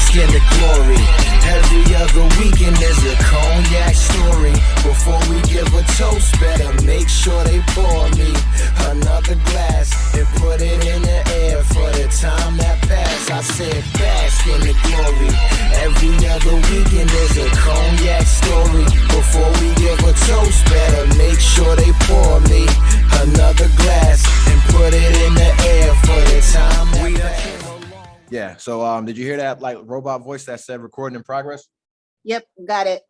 bask in the glory. Every other weekend there's a cognac story. Before we give a toast, better make sure they pour me another glass and put it in the air for the time that passed. I said bask in the glory. Every other weekend there's a cognac story. Before we give a toast, better make sure they pour me another glass and put it in the air for the time that passed. Yeah. So did you hear that like robot voice that said recording in progress? Yep, got it.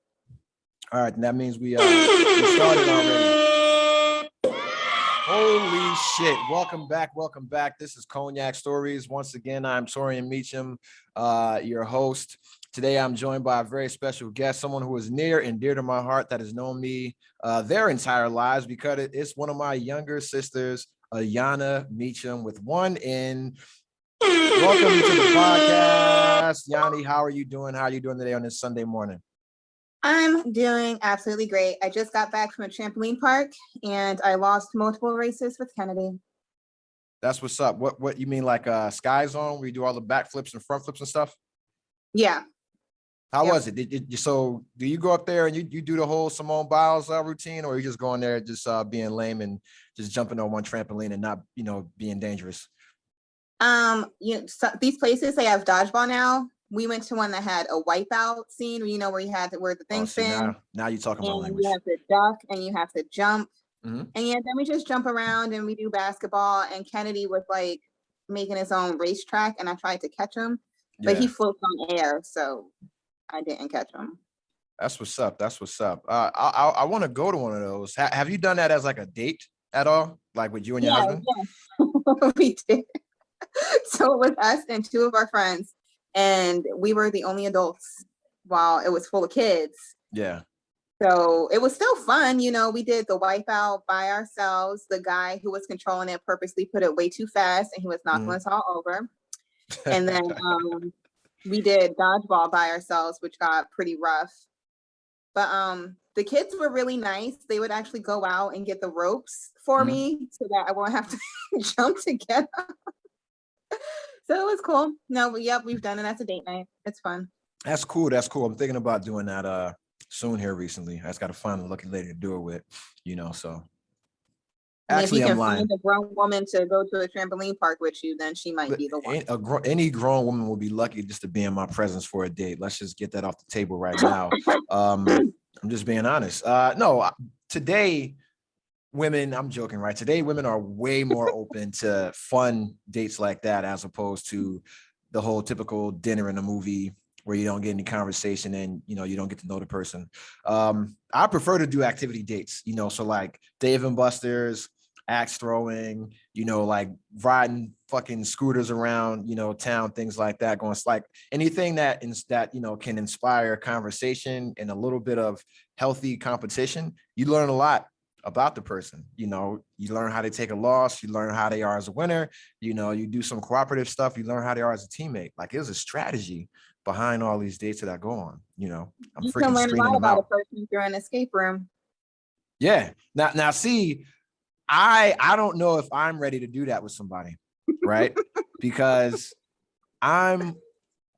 All right, and that means we started already. Holy shit. Welcome back. This is Cognac Stories. Once again, I'm Ayana Meacham, your host. Today, I'm joined by a very special guest, someone who is near and dear to my heart that has known me their entire lives because it's one of my younger sisters, Ayana Meacham, with one N. Welcome to the podcast. Yanni, how are you doing? How are you doing today on this Sunday morning? I'm doing absolutely great. I just got back from a trampoline park and I lost multiple races with Kennedy. That's what's up. What you mean, like Sky Zone, where you do all the backflips and front flips and stuff? Yeah. How was it? So do you go up there and you do the whole Simone Biles routine, or are you just going there just being lame and just jumping on one trampoline and not, being dangerous? So these places, they have dodgeball now. We went to one that had a wipeout scene, where you had to where the thing spin. Now you're talking my language. You have to duck and you have to jump. Mm-hmm. And then we just jump around and we do basketball. And Kennedy was like making his own racetrack, and I tried to catch him, but he floats on air, so I didn't catch him. That's what's up. I want to go to one of those. Have you done that as like a date at all, like with you and your husband? Yeah. We did. So it was us and two of our friends, and we were the only adults while it was full of kids. Yeah. So it was still fun. We did the wipeout by ourselves. The guy who was controlling it purposely put it way too fast and he was knocking us all over. And then we did dodgeball by ourselves, which got pretty rough. But the kids were really nice. They would actually go out and get the ropes for me so that I won't have to jump to get them. So it was cool. No, but yep, we've done it as a date night. It's fun. That's cool. I'm thinking about doing that soon here recently. I just got to find a lucky lady to do it with, so. Actually, if you I'm can lying. find a grown woman to go to a trampoline park with you, then she might be the one. Any grown woman will be lucky just to be in my presence for a date. Let's just get that off the table right now. I'm just being honest. No, today, women, I'm joking, right? Today, women are way more open to fun dates like that as opposed to the whole typical dinner in a movie where you don't get any conversation and, you don't get to know the person. I prefer to do activity dates, so like Dave and Buster's, axe throwing, like riding fucking scooters around, town, things like that. Going like anything that can inspire conversation and a little bit of healthy competition. You learn a lot about the person. You learn how they take a loss, you learn how they are as a winner, you do some cooperative stuff, you learn how they are as a teammate. Like there's a strategy behind all these dates that I go on. I'm you freaking can learn a lot about out. a person through an escape room. Yeah. Now see, I don't know if I'm ready to do that with somebody, right? Because I'm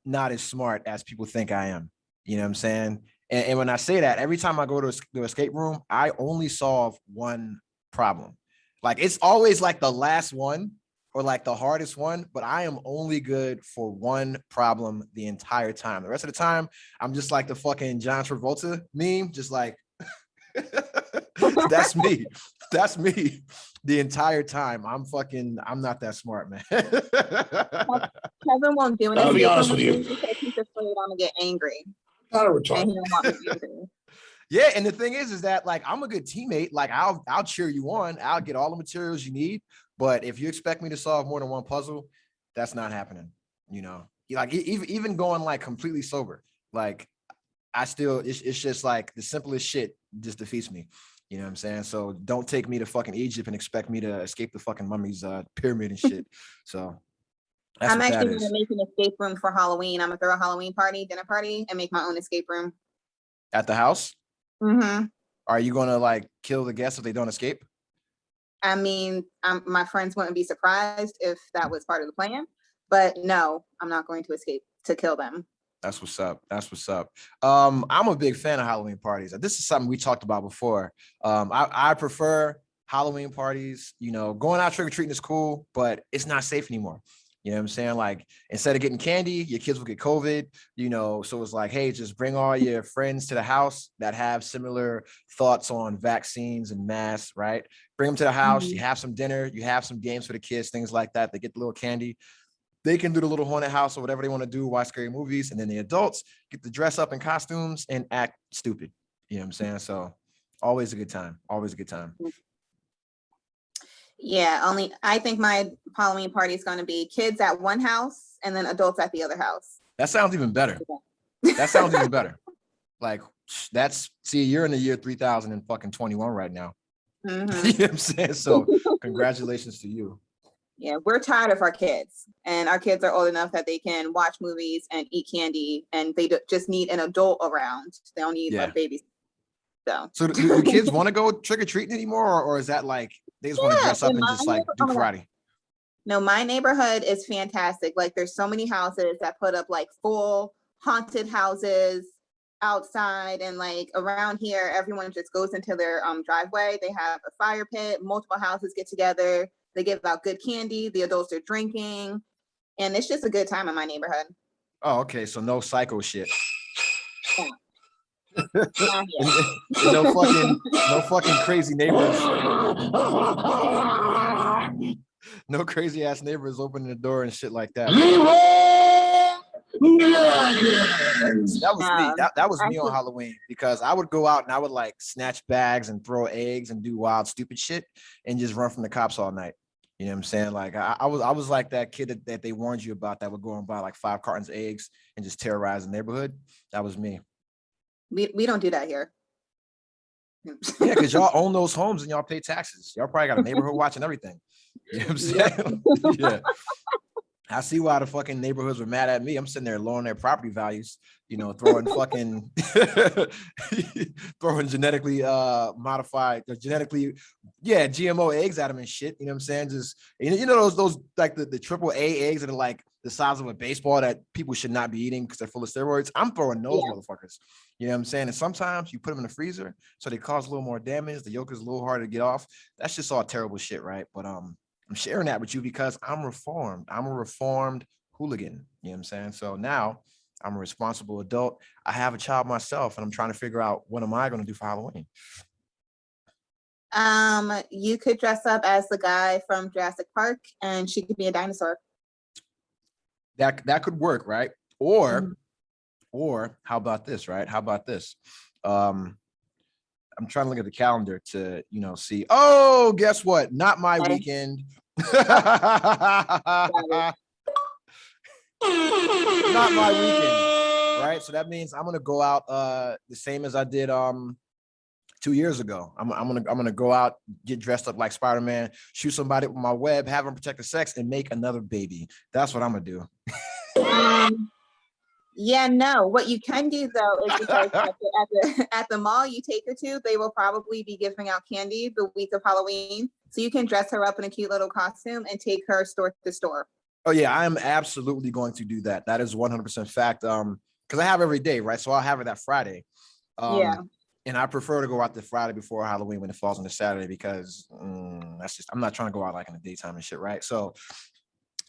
not as smart as people think I am. You know what I'm saying? And when I say that, every time I go to the escape room, I only solve one problem. Like it's always like the last one or like the hardest one, but I am only good for one problem the entire time. The rest of the time, I'm just like the fucking John Travolta meme, just like, that's me. That's me the entire time. I'm not that smart, man. Kevin won't do anything. I'll be honest with you. Because he's afraid I'm gonna get angry. Not a retard. And he don't want me angry. Yeah, and the thing is that like I'm a good teammate. Like I'll cheer you on. I'll get all the materials you need. But if you expect me to solve more than one puzzle, that's not happening. Like even going like completely sober, like it's just like the simplest shit just defeats me. You know what I'm saying? So don't take me to fucking Egypt and expect me to escape the fucking mummy's pyramid and shit. So I'm actually going to make an escape room for Halloween. I'm going to throw a Halloween dinner party, and make my own escape room. At the house? Mm-hmm. Are you going to like kill the guests if they don't escape? I mean, my friends wouldn't be surprised if that was part of the plan. But no, I'm not going to escape to kill them. That's what's up. That's what's up. I'm a big fan of Halloween parties. This is something we talked about before. I prefer Halloween parties. You know, going out trick or treating is cool, but it's not safe anymore. You know what I'm saying? Like, instead of getting candy, your kids will get COVID, you know. So it's like, hey, just bring all your friends to the house that have similar thoughts on vaccines and masks, right? Bring them to the house, you have some dinner, you have some games for the kids, things like that. They get the little candy. They can do the little haunted house or whatever they want to do, watch scary movies. And then the adults get to dress up in costumes and act stupid. You know what I'm saying? So always a good time. Always a good time. Yeah, only I think my Halloween party is going to be kids at one house and then adults at the other house. That sounds even better. That sounds even better. Like, see, you're in the year 3021 right now. Mm-hmm. You know what I'm saying? So congratulations to you. Yeah, we're tired of our kids, and our kids are old enough that they can watch movies and eat candy, and they just need an adult around. They don't need a baby. So do kids want to go trick-or-treating anymore, or is that like they just want to dress up and just like do karate? No, my neighborhood is fantastic. Like, there's so many houses that put up like full haunted houses outside, and like around here, everyone just goes into their driveway. They have a fire pit, multiple houses get together, they give out good candy, the adults are drinking, and it's just a good time in my neighborhood. Oh, okay. So no psycho shit. Yeah. No fucking crazy neighbors. No crazy ass neighbors opening the door and shit like that. That was me. That was me on Halloween, because I would go out and I would like snatch bags and throw eggs and do wild stupid shit and just run from the cops all night. You know what I'm saying? Like, I was like that kid that they warned you about that would go and buy like 5 cartons of eggs and just terrorize the neighborhood. That was me. We don't do that here. Yeah, because y'all own those homes and y'all pay taxes. Y'all probably got a neighborhood watch and everything. You know what I'm saying? Yeah. I see why the fucking neighborhoods were mad at me. I'm sitting there lowering their property values, you know, throwing fucking throwing genetically modified, GMO eggs at them and shit. You know what I'm saying? Just, you know, those like the AAA eggs that are like the size of a baseball that people should not be eating because they're full of steroids. I'm throwing those motherfuckers. You know what I'm saying? And sometimes you put them in the freezer, so they cause a little more damage. The yolk is a little harder to get off. That's just all terrible shit, right? But I'm sharing that with you because I'm reformed. I'm a reformed hooligan. You know what I'm saying? So now I'm a responsible adult. I have a child myself, and I'm trying to figure out what am I going to do for Halloween. You could dress up as the guy from Jurassic Park, and she could be a dinosaur. That could work, right? Or how about this, right? How about this? I'm trying to look at the calendar to, you know, see. Oh, guess what? Not my weekend. Not my weekend, right? So that means I'm gonna go out the same as I did 2 years ago. I'm gonna go out, get dressed up like Spider-Man, shoot somebody with my web, have them protect the sex, and make another baby. That's what I'm gonna do. Yeah, no. What you can do though is, because at the mall you take her to, they will probably be giving out candy the week of Halloween. So you can dress her up in a cute little costume and take her store to store. Oh yeah, I am absolutely going to do that. That is 100% fact. Because I have every day, right? So I'll have it that Friday. And I prefer to go out the Friday before Halloween when it falls on the Saturday, because that's just, I'm not trying to go out like in the daytime and shit, right? So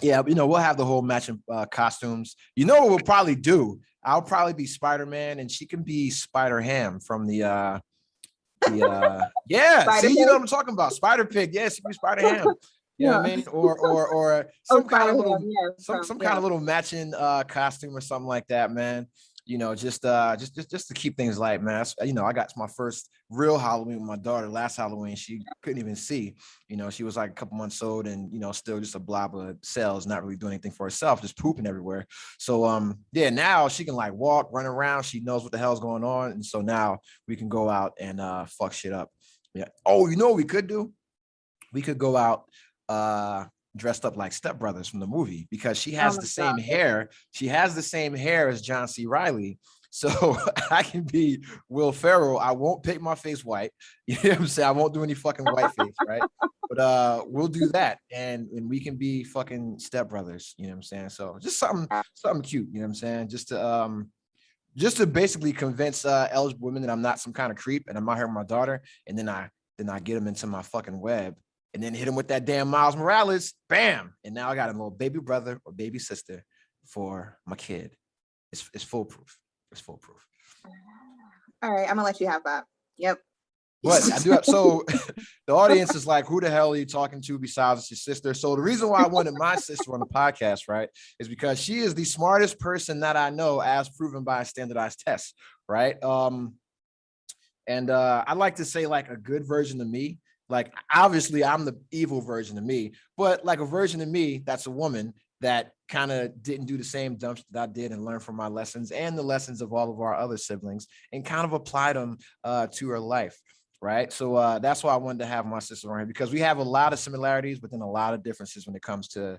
yeah, you know, we'll have the whole matching costumes. You know what we'll probably do? I'll probably be Spider-Man and she can be Spider-Ham from the see, you know what I'm talking about? Spider-Pig. Yeah, she can be Spider-Ham. You know what I mean? Or some kind of little some kind of little matching costume or something like that, man. You know, just to keep things light, man. You know, I got my first real Halloween with my daughter last Halloween. She couldn't even see. You know, she was like a couple months old and, you know, still just a blob of cells, not really doing anything for herself, just pooping everywhere. So yeah, now she can like walk, run around. She knows what the hell's going on. And so now we can go out and fuck shit up. Yeah. Oh, you know what we could do? We could go out dressed up like stepbrothers from the movie, because she has the same hair. She has the same hair as John C. Reilly. So I can be Will Ferrell. I won't paint my face white. You know what I'm saying? I won't do any fucking white face, right? But we'll do that, and we can be fucking stepbrothers. You know what I'm saying? So just something cute. You know what I'm saying? Just to basically convince eligible women that I'm not some kind of creep and I'm out here with my daughter, and then I get them into my fucking web, and then hit them with that damn Miles Morales, bam, and now I got a little baby brother or baby sister for my kid. It's foolproof. It's foolproof. All right, I'm gonna let you have that. Yep. But I do have, so the audience is like, who the hell are you talking to besides your sister? So the reason why I wanted my sister on the podcast, right, is because she is the smartest person that I know, as proven by a standardized test, right? And I like to say like a good version of me. Like, obviously I'm the evil version of me, but like a version of me that's a woman that kind of didn't do the same dumb shit that I did and learn from my lessons and the lessons of all of our other siblings and kind of applied them to her life. Right. So that's why I wanted to have my sister on here, because we have a lot of similarities, but then a lot of differences when it comes to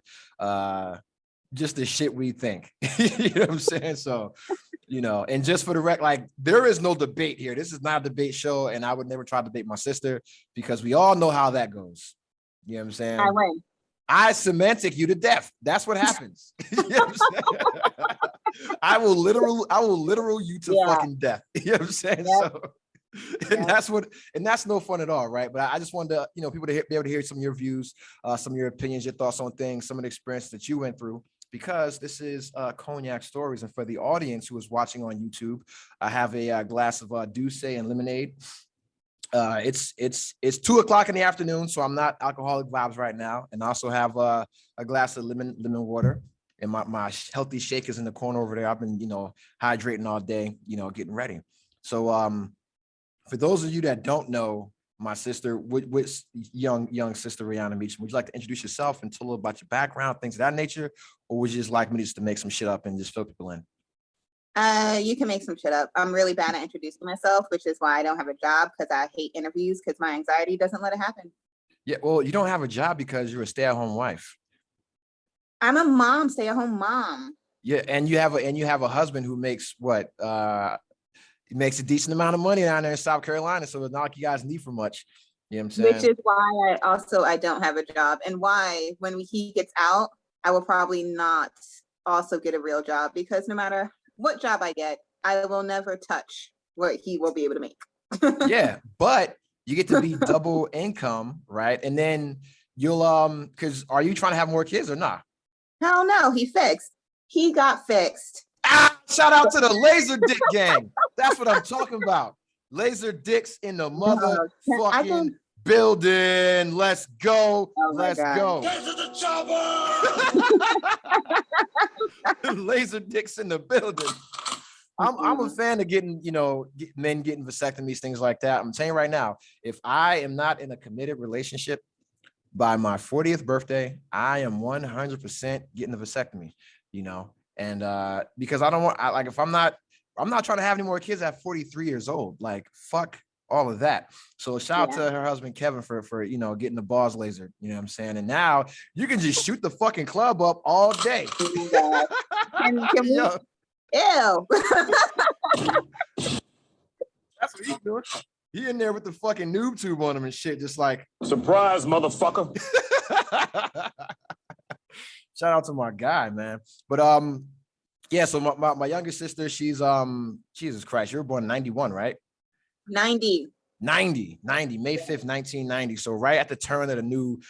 just the shit we think. You know what I'm saying? So, you know, and just for the record, like, there is no debate here. This is not a debate show, and I would never try to debate my sister because we all know how that goes. You know what I'm saying? I win. I semantic you to death. That's what happens. You know what I'm saying? I will literal you to fucking death. You know what I'm saying? Yep. So. And that's no fun at all, right? But I just wanted to, you know, people to be able to hear some of your views, some of your opinions, your thoughts on things, some of the experiences that you went through, because this is Cognac Stories. And for the audience who is watching on YouTube, I have a glass of Douce and lemonade. It's 2:00 in the afternoon, so I'm not alcoholic vibes right now. And I also have a glass of lemon water. And my healthy shake is in the corner over there. I've been, you know, hydrating all day, you know, getting ready. So for those of you that don't know my sister, with young sister Ayana Meacham, would you like to introduce yourself and tell a little about your background, things of that nature, or would you just like me just to make some shit up and just fill people in? You can make some shit up. I'm really bad at introducing myself, which is why I don't have a job, because I hate interviews because my anxiety doesn't let it happen. Yeah, well, you don't have a job because you're a stay-at-home wife. I'm a mom, stay-at-home mom. Yeah, and you have a husband who makes what? He makes a decent amount of money down there in South Carolina, so it's not like you guys need for much. You know what I'm saying? Which is why I don't have a job, and why when he gets out, I will probably not also get a real job, because no matter what job I get, I will never touch what he will be able to make. Yeah, but you get to be double income, right? And then you'll because are you trying to have more kids or not? Hell no, he got fixed. Shout out to the Laser Dick gang. That's what I'm talking about. Laser Dicks in the motherfucking building. Let's go. Let's go. Get to the chopper. Laser Dicks in the building. I'm a fan of getting, you know, men getting vasectomies, things like that. I'm saying right now, if I am not in a committed relationship by my 40th birthday, I am 100% getting a vasectomy, you know. And because I don't want, if I'm not trying to have any more kids at 43 years old. Like, fuck all of that. So shout out to her husband Kevin for you know, getting the balls lasered. You know what I'm saying? And now you can just shoot the fucking club up all day. Can we, ew. That's what he's doing. He in there with the fucking noob tube on him and shit, just like, surprise, motherfucker. Shout out to my guy, man. But yeah, so my younger sister, she's Jesus Christ, you were born in 91, right? 90, May 5th, 1990. So right at the turn of the new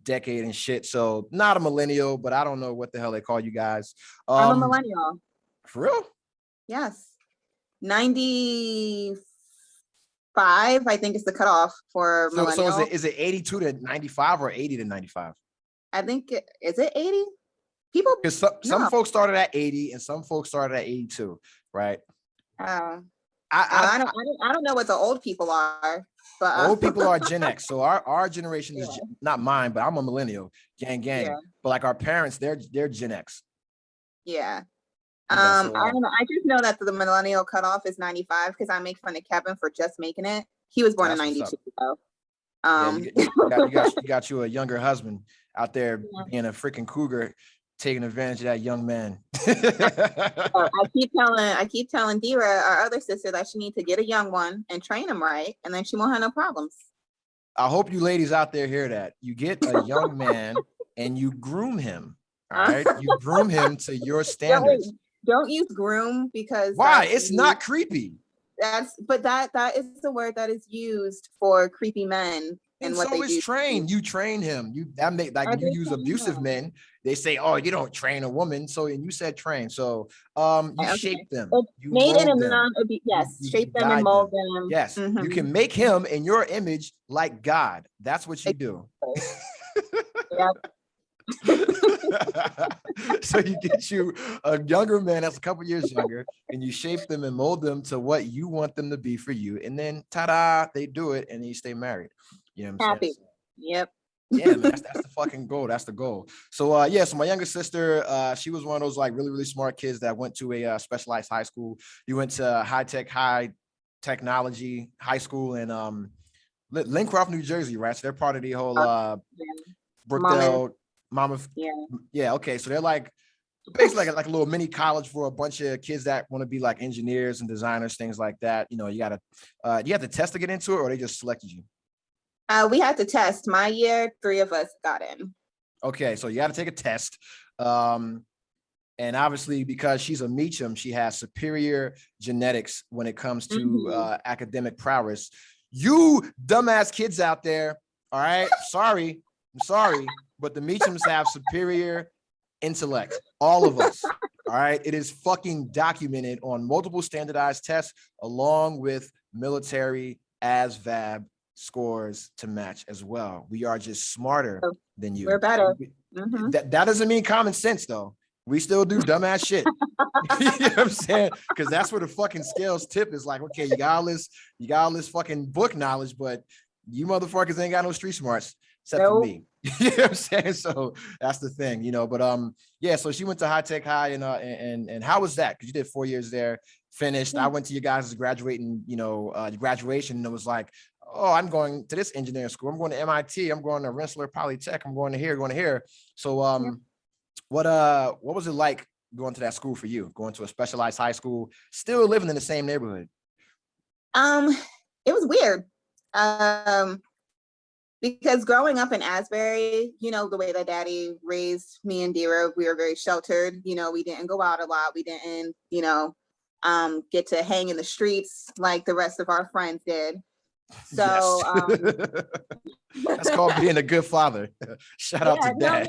decade and shit. So not a millennial, but I don't know what the hell they call you guys. I'm a millennial. For real? Yes. 95, I think, is the cutoff for millennial. So is it 82 to 95 or 80 to 95? I think is it 80? People, because some folks started at 80 and some folks started at 82, right? I don't know what the old people are, but old people are Gen X. So our generation is not mine, but I'm a millennial, gang. Yeah. But like our parents, they're Gen X. Yeah. I don't know. I just know that the millennial cutoff is 95 because I make fun of Kevin for just making it. He was born in 92 though. You got you a younger husband out there being a freaking cougar, taking advantage of that young man. I keep telling Dira, our other sister, that she needs to get a young one and train him right, and then she won't have no problems. I hope you ladies out there hear that. You get a young man and you groom him. All right, you groom him to your standards. Don't use groom, because why? It's not creepy. That is the word that is used for creepy men. And what so they is do. Train. You train him. You use abusive men. They say, "Oh, you don't train a woman." So and you said train. So you shape them. You made in a yes, shape them and mold them. Yes, you can make him in your image like God. That's what you do. So you get you a younger man that's a couple years younger, and you shape them and mold them to what you want them to be for you, and then ta-da, they do it, and then you stay married. You know what I'm saying? Yep. Yeah, man, that's the fucking goal. That's the goal. So so my younger sister, she was one of those like really, really smart kids that went to a specialized high school. You went to high technology high school in Lincroft, New Jersey, right? So they're part of the whole Brookdale Mama. Yeah. Okay. So they're like basically like a little mini college for a bunch of kids that want to be like engineers and designers, things like that. You know, you have to test to get into it, or they just selected you? We had to test. My year, 3 of us got in. Okay, so you got to take a test. And obviously, because she's a Meacham, she has superior genetics when it comes to academic prowess. You dumbass kids out there, all right? I'm sorry, but the Meachams have superior intellect. All of us, all right? It is fucking documented on multiple standardized tests, along with military ASVAB scores to match as well. We are just smarter than you. We're better. That doesn't mean common sense though. We still do dumbass shit. You know what I'm saying? Because that's where the fucking scales tip is like, okay, you got all this fucking book knowledge, but you motherfuckers ain't got no street smarts except for me. You know what I'm saying? So that's the thing, you know. But yeah, so she went to high-tech high, and how was that? Because you did 4 years there, finished. I went to your guys' graduation, and it was like, oh, I'm going to this engineering school. I'm going to MIT. I'm going to Rensselaer Polytech. I'm going to here. So what was it like going to that school for you? Going to a specialized high school, still living in the same neighborhood? It was weird. Because growing up in Asbury, the way that Daddy raised me and Dira, we were very sheltered. We didn't go out a lot. We didn't, get to hang in the streets like the rest of our friends did. So yes. That's called being a good father. Shout out to Dad.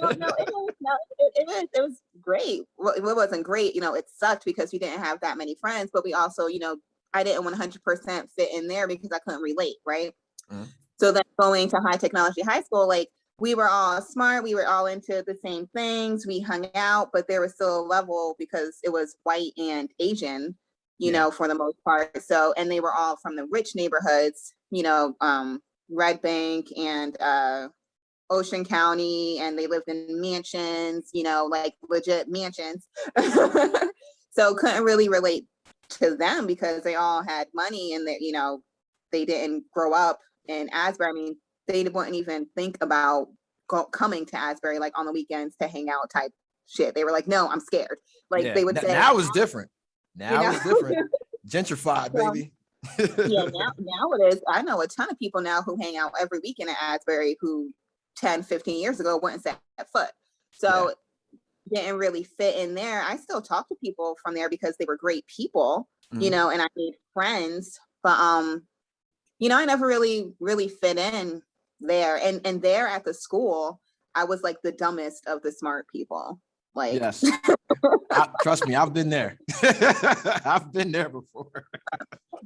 It was great. Well, it wasn't great. It sucked because we didn't have that many friends, but we also, I didn't 100% fit in there because I couldn't relate, right? Mm-hmm. So then going to high technology high school, like we were all smart, we were all into the same things, we hung out, but there was still a level because it was white and Asian, for the most part. So, and they were all from the rich neighborhoods, Red Bank and Ocean County, and they lived in mansions, like legit mansions. So couldn't really relate to them because they all had money and they didn't grow up in Asbury. I mean, they wouldn't even think about coming to Asbury like on the weekends to hang out type shit. They were like, no, I'm scared. Like they would say. Now it's different. Now it's different. Gentrified, baby. Now it is. I know a ton of people now who hang out every weekend at Asbury who 10, 15 years ago wouldn't set foot. So didn't really fit in there. I still talk to people from there because they were great people, and I made friends. But I never really fit in there. And there at the school, I was like the dumbest of the smart people. Like, yes, trust me, I've been there. I've been there before.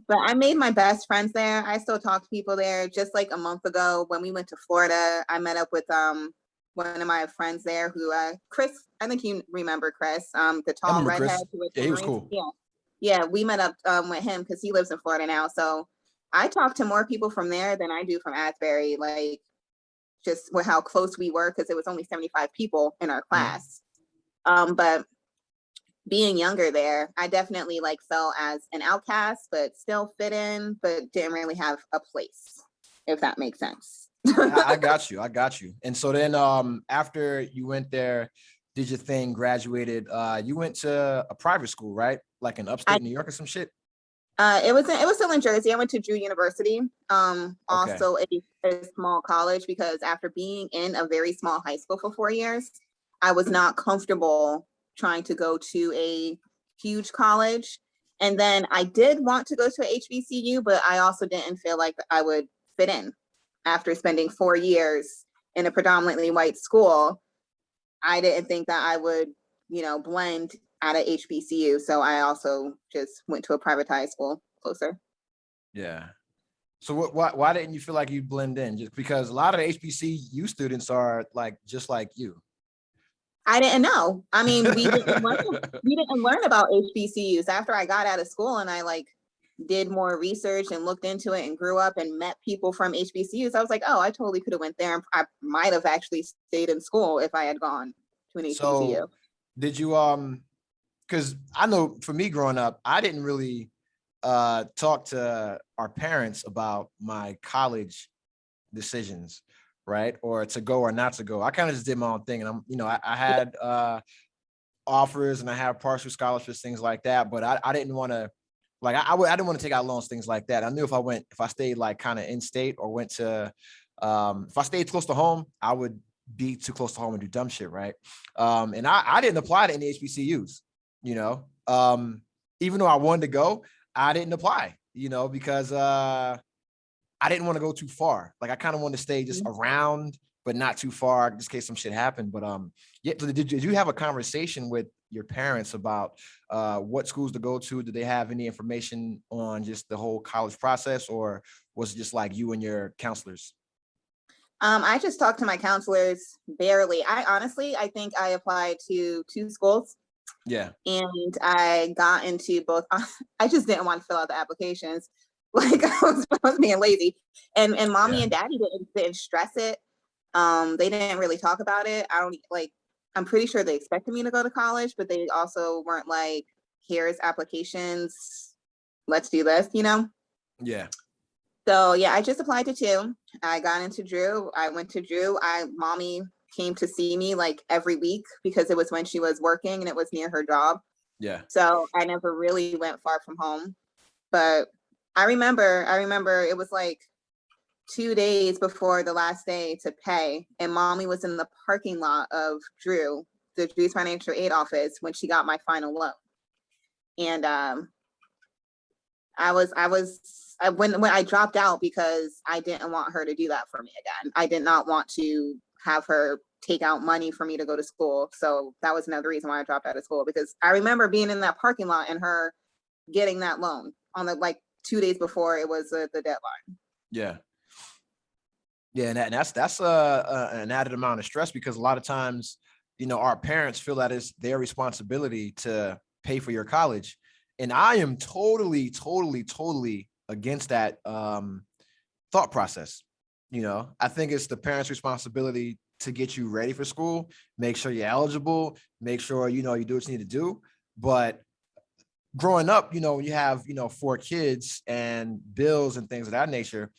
But I made my best friends there. I still talk to people there. Just like a month ago when we went to Florida, I met up with one of my friends there who Chris, I think you remember Chris, the tall redhead. Yeah, he was cool. Yeah, we met up with him because he lives in Florida now. So I talk to more people from there than I do from Asbury, like just with how close we were, because it was only 75 people in our class. But being younger there, I definitely like felt as an outcast, but still fit in, but didn't really have a place, if that makes sense. I got you. And so then after you went there, did your thing, graduated. You went to a private school, right? Like in upstate New York or some shit? It was still in Jersey. I went to Drew University, Okay. also a small college, because after being in a very small high school for 4 years, I was not comfortable trying to go to a huge college. And then I did want to go to a HBCU, but I also didn't feel like I would fit in after spending 4 years in a predominantly white school. I didn't think that I would, blend at a HBCU. So I also just went to a privatized school closer. Yeah. So why didn't you feel like you blend in? Just because a lot of the HBCU students are like just like you. I didn't know. I mean, we didn't learn about HBCUs after I got out of school, and I did more research and looked into it and grew up and met people from HBCUs. I was like, oh, I totally could have went there. I might have actually stayed in school if I had gone to an HBCU. So did you because I know for me growing up, I didn't really talk to our parents about my college decisions, right? Or to go or not to go. I kind of just did my own thing. And I had offers and I had partial scholarships, things like that. But I didn't want to, I didn't want to take out loans, things like that. I knew if I stayed like kind of in state or went to, if I stayed close to home, I would be too close to home and do dumb shit, right? And I didn't apply to any HBCUs, even though I wanted to go, I didn't apply, because I didn't want to go too far. Like I kind of wanted to stay just around, but not too far, just in case some shit happened. But yeah. So did you have a conversation with your parents about what schools to go to? Did they have any information on just the whole college process, or was it just like you and your counselors? I just talked to my counselors barely. I think I applied to 2 schools. Yeah. And I got into both. I just didn't want to fill out the applications. I was being lazy. And mommy and daddy didn't stress it. They didn't really talk about it. I'm pretty sure they expected me to go to college, but they also weren't like, here's applications, let's do this, Yeah. So yeah, I just applied to 2. I got into Drew. I went to Drew. Mommy came to see me like every week because it was when she was working and it was near her job. Yeah. So I never really went far from home. But I remember it was like 2 days before the last day to pay, and mommy was in the parking lot of the Drew's financial aid office when she got my final loan. And when I dropped out because I didn't want her to do that for me again. I did not want to have her take out money for me to go to school. So that was another reason why I dropped out of school, because I remember being in that parking lot and her getting that loan on the 2 days before it was the deadline. Yeah. Yeah, and that's an added amount of stress, because a lot of times, our parents feel that it's their responsibility to pay for your college. And I am totally, totally, totally against that thought process. I think it's the parents' responsibility to get you ready for school, make sure you're eligible, make sure, you do what you need to do. But growing up, when you have, 4 kids and bills and things of that nature,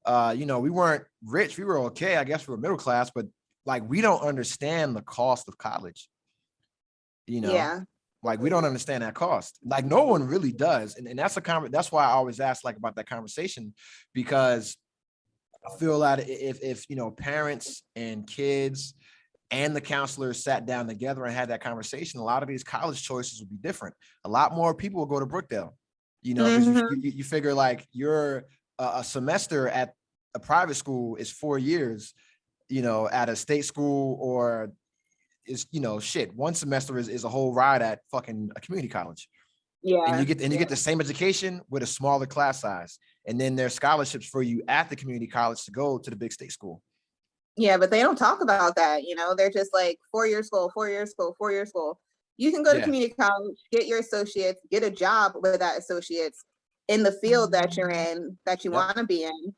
we weren't rich. We were okay. I guess we were middle class, but we don't understand the cost of college, Yeah. we don't understand that cost. No one really does. And that's why I always ask about that conversation, because I feel that if parents and kids and the counselors sat down together and had that conversation, a lot of these college choices would be different. A lot more people will go to Brookdale, because you figure you're a semester at a private school is 4 years, at a state school, or is, one semester is a whole ride at fucking a community college. Yeah. And you get the same education with a smaller class size. And then there's scholarships for you at the community college to go to the big state school. Yeah, but they don't talk about that. They're just like 4-year school, 4-year school, 4-year school. You can go to community college, get your associates, get a job with that associates in the field that you're in, that you want to be in.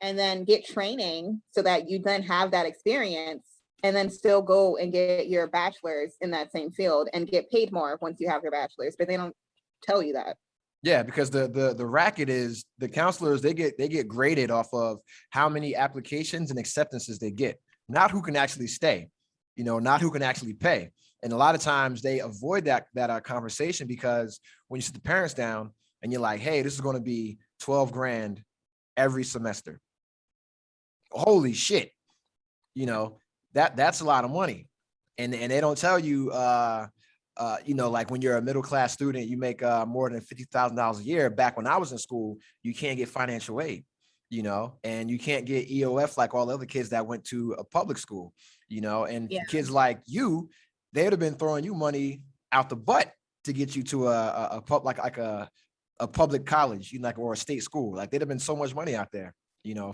And then get training so that you then have that experience, and then still go and get your bachelor's in that same field and get paid more once you have your bachelor's. But they don't tell you that. Yeah, because the racket is the counselors, they get graded off of how many applications and acceptances they get. not who can actually stay, not who can actually pay. And a lot of times they avoid that conversation, because when you sit the parents down and you're like, hey, this is going to be 12 grand every semester. Holy shit. That's a lot of money. And they don't tell you, like when you're a middle class student, you make more than $50,000 a year. Back when I was in school, you can't get financial aid, and you can't get EOF like all the other kids that went to a public school, and kids like you, they would have been throwing you money out the butt to get you to a public college, or a state school. Like there'd have been so much money out there,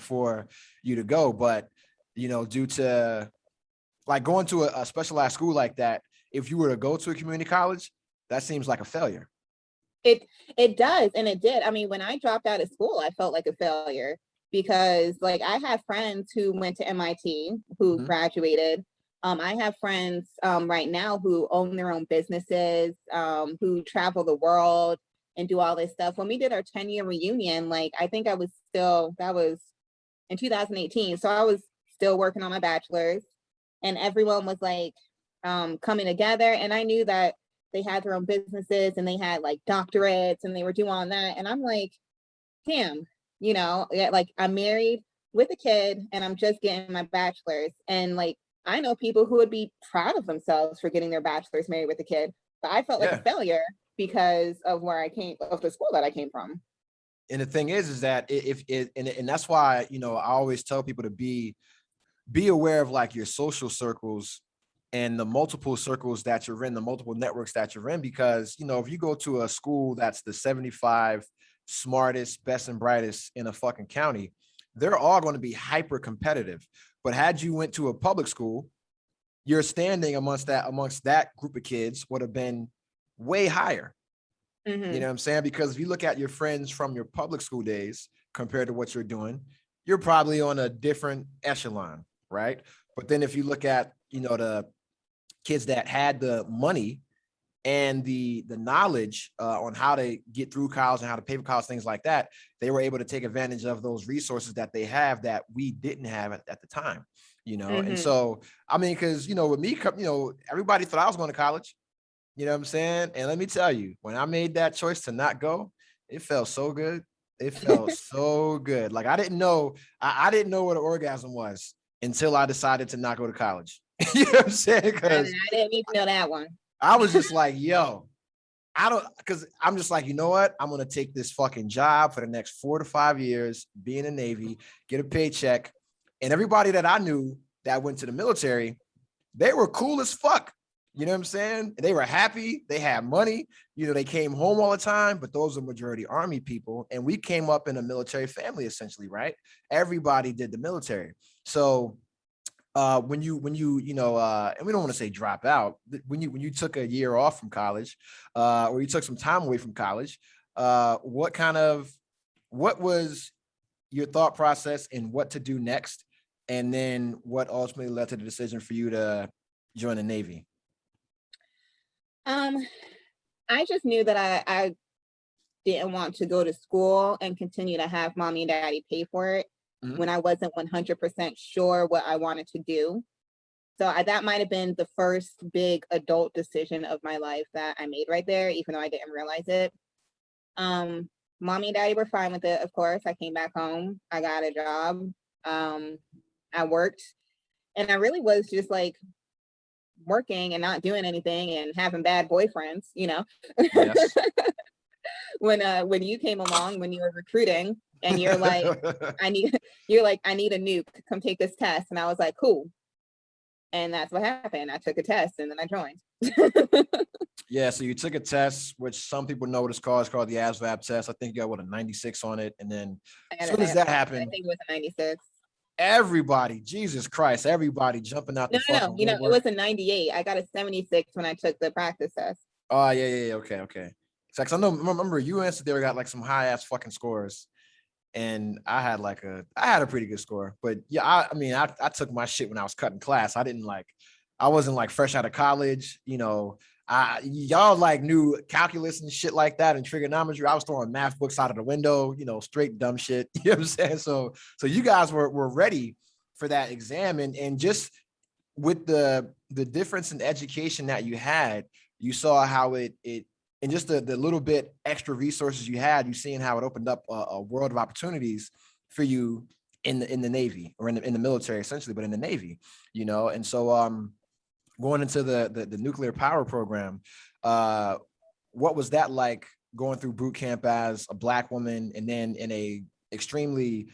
for you to go. But, due to like going to a specialized school like that, if you were to go to a community college, that seems like a failure. It does. And it did. I mean, when I dropped out of school, I felt like a failure, because like I have friends who went to MIT who graduated. I have friends right now who own their own businesses, who travel the world and do all this stuff. When we did our 10-year reunion, like I think that was in 2018. So I was still working on my bachelor's, and everyone was like coming together. And I knew that they had their own businesses and they had like doctorates and they were doing all that. And I'm like, damn, like I'm married with a kid and I'm just getting my bachelor's. And like, I know people who would be proud of themselves for getting their bachelor's married with a kid, but I felt like a failure because of of the school that I came from. And the thing is that and that's why, I always tell people to be aware of like your social circles and the multiple circles that you're in, the multiple networks that you're in, because, if you go to a school that's the 75 smartest, best and brightest in a fucking county, they're all going to be hyper competitive. But had you went to a public school, your standing amongst that group of kids would have been way higher. You know what I'm saying? Because if you look at your friends from your public school days compared to what you're doing, you're probably on a different echelon, right? But then if you look at, the kids that had the money and the knowledge on how to get through college and how to pay for college, things like that, they were able to take advantage of those resources that they have that we didn't have at the time, And so, I mean, because, with me, everybody thought I was going to college, you know what I'm saying? And let me tell you, when I made that choice to not go, it felt so good. It felt so good. Like I didn't know what an orgasm was until I decided to not go to college. You know what I'm saying? Because I didn't even know that one. I was just like, yo, because I'm just like, you know what? I'm going to take this fucking job for the next 4 to 5 years, be in the Navy, get a paycheck. And everybody that I knew that went to the military, they were cool as fuck. You know what I'm saying? They were happy. They had money. They came home all the time, but those are majority Army people. And we came up in a military family, essentially, right? Everybody did the military. So when you and we don't want to say drop out, when you took a year off from college, or you took some time away from college, what was your thought process in what to do next? And then what ultimately led to the decision for you to join the Navy? I just knew that I didn't want to go to school and continue to have mommy and daddy pay for it when I wasn't 100% sure what I wanted to do. So that might have been the first big adult decision of my life that I made right there, even though I didn't realize it. Mommy and daddy were fine with it, of course. I came back home. I got a job. I worked. And I really was just like working and not doing anything and having bad boyfriends, Yes. When you came along, when you were recruiting and you're like, I need a nuke, come take this test. And I was like, cool. And that's what happened. I took a test and then I joined. Yeah, so you took a test, which some people know what it's called. It's called the ASVAB test. I think you got a 96 on it. And then as soon as that happened, I think it was a 96. Everybody, Jesus Christ, everybody jumping out the No, it was a 98. I got a 76 when I took the practice test. Oh, yeah. Okay. So, I remember you and Sadira got like some high ass fucking scores. And I had a pretty good score. But yeah, I took my shit when I was cutting class. I wasn't like fresh out of college, y'all like knew calculus and shit like that and trigonometry. I was throwing math books out of the window, straight dumb shit. You know what I'm saying? So you guys were ready for that exam. And just with the difference in education that you had, you saw how it and just the little bit extra resources you had, you seeing how it opened up a world of opportunities for you in the Navy, or in the military essentially, but in the Navy, you know. And so going into the nuclear power program, what was that like, going through boot camp as a Black woman, and then in a extremely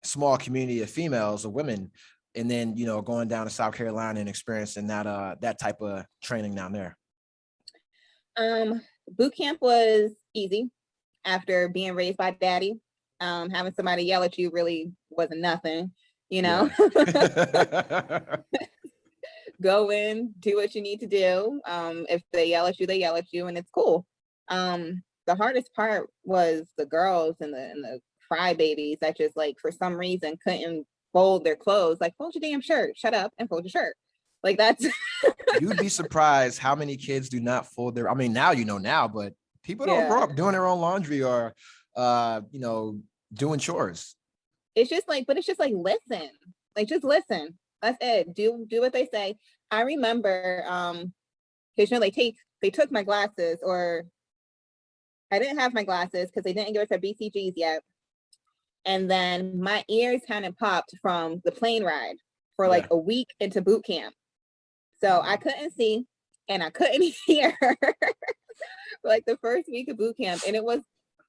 small community of females, of women, and then, you know, going down to South Carolina and experiencing that type of training down there? Boot camp was easy after being raised by daddy. Having somebody yell at you really wasn't nothing, you know. Yeah. Go in, do what you need to do. If they yell at you, they yell at you, and it's cool. The hardest part was the girls and the crybabies that just, like, for some reason couldn't fold their clothes. Like, fold your damn shirt, shut up and fold your shirt. Like, that's You'd be surprised how many kids do not fold their, I mean, now, you know, now, but people don't Yeah. grow up doing their own laundry, or you know, doing chores. it's just like, but it's just like, listen, like, just listen. That's it. Do what they say. I remember, because, you know, they took my glasses, or I didn't have my glasses because they didn't give us our BCGs yet. And then my ears kind of popped from the plane ride for like a week into boot camp. So I couldn't see and I couldn't hear for like the first week of boot camp. And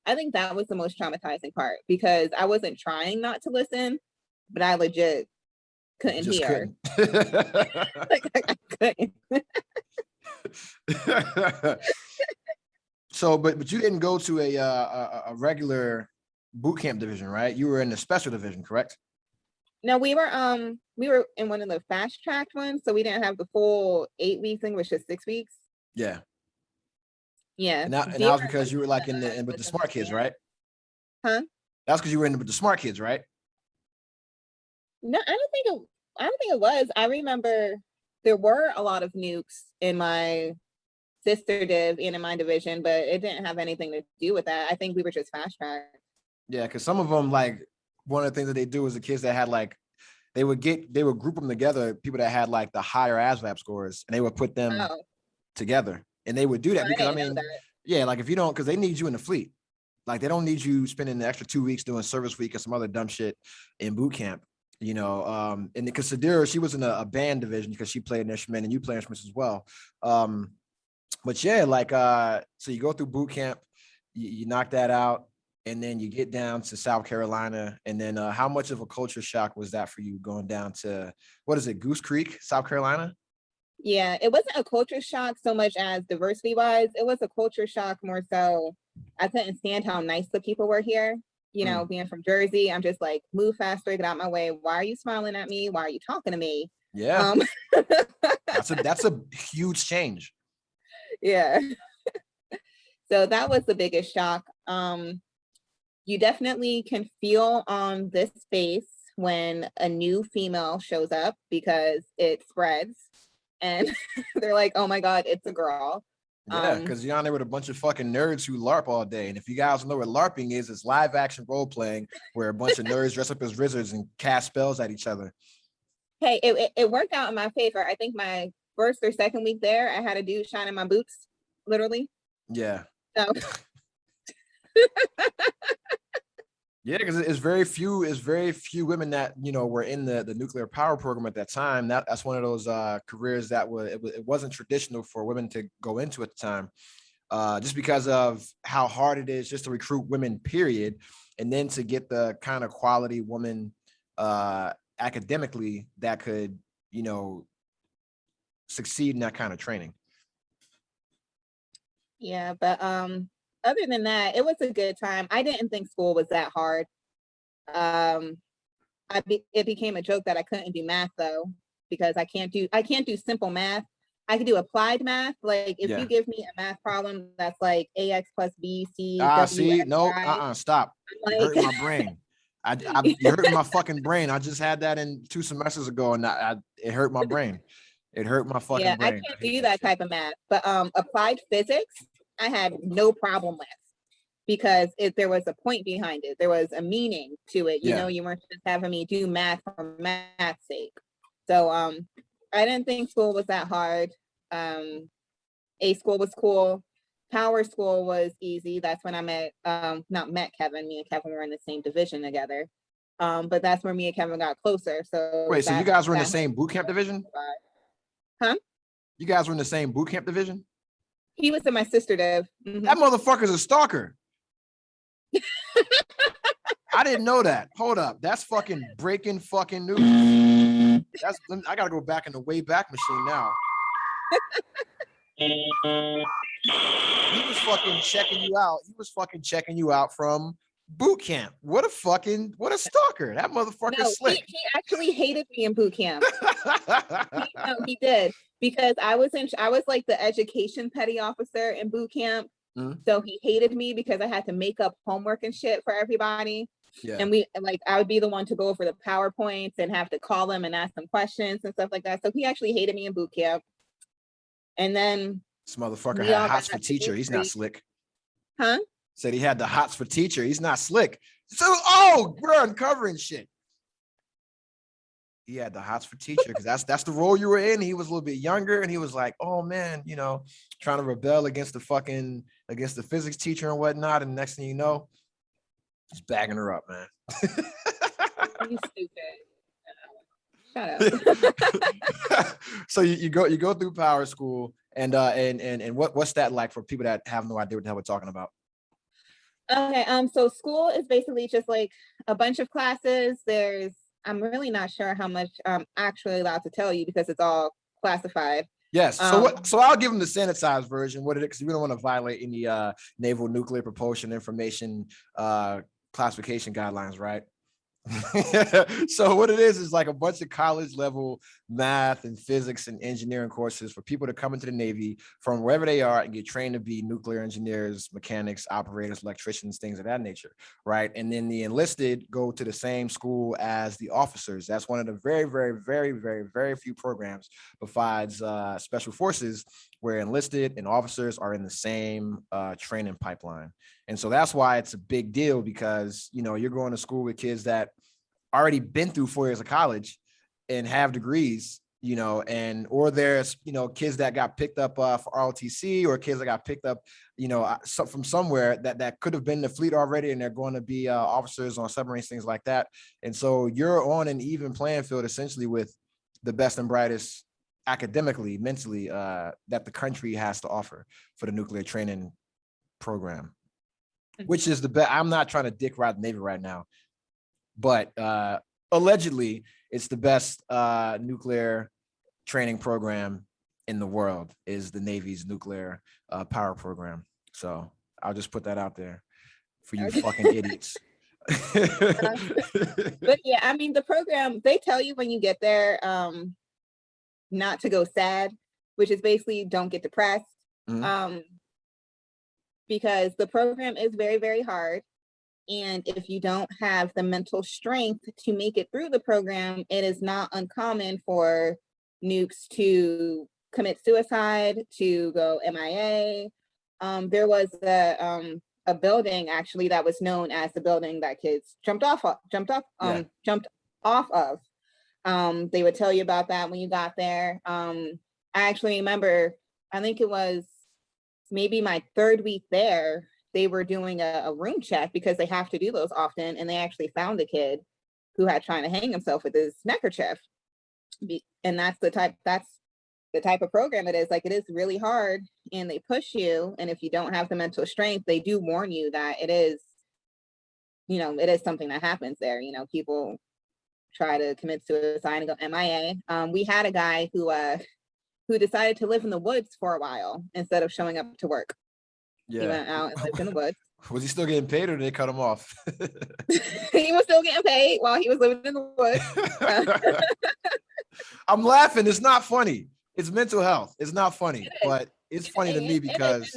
I think that was the most traumatizing part, because I wasn't trying not to listen, but I legit couldn't Just hear. couldn't. Like, I couldn't. So, but you didn't go to a regular boot camp division, right? You were in the special division, correct? No, we were in one of the fast tracked ones, so we didn't have the full 8 weeks thing, which is 6 weeks. Yeah. Yeah. And that was because you were like in with the smart kids, right? Huh? That's because you were in with the smart kids, right? No, I don't think it was. I remember there were a lot of nukes in my sister div and in my division, but it didn't have anything to do with that. I think we were just fast tracked. Yeah, because some of them, like, one of the things that they do is the kids that had, like, they would group them together, people that had like the higher ASVAB scores, and they would put them together, and they would do that because, I mean, yeah, like, if you don't, because they need you in the fleet, like, they don't need you spending the extra 2 weeks doing service week or some other dumb shit in boot camp, you know. And because Sadira, she was in a band division because she played an instrument, and you play instruments as well. But yeah, like, so you go through boot camp, you knock that out, and then you get down to South Carolina. And then how much of a culture shock was that for you, going down to, what is it, Goose Creek, South Carolina? Yeah, it wasn't a culture shock so much as diversity wise. It was a culture shock more so. I couldn't stand how nice the people were here. You know, being from Jersey, I'm just like, move faster, get out my way. Why are you smiling at me? Why are you talking to me? Yeah. That's a huge change. Yeah. So that was the biggest shock. You definitely can feel on this space when a new female shows up, because it spreads and they're like, oh my God, it's a girl. Yeah, because you're on there with a bunch of fucking nerds who LARP all day. And if you guys know what LARPing is, it's live action role playing where a bunch of nerds dress up as wizards and cast spells at each other. Hey, it worked out in my favor. I think my first or second week there, I had a dude shining my boots, literally. Yeah. So. Yeah, because it's very few women that, you know, were in the nuclear power program at that time. That's one of those careers that it wasn't traditional for women to go into at the time, just because of how hard it is just to recruit women, period, and then to get the kind of quality woman academically that could, you know, succeed in that kind of training. Yeah, but other than that, it was a good time. I didn't think school was that hard. It became a joke that I couldn't do math though, because I can't do simple math. I can do applied math. Like, if you give me a math problem that's like AX plus B, C, W, see, X, no, Y, stop. like, You're hurting my brain. You're hurting my fucking brain. I just had that in 2 semesters ago, and it hurt my brain. It hurt my fucking brain. I can't do that type of math. But applied physics, I had no problem with. because there was a point behind it. There was a meaning to it. Yeah. You weren't just having me do math for math's sake. So I didn't think school was that hard. A school was cool. Power school was easy. That's when I met, not met Kevin. Me and Kevin were in the same division together. But that's where me and Kevin got closer. So Wait, so you guys were in the same boot camp division? Huh? You guys were in the same boot camp division? He was in my sister div. That motherfucker's a stalker. I didn't know that. Hold up. That's fucking breaking fucking news. I gotta go back in the way back machine now. He was fucking checking you out. He was fucking checking you out from boot camp. What a stalker. That motherfucker slick. He actually hated me in boot camp. He did, because I was like the education petty officer in boot camp. So he hated me because I had to make up homework and shit for everybody. Yeah. And I would be the one to go over the PowerPoints and have to call them and ask them questions and stuff like that. So he actually hated me in boot camp. And then this motherfucker had hots for teacher. He's not slick. Huh? Said he had the hots for teacher. He's not slick. So, we're uncovering shit. He had the hots for teacher because that's the role you were in. He was a little bit younger and he was like, oh man, trying to rebel against the physics teacher and whatnot. And next thing you know, he's bagging her up, man. You stupid. Shut up. So you go through power school and what's that like for people that have no idea what the hell we're talking about? Okay, so school is basically just like a bunch of classes. I'm really not sure how much I'm actually allowed to tell you because it's all classified. Yes. So I'll give them the sanitized version. What it is, because we don't want to violate any naval nuclear propulsion information classification guidelines, right? So what it is like a bunch of college level math and physics and engineering courses for people to come into the Navy from wherever they are and get trained to be nuclear engineers, mechanics, operators, electricians, things of that nature, right? And then the enlisted go to the same school as the officers. That's one of the very, very, very, very, very few programs besides special forces where enlisted and officers are in the same training pipeline. And so that's why it's a big deal, because, you're going to school with kids that already been through 4 years of college and have degrees, or there's, kids that got picked up for ROTC, or kids that got picked up, from somewhere that could have been in the fleet already, and they're going to be officers on submarines, things like that. And so you're on an even playing field essentially with the best and brightest academically, mentally, that the country has to offer for the nuclear training program, which is the best. I'm not trying to dick ride the Navy right now, but allegedly it's the best nuclear training program in the world is the Navy's nuclear power program. So I'll just put that out there for you fucking idiots. But yeah, I mean, the program, they tell you when you get there not to go sad, which is basically don't get depressed. Because the program is very, very hard. And if you don't have the mental strength to make it through the program, it is not uncommon for nukes to commit suicide, to go MIA. There was a building actually that was known as the building that kids jumped off of. They would tell you about that when you got there. I actually remember, I think it was maybe my 3rd week there, they were doing a room check because they have to do those often. And they actually found a kid who had trying to hang himself with his neckerchief. And that's the type of program it is. Like, it is really hard and they push you. And if you don't have the mental strength, they do warn you that it is something that happens there. People try to commit suicide and go MIA. We had a guy who decided to live in the woods for a while instead of showing up to work. Yeah. He went out and lived in the woods. Was he still getting paid or did they cut him off? He was still getting paid while he was living in the woods. I'm laughing. It's not funny. It's mental health. It's not funny, but it's funny to me because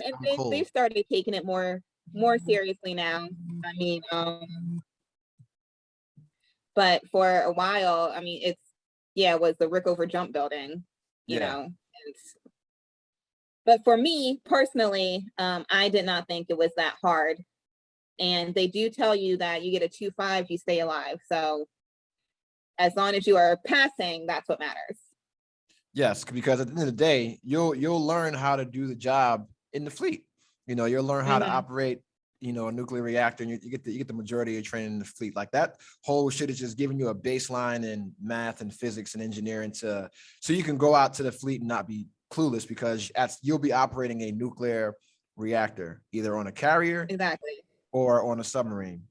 they've started taking it more seriously now. I mean, but for a while, I mean, it was the Rickover jump building, you know. But for me personally, I did not think it was that hard And they do tell you that you get a 2.5, you stay alive. So as long as you are passing, that's what matters. Yes, because at the end of the day, you'll learn how to do the job in the fleet. You'll learn how to operate, a nuclear reactor, and you get the majority of your training in the fleet. Like that whole shit is just giving you a baseline in math and physics and engineering so you can go out to the fleet and not be clueless, because you'll be operating a nuclear reactor either on a carrier or on a submarine,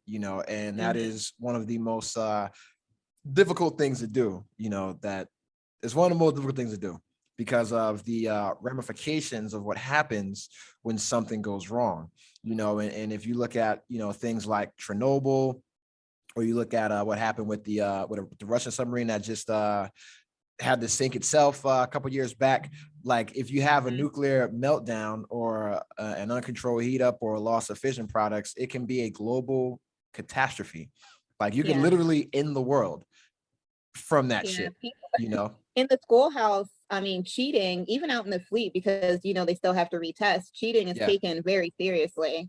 and that is one of the most difficult things to do, that is one of the most difficult things to do because of the ramifications of what happens when something goes wrong, and if you look at, things like Chernobyl, or you look at what happened with the Russian submarine that just had to sink itself a couple years back. Like if you have a nuclear meltdown or an uncontrolled heat up or a loss of fission products, it can be a global catastrophe. Like you can literally end the world from that shit, In the schoolhouse, I mean, cheating, even out in the fleet, because, they still have to retest, cheating is taken very seriously.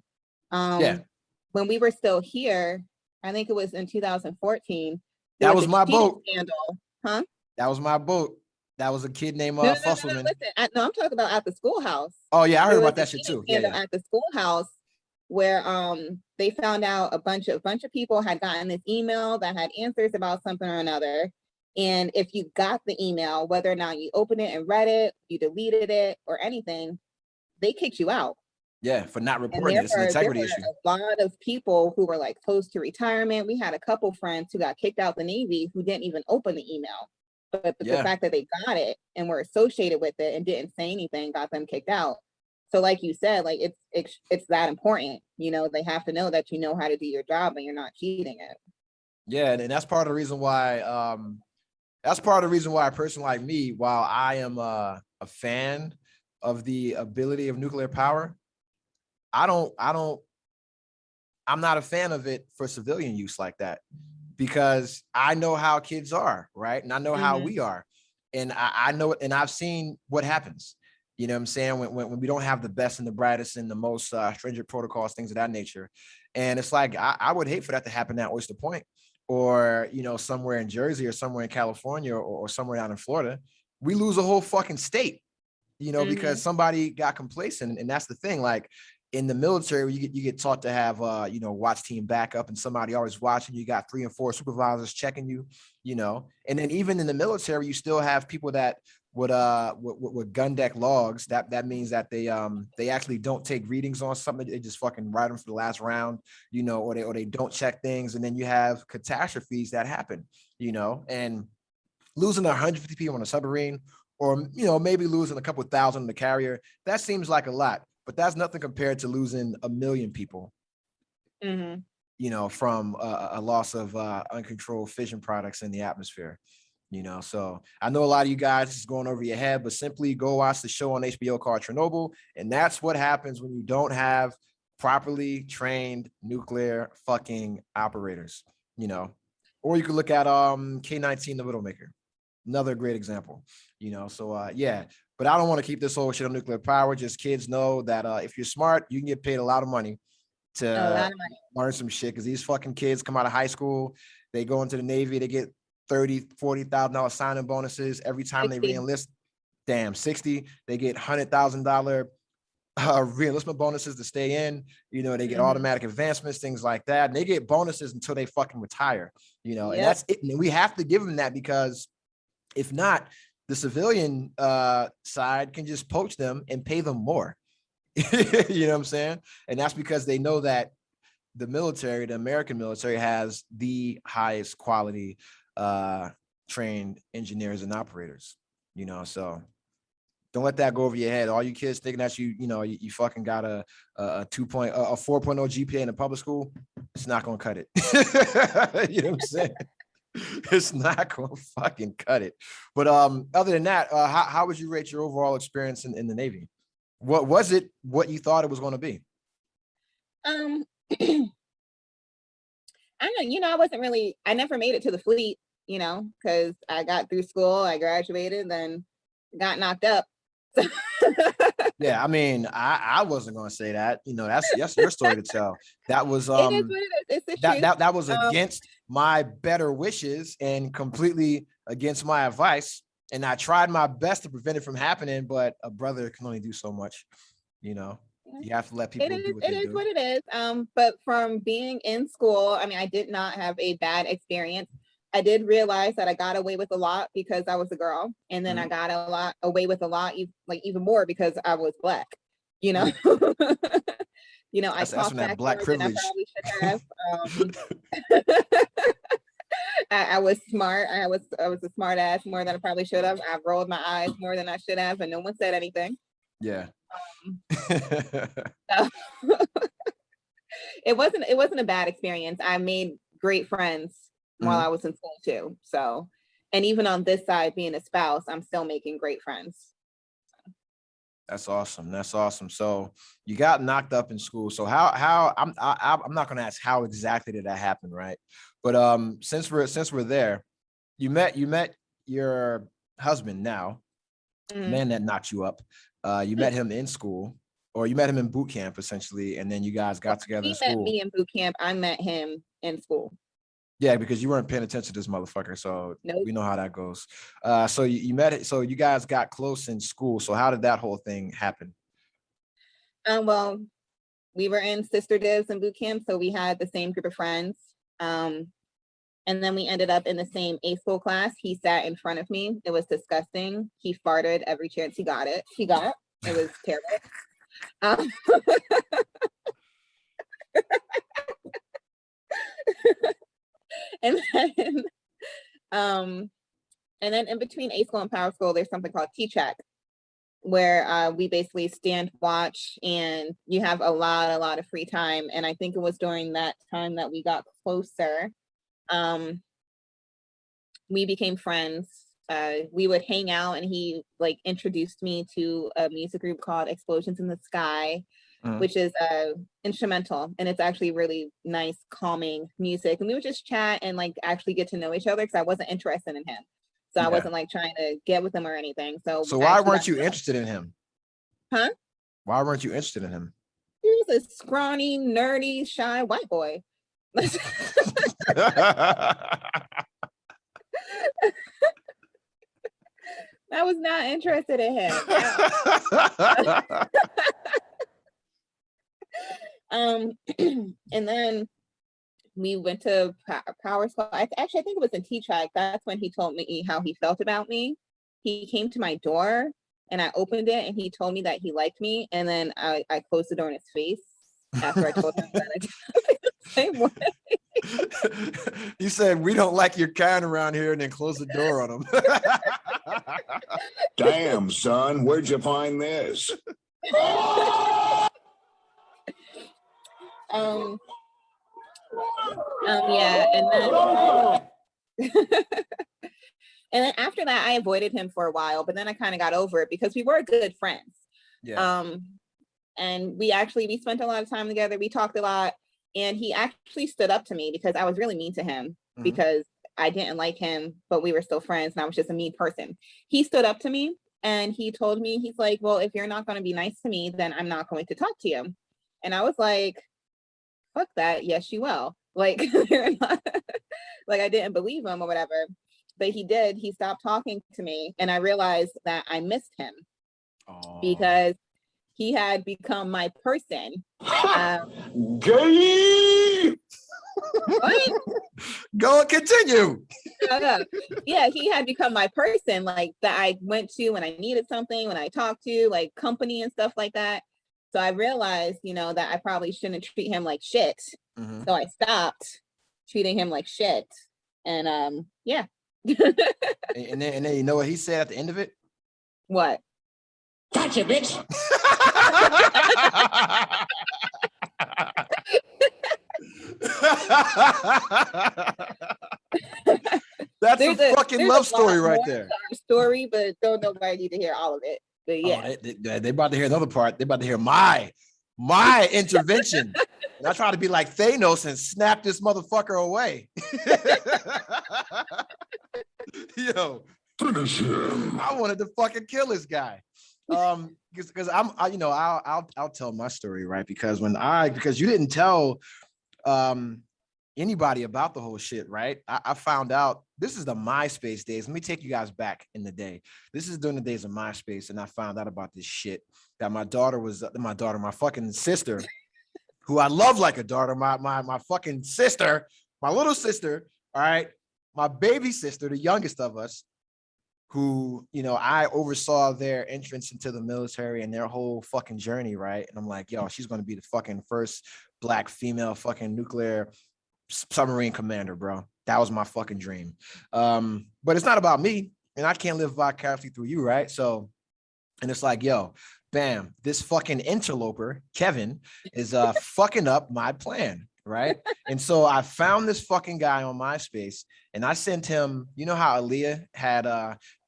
When we were still here, I think it was in 2014. That was my boat. Scandal. Huh? That was my boat. That was a kid named Fusselman. Listen, I'm talking about at the schoolhouse. Oh yeah, I heard about that shit too. At the schoolhouse, where they found out a bunch of people had gotten this email that had answers about something or another. And if you got the email, whether or not you opened it and read it, you deleted it or anything, they kicked you out. Yeah, for not reporting it. It's an integrity issue. A lot of people who were like close to retirement. We had a couple friends who got kicked out the Navy who didn't even open the email. But the fact that they got it and were associated with it and didn't say anything got them kicked out. So like you said, like it's that important. They have to know that you know how to do your job and you're not cheating it. Yeah, and that's part of the reason why a person like me, while I am a fan of the ability of nuclear power, I'm not a fan of it for civilian use like that, because I know how kids are, right? And I know how we are. And I know it, and I've seen what happens. You know what I'm saying? When we don't have the best and the brightest and the most stringent protocols, things of that nature. And it's like, I would hate for that to happen at Oyster Point, or, somewhere in Jersey or somewhere in California or somewhere down in Florida. We lose a whole fucking state, because somebody got complacent. And that's the thing. Like in the military, you get taught to have, watch team backup and somebody always watching. You got 3 and 4 supervisors checking you, and then even in the military, you still have people that with gun deck logs. That means that they actually don't take readings on something. They just fucking write them for the last round, or they don't check things. And then you have catastrophes that happen, and losing 150 people on a submarine, or, maybe losing a couple thousand on the carrier, that seems like a lot, but that's nothing compared to losing 1 million people, from a loss of uncontrolled fission products in the atmosphere. So I know a lot of you guys is going over your head, but simply go watch the show on HBO called Chernobyl. And that's what happens when you don't have properly trained nuclear fucking operators, or you could look at K-19, the Widowmaker, another great example, so yeah, but I don't want to keep this whole shit on nuclear power. Just kids know that if you're smart, you can get paid a lot of money to learn some shit, because these fucking kids come out of high school, they go into the Navy, they get $30,000-$40,000 signing bonuses every time 60. They re-enlist. Damn, 60. They get $100,000 re-enlistment bonuses to stay in. They get automatic advancements, things like that. And they get bonuses until they fucking retire. And that's it. And we have to give them that, because if not, the civilian side can just poach them and pay them more. You know what I'm saying? And that's because they know that the military, the American military, has the highest quality trained engineers and operators, so don't let that go over your head. All you kids thinking that you fucking got a 4.0 GPA in a public school, it's not gonna cut it. You know what I'm saying? It's not gonna fucking cut it. But other than that, how would you rate your overall experience in the Navy? What was it, what you thought it was going to be? I don't know, I never made it to the fleet, because I got through school, I graduated, then got knocked up. Yeah, I mean, I wasn't gonna say that. You know, that's your story to tell. That was It is what it is. It's the truth. that was against my better wishes and completely against my advice. And I tried my best to prevent it from happening, but a brother can only do so much. You know, you have to let people do what they do. It is what it is. But from being in school, I mean, I did not have a bad experience. I did realize that I got away with a lot because I was a girl, and then I got away with a lot, like even more because I was Black. You know, you know, I talked back more than I probably should have. I was smart. I was a smart ass more than I probably should have. I rolled my eyes more than I should have, and no one said anything. Yeah. So it wasn't a bad experience. I made great friends while I was in school too. So, and even on this side, being a spouse, I'm still making great friends. That's awesome. That's awesome. So you got knocked up in school. So how I'm not going to ask how exactly did that happen, right? But since we're there, you met your husband now, man that knocked you up. You met him in school, or you met him in boot camp essentially, and then you guys got together in school. He met me in boot camp. I met him in school. Yeah, because you weren't paying attention to this motherfucker, so we know how that goes. So you met it. So you guys got close in school. So how did that whole thing happen? Well, we were in sister divs in boot camp, so we had the same group of friends. And then we ended up in the same A school class. He sat in front of me. It was disgusting. He farted every chance he got. It was terrible. And then in between A school and power school, there's something called T-check, where we basically stand watch, and you have a lot of free time. And I think it was during that time that we got closer. We became friends. We would hang out, and he like introduced me to a music group called Explosions in the Sky, which is instrumental, and it's actually really nice, calming music. And we would just chat and like actually get to know each other, because I wasn't interested in him, so I wasn't like trying to get with him or anything. So why weren't you interested in him? Huh? Why weren't you interested in him? He was a scrawny, nerdy, shy white boy. I was not interested in him. And then we went to power school. I think it was in T-track. That's when he told me how he felt about me. He came to my door, and I opened it, and he told me that he liked me. And then I closed the door in his face after I told him that I did the same way. You said, "We don't like your kind around here," and then close the door on him. Damn, son, where'd you find this? Yeah, and then after that, I avoided him for a while, but then I kind of got over it because we were good friends. Yeah. And we spent a lot of time together. We talked a lot, and he actually stood up to me because I was really mean to him because I didn't like him, but we were still friends, and I was just a mean person. He stood up to me, and he told me, he's like, "Well, if you're not going to be nice to me, then I'm not going to talk to you." And I was like, fuck that. Yes, you will. Like, like I didn't believe him or whatever, but he did. He stopped talking to me, and I realized that I missed him because he had become my person. Gay! What? Go and continue. Yeah, he had become my person, like that I went to when I needed something, when I talked to, like company and stuff like that. So I realized, that I probably shouldn't treat him like shit. So I stopped treating him like shit. And yeah. and then you know what he said at the end of it? What? Gotcha, bitch. That's a fucking love story right there. Story, but don't nobody need to hear all of it. But yeah, they about to hear another part. They about to hear my intervention. And I try to be like Thanos and snap this motherfucker away. Yo, finish him. I wanted to fucking kill this guy. Because I'll tell my story, right? Because because you didn't tell anybody about the whole shit, right? I found out this is the MySpace days. Let me take you guys back in the day. This is during the days of MySpace, and I found out about this shit that my fucking sister, who I love like a daughter, my fucking sister, my little sister, all right, my baby sister, the youngest of us, who, I oversaw their entrance into the military and their whole fucking journey, right? And I'm like, yo, she's going to be the fucking first Black female fucking nuclear submarine commander, bro. That was my fucking dream. But it's not about me, and I can't live vicariously through you, right? So, and it's like, yo, bam, this fucking interloper, Kevin, is fucking up my plan, right? And so I found this fucking guy on MySpace, and I sent him, you know how Aaliyah had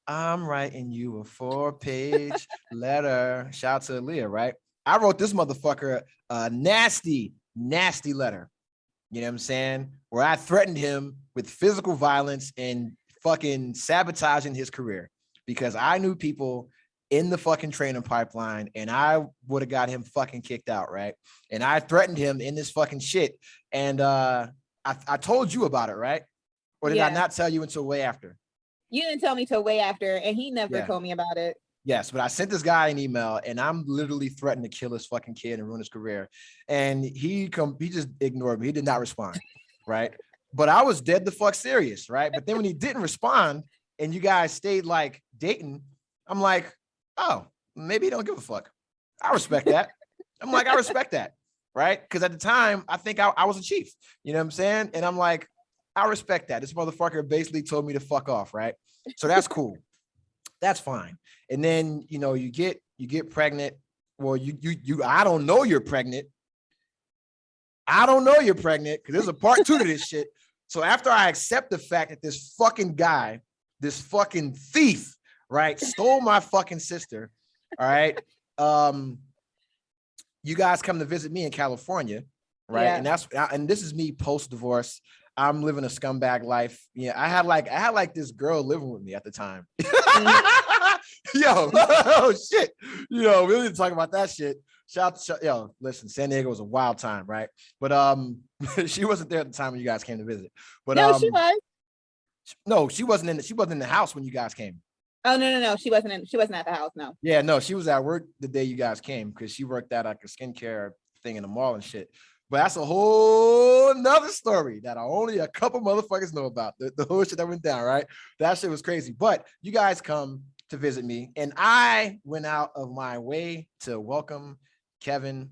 I'm writing you a 4-page letter. Shout out to Aaliyah, right? I wrote this motherfucker a nasty letter. You know what I'm saying? Where I threatened him with physical violence and fucking sabotaging his career, because I knew people in the fucking training pipeline, and I would have got him fucking kicked out, right? And I threatened him in this fucking shit. And I told you about it, right? Or did I not tell you until way after? You didn't tell me till way after, and he never told me about it. Yes, but I sent this guy an email, and I'm literally threatening to kill his fucking kid and ruin his career. And he just ignored me. He did not respond, right? But I was dead the fuck serious, right? But then when he didn't respond, and you guys stayed like dating, I'm like, oh, maybe he don't give a fuck. I respect that. I'm like, I respect that, right? Because at the time, I think I was a chief. You know what I'm saying? And I'm like, I respect that. This motherfucker basically told me to fuck off, right? So that's cool. That's fine. And then, you get pregnant. Well, I don't know you're pregnant. I don't know you're pregnant because there's a part 2 to this shit. So after I accept the fact that this fucking guy, this fucking thief, right, stole my fucking sister, all right, you guys come to visit me in California, right? Yeah. And this is me post-divorce. I'm living a scumbag life. Yeah, I had like this girl living with me at the time. Yo, oh shit. We didn't talk about that shit. Yo, listen, San Diego was a wild time, right? But she wasn't there at the time when you guys came to visit. But no, she was. No, she wasn't in the house when you guys came. Oh no. She wasn't at the house, no. Yeah, no, she was at work the day you guys came because she worked at like a skincare thing in the mall and shit. But that's a whole nother story that only a couple motherfuckers know about. The whole shit that went down, right? That shit was crazy. But you guys come to visit me, and I went out of my way to welcome Kevin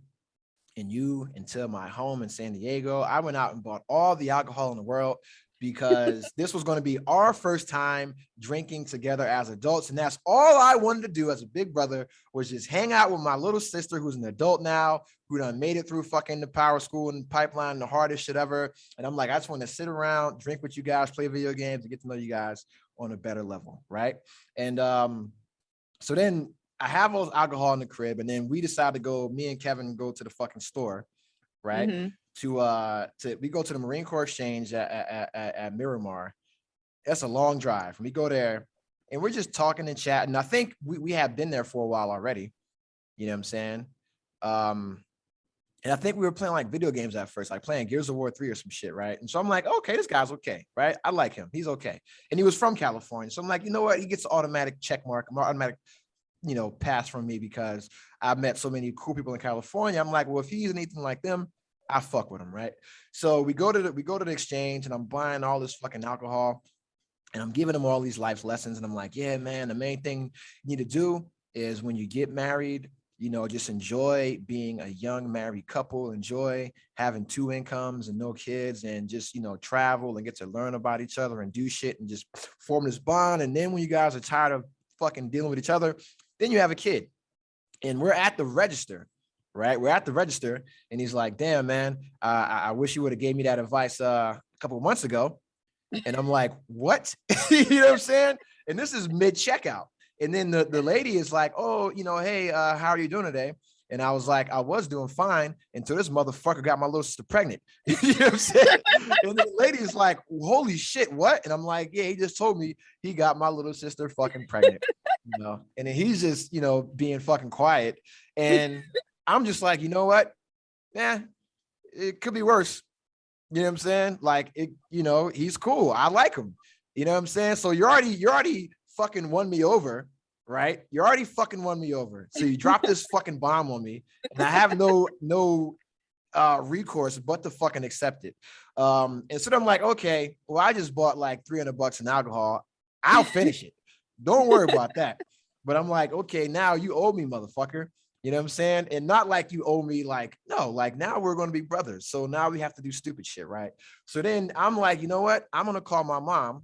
and you into my home in San Diego. I went out and bought all the alcohol in the world because this was going to be our first time drinking together as adults. And that's all I wanted to do as a big brother, was just hang out with my little sister, who's an adult now, who done made it through fucking the power school and pipeline, the hardest shit ever. And I'm like, I just want to sit around, drink with you guys, play video games, and get to know you guys on a better level, right? And so then I have all this alcohol in the crib, and then we decide to go, me and Kevin go to the fucking store, right? Mm-hmm. We go to the Marine Corps Exchange at Miramar. That's a long drive. We go there and we're just talking and chatting. I think we have been there for a while already. You know what I'm saying? And I think we were playing like video games at first, like playing Gears of War 3 or some shit, right? And so I'm like, okay, this guy's okay, right? I like him. He's okay. And he was from California. So I'm like, you know what? He gets an automatic check mark, automatic, pass from me because I've met so many cool people in California. I'm like, well, if he's anything like them, I fuck with him, right? So we go to the exchange, and I'm buying all this fucking alcohol, and I'm giving him all these life lessons. And I'm like, yeah, man, the main thing you need to do is when you get married, just enjoy being a young married couple, enjoy having 2 incomes and no kids, and just, travel and get to learn about each other and do shit and just form this bond. And then when you guys are tired of fucking dealing with each other, then you have a kid. And we're at the register. Right, we're at the register, and he's like, "Damn, man, I wish you would have gave me that advice a couple of months ago." And I'm like, "What?" You know what I'm saying? And this is mid checkout, and then the lady is like, "Oh, hey, how are you doing today?" And I was like, "I was doing fine until this motherfucker got my little sister pregnant." You know what I'm saying? And the lady is like, "Holy shit, what?" And I'm like, "Yeah, he just told me he got my little sister fucking pregnant." you know, and then he's just, you know, being fucking quiet. And I'm just like, you know what? Yeah, it could be worse. You know what I'm saying? Like it, you know, he's cool. I like him. You know what I'm saying? So you're already fucking won me over, right? You already fucking won me over. So you drop this fucking bomb on me, and I have no recourse but to fucking accept it. And so I'm like, okay, well, I just bought like $300 in alcohol. I'll finish it. Don't worry about that. But I'm like, okay, now you owe me, motherfucker. You know what I'm saying? And not like you owe me, like, no, like now we're going to be brothers. So now we have to do stupid shit, right? So then I'm like, you know what? I'm going to call my mom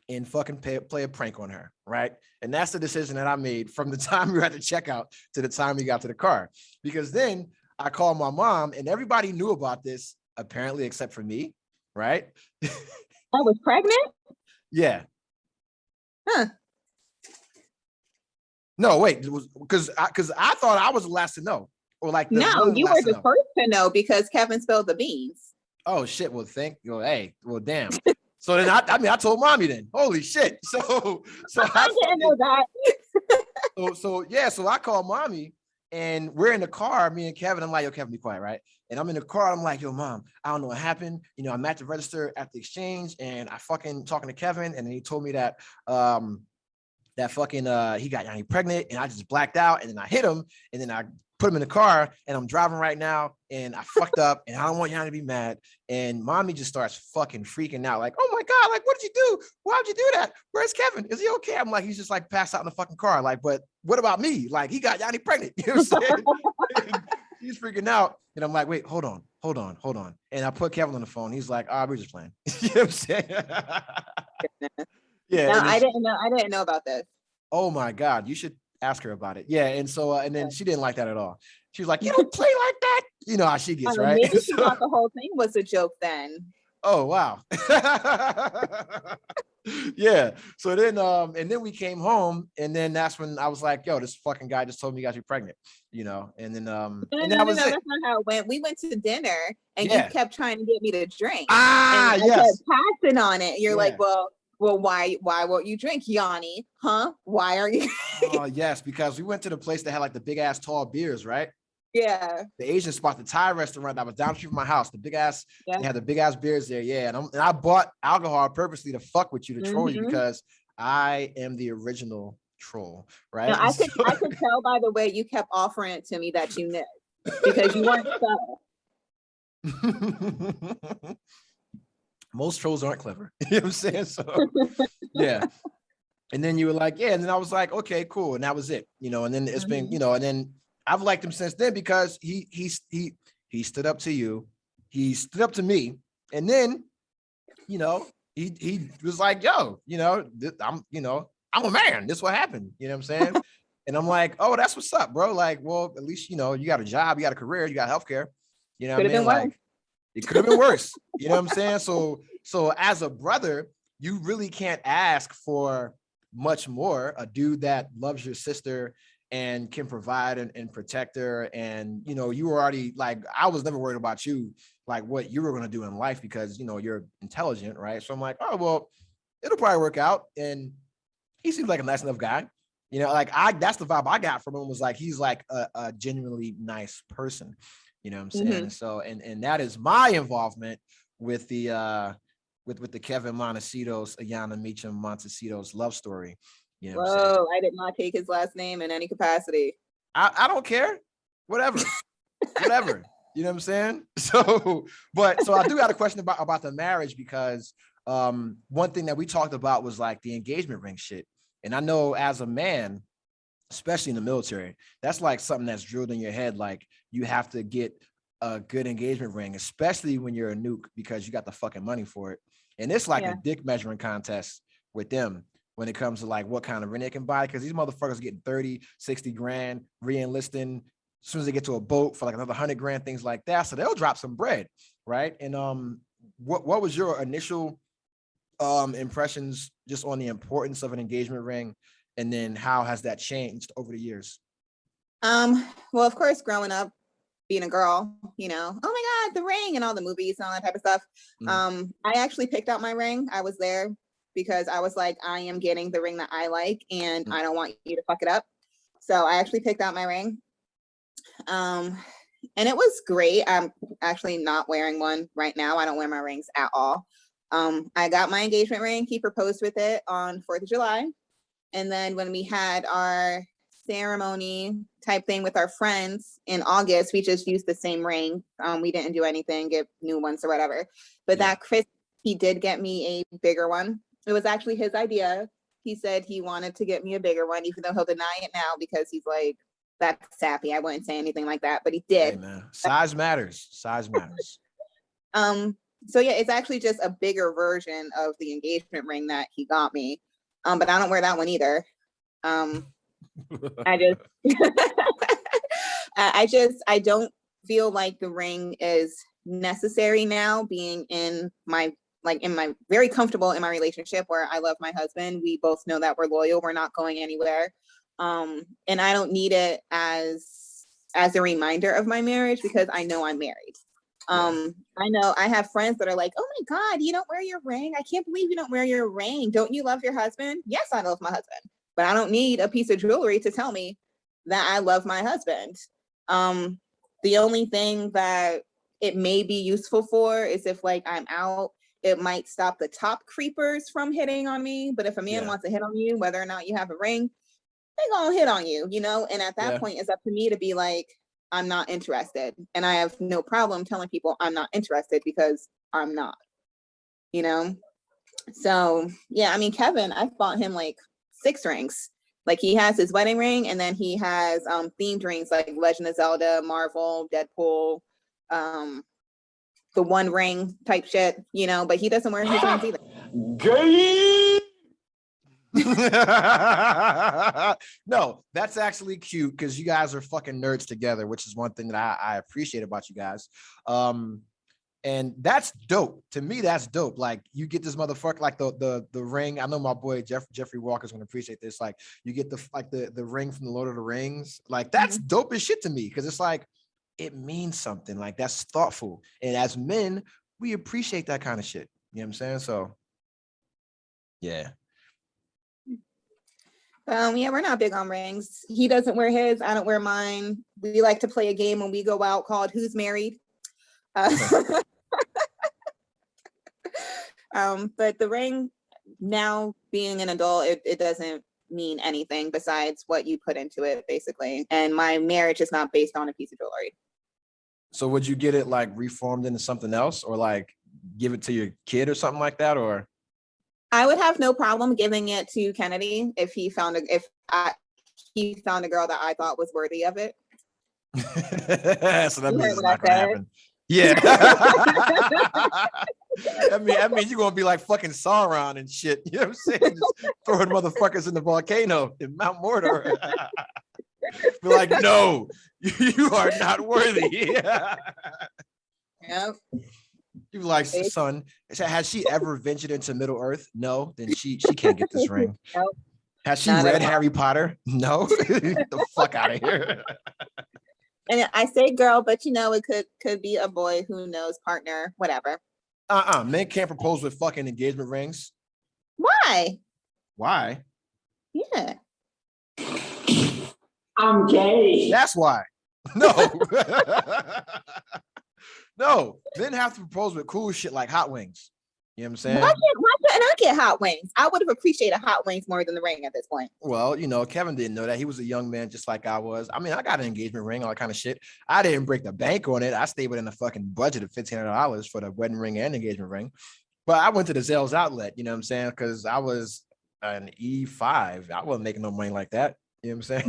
and fucking play a prank on her, right? And that's the decision that I made from the time we were at the checkout to the time we got to the car. Because then I called my mom and everybody knew about this, apparently, except for me, right? I was pregnant? Yeah. Huh. No, wait, it was because I thought I was the last to know. Or like No, you were the first to know because Kevin spilled the beans. Oh shit! Well, hey, well, damn. So then I told mommy then. Holy shit! So I didn't know that. So I called mommy and we're in the car, me and Kevin. I'm like, yo, Kevin, be quiet, right? And I'm in the car. I'm like, yo, mom, I don't know what happened. You know, I'm at the register at the exchange, and I fucking talking to Kevin, and then he told me that that fucking he got Yanni pregnant, and I just blacked out, and then I hit him, and then I put him in the car, and I'm driving right now, and I fucked up, and I don't want Yanni to be mad. And mommy just starts fucking freaking out, like, oh my God, like, what did you do? Why'd you do that? Where's Kevin? Is he okay? I'm like, he's just like passed out in the fucking car. Like, but what about me? Like, he got Yanni pregnant. You know what I'm saying? He's freaking out. And I'm like, wait, hold on. And I put Kevin on the phone. He's like, we're just playing. You know what I'm saying? Yeah. No, I didn't know about this. Oh my God, you should ask her about it. Yeah. And so, and then she didn't like that at all. She was like, you don't play like that. You know how she gets, right? Maybe she thought the whole thing was a joke then. Oh, wow. Yeah. So then, and then we came home, and then that's when I was like, yo, this fucking guy just told me he got you pregnant, you know? And then, No, and that was it. That's not how it went. We went to dinner, and Yeah. you kept trying to get me to drink. And I yes. kept passing on it. You're Yeah. like, well, why won't you drink, Yanni? Huh? Why are you? Oh, yes, because we went to the place that had like the big ass tall beers, right? Yeah. The Asian spot, the Thai restaurant that was down the street from my house, the big ass, Yeah. they had the big ass beers there. Yeah. And I bought alcohol purposely to fuck with you, to troll you, because I am the original troll, right? No, I could tell by the way you kept offering it to me that you knew, because you weren't subtle. Most trolls aren't clever. You know what I'm saying? So yeah. And then you were like, yeah. And then I was like, okay, cool. And that was it, you know. And then it's been, you know, and then I've liked him since then, because he stood up to you, he stood up to me, and then, you know, he was like, yo, you know, I'm a man. This is what happened. You know what I'm saying? And I'm like, oh, that's what's up, bro. Like, well, at least, you know, you got a job, you got a career, you got healthcare. You know what I mean? Like, it could have been worse. You know what I'm saying? So as a brother, you really can't ask for much more. A dude that loves your sister and can provide and protect her. And, you know, you were already like, I was never worried about you, like what you were going to do in life, because, you know, you're intelligent, right? So I'm like, oh, well, it'll probably work out. And he seems like a nice enough guy. You know, like that's the vibe I got from him, was like, he's like a genuinely nice person. You know what I'm saying? And so, and that is my involvement with the with the Kevin Montecito's, Ayana Meacham Montecito's love story. You know what I'm saying? Whoa, I did not take his last name in any capacity. I don't care. Whatever. Whatever. You know what I'm saying? So I do got a question about the marriage, because one thing that we talked about was like the engagement ring shit. And I know as a man, especially in the military, that's like something that's drilled in your head. Like, you have to get a good engagement ring, especially when you're a nuke, because you got the fucking money for it. And it's like a dick measuring contest with them when it comes to like what kind of ring they can buy, because these motherfuckers are getting 30, 60 grand re-enlisting as soon as they get to a boat for like another 100 grand, things like that. So they'll drop some bread, right? And what was your initial impressions just on the importance of an engagement ring, and then how has that changed over the years? Well, of course, growing up, being a girl, you know, oh my God, the ring and all the movies and all that type of stuff. I actually picked out my ring. I was there because I was like, I am getting the ring that I like, and I don't want you to fuck it up. So I actually picked out my ring. And it was great. I'm actually not wearing one right now. I don't wear my rings at all. I got my engagement ring. He proposed with it on 4th of July. And then when we had our ceremony type thing with our friends in August, we just used the same ring. We didn't do anything, get new ones or whatever. But that Chris, he did get me a bigger one. It was actually his idea. He said he wanted to get me a bigger one, even though he'll deny it now because he's like, that's sappy. I wouldn't say anything like that, but he did. Hey, man. Size matters. Size matters. So yeah, it's actually just a bigger version of the engagement ring that he got me. But I don't wear that one either. I don't feel like the ring is necessary now, being in my very comfortable in my relationship where I love my husband. We both know that we're loyal. We're not going anywhere. And I don't need it as a reminder of my marriage because I know I'm married. I know I have friends that are like, oh my God, you don't wear your ring. I can't believe you don't wear your ring. Don't you love your husband? Yes, I love my husband, but I don't need a piece of jewelry to tell me that I love my husband. The only thing that it may be useful for is if like I'm out, it might stop the top creepers from hitting on me. But if a man wants to hit on you, whether or not you have a ring, they're gonna hit on you, you know? And at that point, it's up to me to be like, I'm not interested. And I have no problem telling people I'm not interested because I'm not, you know? So yeah, I mean, Kevin, I've bought him like 6 rings. Like he has his wedding ring and then he has themed rings like Legend of Zelda, Marvel, Deadpool, the One Ring type shit, you know, but he doesn't wear his rings either. Gay. No, that's actually cute because you guys are fucking nerds together, which is one thing that I appreciate about you guys. And that's dope. To me, that's dope. Like you get this motherfucker, like the ring. I know my boy Jeffrey Walker's gonna appreciate this. Like you get the ring from the Lord of the Rings. Like that's dope as shit to me because it's like it means something. Like that's thoughtful. And as men, we appreciate that kind of shit. You know what I'm saying? So yeah. Yeah, we're not big on rings. He doesn't wear his, I don't wear mine. We like to play a game when we go out called Who's Married? But the ring, now being an adult, it doesn't mean anything besides what you put into it, basically. And my marriage is not based on a piece of jewelry. So would you get it like reformed into something else or like give it to your kid or something like that? Or I would have no problem giving it to Kennedy if he found a girl that I thought was worthy of it. So that means it's not gonna happen. Yeah. I mean, you're gonna be like fucking Sauron and shit. You know what I'm saying? Just throwing motherfuckers in the volcano in Mount Mordor. Be like, no, you are not worthy. Yep. You like, son, has she ever ventured into Middle Earth? No, then she can't get this ring. Nope. Has she read Harry Potter? No. Get the fuck out of here. And I say girl, but you know, it could be a boy, who knows, partner, whatever. Men can't propose with fucking engagement rings. Why? Why? Yeah. I'm gay. That's why. No. No, men have to propose with cool shit like hot wings. You know what I'm saying? Why couldn't I get hot wings? I would have appreciated hot wings more than the ring at this point. Well, you know, Kevin didn't know that. He was a young man just like I was. I mean, I got an engagement ring, all that kind of shit. I didn't break the bank on it. I stayed within the fucking budget of $1,500 for the wedding ring and engagement ring. But I went to the Zales outlet, you know what I'm saying? Because I was an E5. I wasn't making no money like that. You know what I'm saying?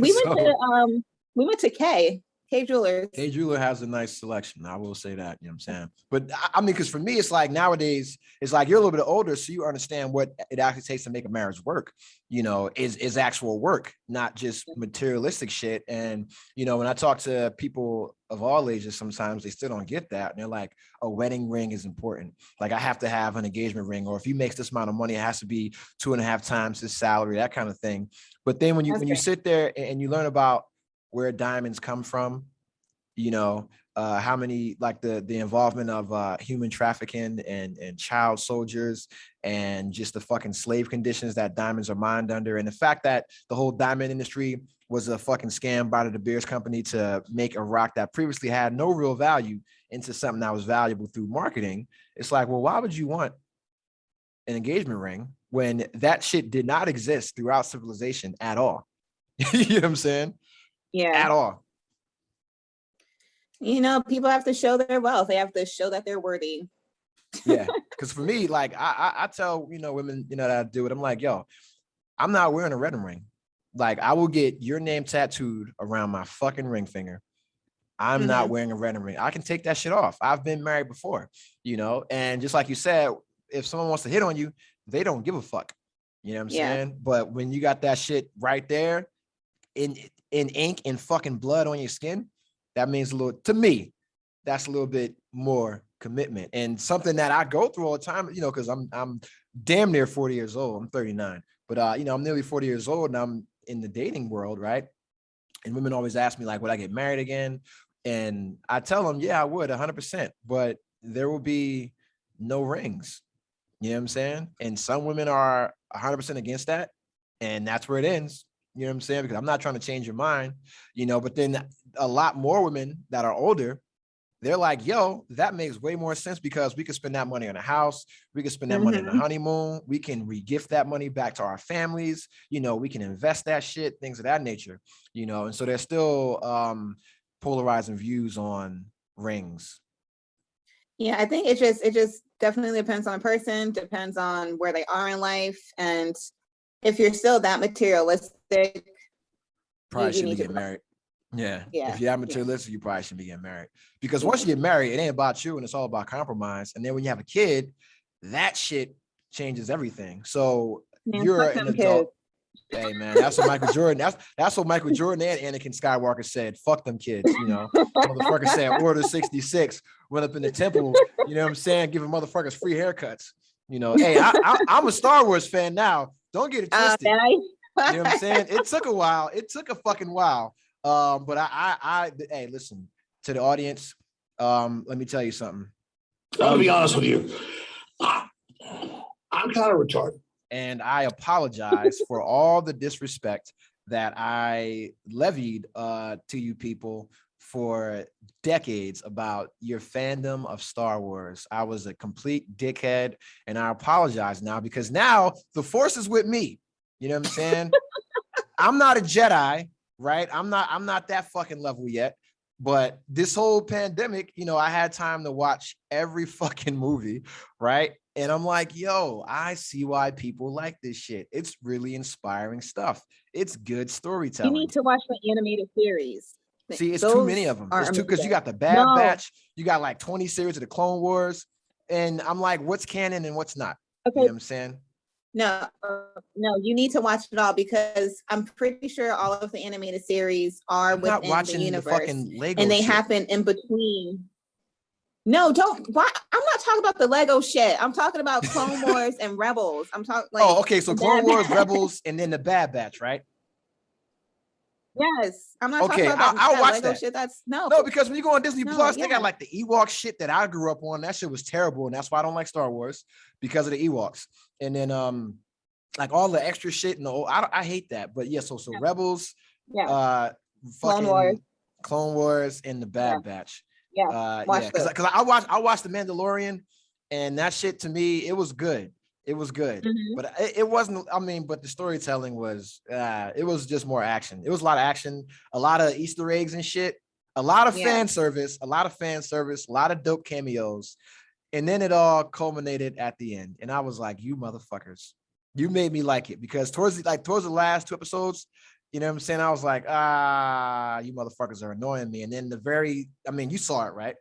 We went to K Jewelers. K Jeweler has a nice selection. I will say that, you know what I'm saying? But I mean, because for me, it's like nowadays, it's like you're a little bit older, so you understand what it actually takes to make a marriage work, you know, is actual work, not just materialistic shit. And, you know, when I talk to people of all ages, sometimes they still don't get that. And they're like, a wedding ring is important. Like I have to have an engagement ring, or if he makes this amount of money, it has to be 2.5 times his salary, that kind of thing. But then when you sit there and you learn about where diamonds come from, How many, like the involvement of human trafficking and child soldiers, and just the fucking slave conditions that diamonds are mined under, and the fact that the whole diamond industry was a fucking scam by the De Beers company to make a rock that previously had no real value into something that was valuable through marketing. It's like, well, why would you want an engagement ring when that shit did not exist throughout civilization at all? You know what I'm saying? Yeah. At all. People have to show their wealth. They have to show that they're worthy. Yeah. Because for me, like I tell, women, that I do it. I'm like, yo, I'm not wearing a wedding ring. Like, I will get your name tattooed around my fucking ring finger. I'm not wearing a wedding ring. I can take that shit off. I've been married before, and just like you said, if someone wants to hit on you, they don't give a fuck. You know what I'm saying? But when you got that shit right there in ink and fucking blood on your skin, that means to me, that's a little bit more commitment, and something that I go through all the time, because I'm damn near 40 years old. I'm 39, but I'm nearly 40 years old, and I'm in the dating world, right? And women always ask me, like, would I get married again? And I tell them, yeah, I would 100%, but there will be no rings. You know what I'm saying? And some women are 100% against that, and that's where it ends. You know what I'm saying? Because I'm not trying to change your mind, but then a lot more women that are older, they're like, yo, that makes way more sense, because we could spend that money on a house. We could spend that money on a honeymoon. We can re-gift that money back to our families. We can invest that shit, things of that nature, and so there's still polarizing views on rings. Yeah, I think it just definitely depends on the person, depends on where they are in life. And if you're still that materialistic, probably shouldn't get married. Yeah. If you're that materialistic, you probably shouldn't be getting married, because once you get married, it ain't about you, and it's all about compromise. And then when you have a kid, that shit changes everything. So you're an adult. Kids. Hey man, that's what Michael Jordan. That's what Michael Jordan and Anakin Skywalker said. Fuck them kids. Motherfucker said Order 66 went up in the temple. You know what I'm saying? Giving motherfuckers free haircuts. Hey, I'm a Star Wars fan now. Don't get it twisted. You know what I'm saying? It took a while. It took a fucking while. But hey, listen to the audience. Let me tell you something. I'm gonna be honest with you. I'm kind of retarded. And I apologize for all the disrespect that I levied to you people for decades about your fandom of Star Wars. I was a complete dickhead, and I apologize now, because now the Force is with me. You know what I'm saying? I'm not a Jedi, right? I'm not that fucking level yet. But this whole pandemic, I had time to watch every fucking movie, right? And I'm like, yo, I see why people like this shit. It's really inspiring stuff. It's good storytelling. You need to watch the animated series. See, it's too many of them. It's too, because you got the Bad Batch, you got like 20 series of the Clone Wars, and I'm like, what's canon and what's not? Okay. You know what I'm saying? No, you need to watch it all, because I'm pretty sure all of the animated series are within the universe, fucking Lego and they shit. happen in between. No, don't. Why? I'm not talking about the Lego shit. I'm talking about Clone Wars and Rebels. I'm talking like. Oh, okay. So Clone Wars, Rebels, and then the Bad Batch, right? Yes, I'm not talking about I'll watch Lego that. shit. That's no, because when you go on Disney Plus, they got like the Ewok shit that I grew up on. That shit was terrible, and that's why I don't like Star Wars, because of the Ewoks. And then like all the extra shit and I hate that. But yeah, so Rebels, Clone Wars, and the Bad Batch. Because I watched The Mandalorian, and that shit, to me, it was good. It was good, but it wasn't. I mean, but the storytelling was. It was just more action. It was a lot of action, a lot of Easter eggs and shit, a lot of fan service, a lot of dope cameos, and then it all culminated at the end. And I was like, "You motherfuckers, you made me like it," because towards the last 2 episodes, you know what I'm saying? I was like, you motherfuckers are annoying me. And then you saw it, right?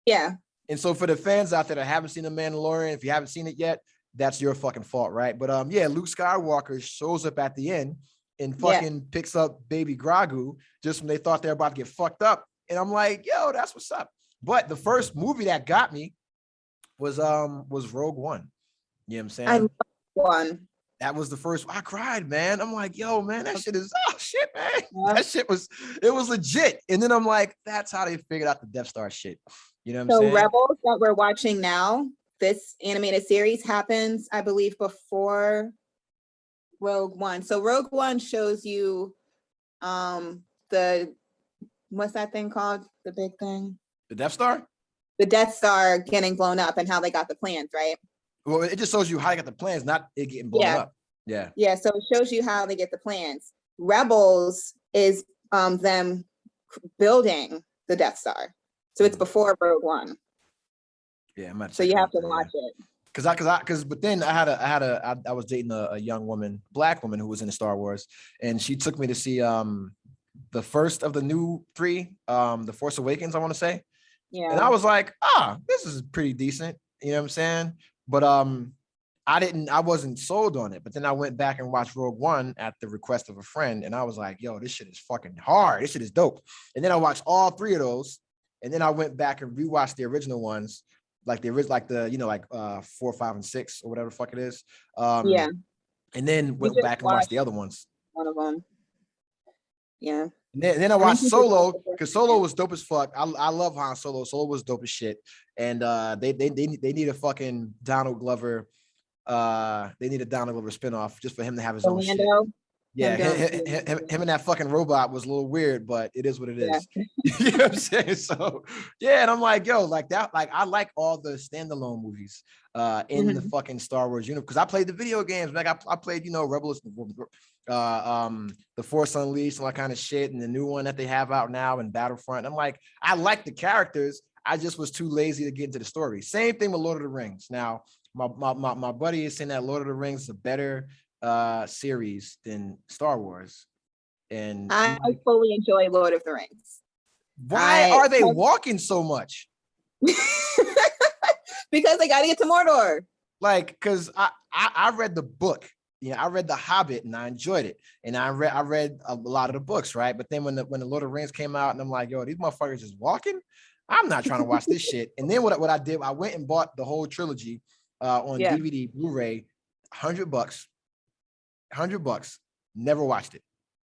Yeah. And so for the fans out there that haven't seen The Mandalorian, if you haven't seen it yet, that's your fucking fault, right? But Luke Skywalker shows up at the end and fucking picks up baby Grogu just when they thought they were about to get fucked up. And I'm like, yo, that's what's up. But the first movie that got me was Rogue One. You know what I'm saying? I love one. That was the first. I cried, man. I'm like, yo, man, that shit is shit, man. Yeah. That shit was legit. And then I'm like, that's how they figured out the Death Star shit. You know what I'm So saying? Rebels that we're watching now, this animated series happens, I believe, before Rogue One. So Rogue One shows you the what's that thing called? The big thing? The Death Star? The Death Star getting blown up and how they got the plans, right? Well, it just shows you how they got the plans, not it getting blown up. Yeah. Yeah, so it shows you how they get the plans. Rebels is them building the Death Star. So it's before Rogue One. Yeah, I'm so you have to watch it. But then I was dating a young woman, black woman who was into Star Wars, and she took me to see the first of the new three, The Force Awakens, I want to say. Yeah. And I was like, this is pretty decent. You know what I'm saying? But I wasn't sold on it. But then I went back and watched Rogue One at the request of a friend, and I was like, yo, this shit is fucking hard. This shit is dope. And then I watched all three of those, and then I went back and rewatched the original ones, like the 4, 5, and 6 or whatever the fuck it is. Yeah. And then went back and watched the other ones. One of them. Yeah. And then I watched Solo, because Solo was dope as fuck. I love Han Solo. Solo was dope as shit. And they need a fucking Donald Glover. They need a Donald Glover spinoff just for him to have his own shit. Yeah, him and that fucking robot was a little weird, but it is what it is. You know what I'm saying? So yeah, and I'm like, yo, like that, like I like all the standalone movies in the fucking Star Wars universe, because I played the video games. Like I played, Rebels, The Force Unleashed, all that kind of shit, and the new one that they have out now in Battlefront. I'm like, I like the characters. I just was too lazy to get into the story. Same thing with Lord of the Rings. Now, my buddy is saying that Lord of the Rings is a better series than Star Wars. And I fully enjoy Lord of the Rings. Why are they walking so much? Because they got to get to Mordor. Like, because I read the book. I read The Hobbit and I enjoyed it. And I read a lot of the books, right? But then when the Lord of the Rings came out, and I'm like, yo, these motherfuckers just walking. I'm not trying to watch this shit. And then what I did, I went and bought the whole trilogy on DVD, Blu-ray, $100. $100. Never watched it.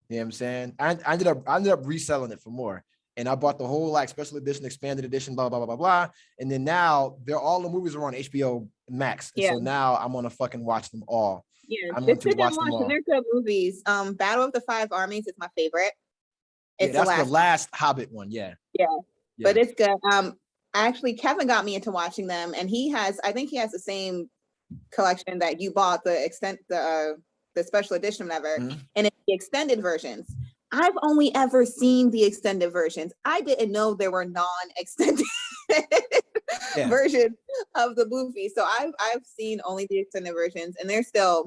You know what I'm saying? I ended up reselling it for more. And I bought the whole like special edition, expanded edition, blah, blah, blah, blah, blah. And then now all the movies are on HBO Max. And so now I'm gonna fucking watch them all. Yeah, I'm going to watch them all. They're good movies. Battle of the Five Armies is my favorite. It's that's the last Hobbit one. Yeah. But it's good. Actually, Kevin got me into watching them, and I think he has the same collection that you bought, the special edition, whatever, and it's the extended versions. I've only ever seen the extended versions. I didn't know there were non-extended versions of the movie. So I've seen only the extended versions, and they're still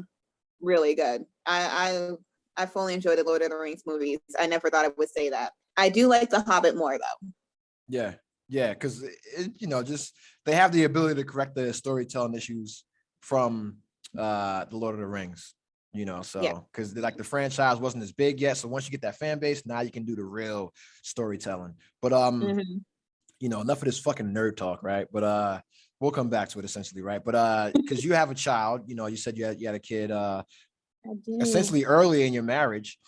really good. I fully enjoyed the Lord of the Rings movies. I never thought I would say that. I do like The Hobbit more though. Yeah, because just they have the ability to correct the storytelling issues from the Lord of the Rings. Because like the franchise wasn't as big yet. So once you get that fan base, now you can do the real storytelling. But enough of this fucking nerd talk, right? But we'll come back to it essentially, right? But because you have a child, you said you had a kid essentially early in your marriage.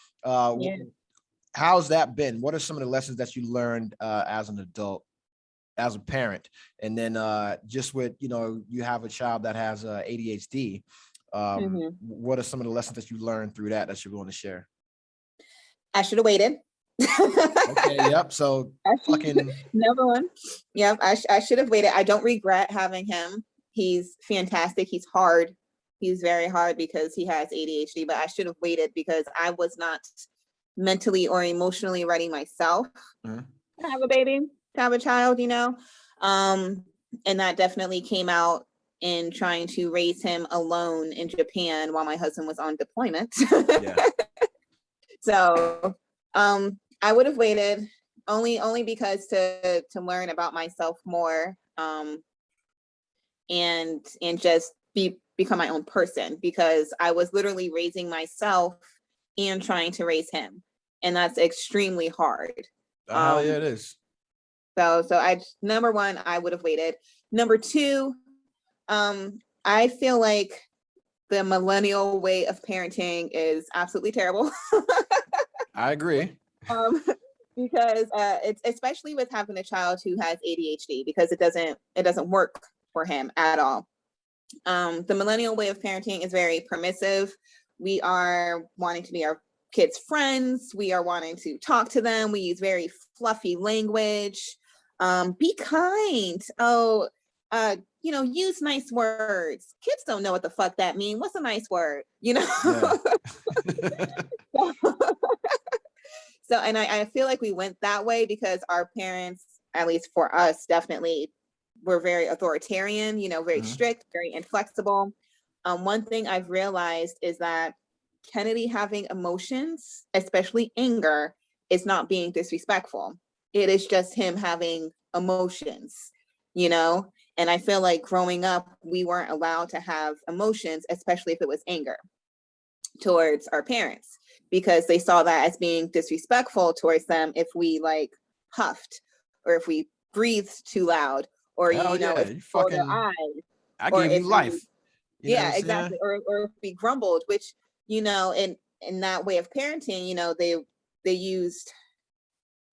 How's that been? What are some of the lessons that you learned as an adult, as a parent? And then just with, you have a child that has ADHD. What are some of the lessons that you learned through that you're willing to share? I should have waited. Okay, yep. So fucking number one. Yep, I should have waited. I don't regret having him. He's fantastic. He's hard. He's very hard because he has ADHD, but I should have waited because I was not mentally or emotionally ready myself to have a baby, to have a child, and that definitely came out in trying to raise him alone in Japan while my husband was on deployment. So I would have waited only because to learn about myself more and just become my own person, because I was literally raising myself and trying to raise him, and that's extremely hard. Yeah, it is. So number one, I would have waited. Number two, I feel like the millennial way of parenting is absolutely terrible. I agree. Because it's especially with having a child who has ADHD, because it doesn't work for him at all. The millennial way of parenting is very permissive. We are wanting to be our kids' friends. We are wanting to talk to them. We use very fluffy language. Be kind. Oh, use nice words. Kids don't know what the fuck that means. What's a nice word? Yeah. So, and I feel like we went that way because our parents, at least for us, definitely were very authoritarian, very strict, very inflexible. One thing I've realized is that Kennedy having emotions, especially anger, is not being disrespectful. It is just him having emotions, And I feel like growing up, we weren't allowed to have emotions, especially if it was anger towards our parents, because they saw that as being disrespectful towards them if we like huffed or if we breathed too loud or Hell yeah, if you we rolled our fucking, eyes I or gave you if life. You know what yeah, I'm saying? exactly, or if we grumbled, which in that way of parenting, they used,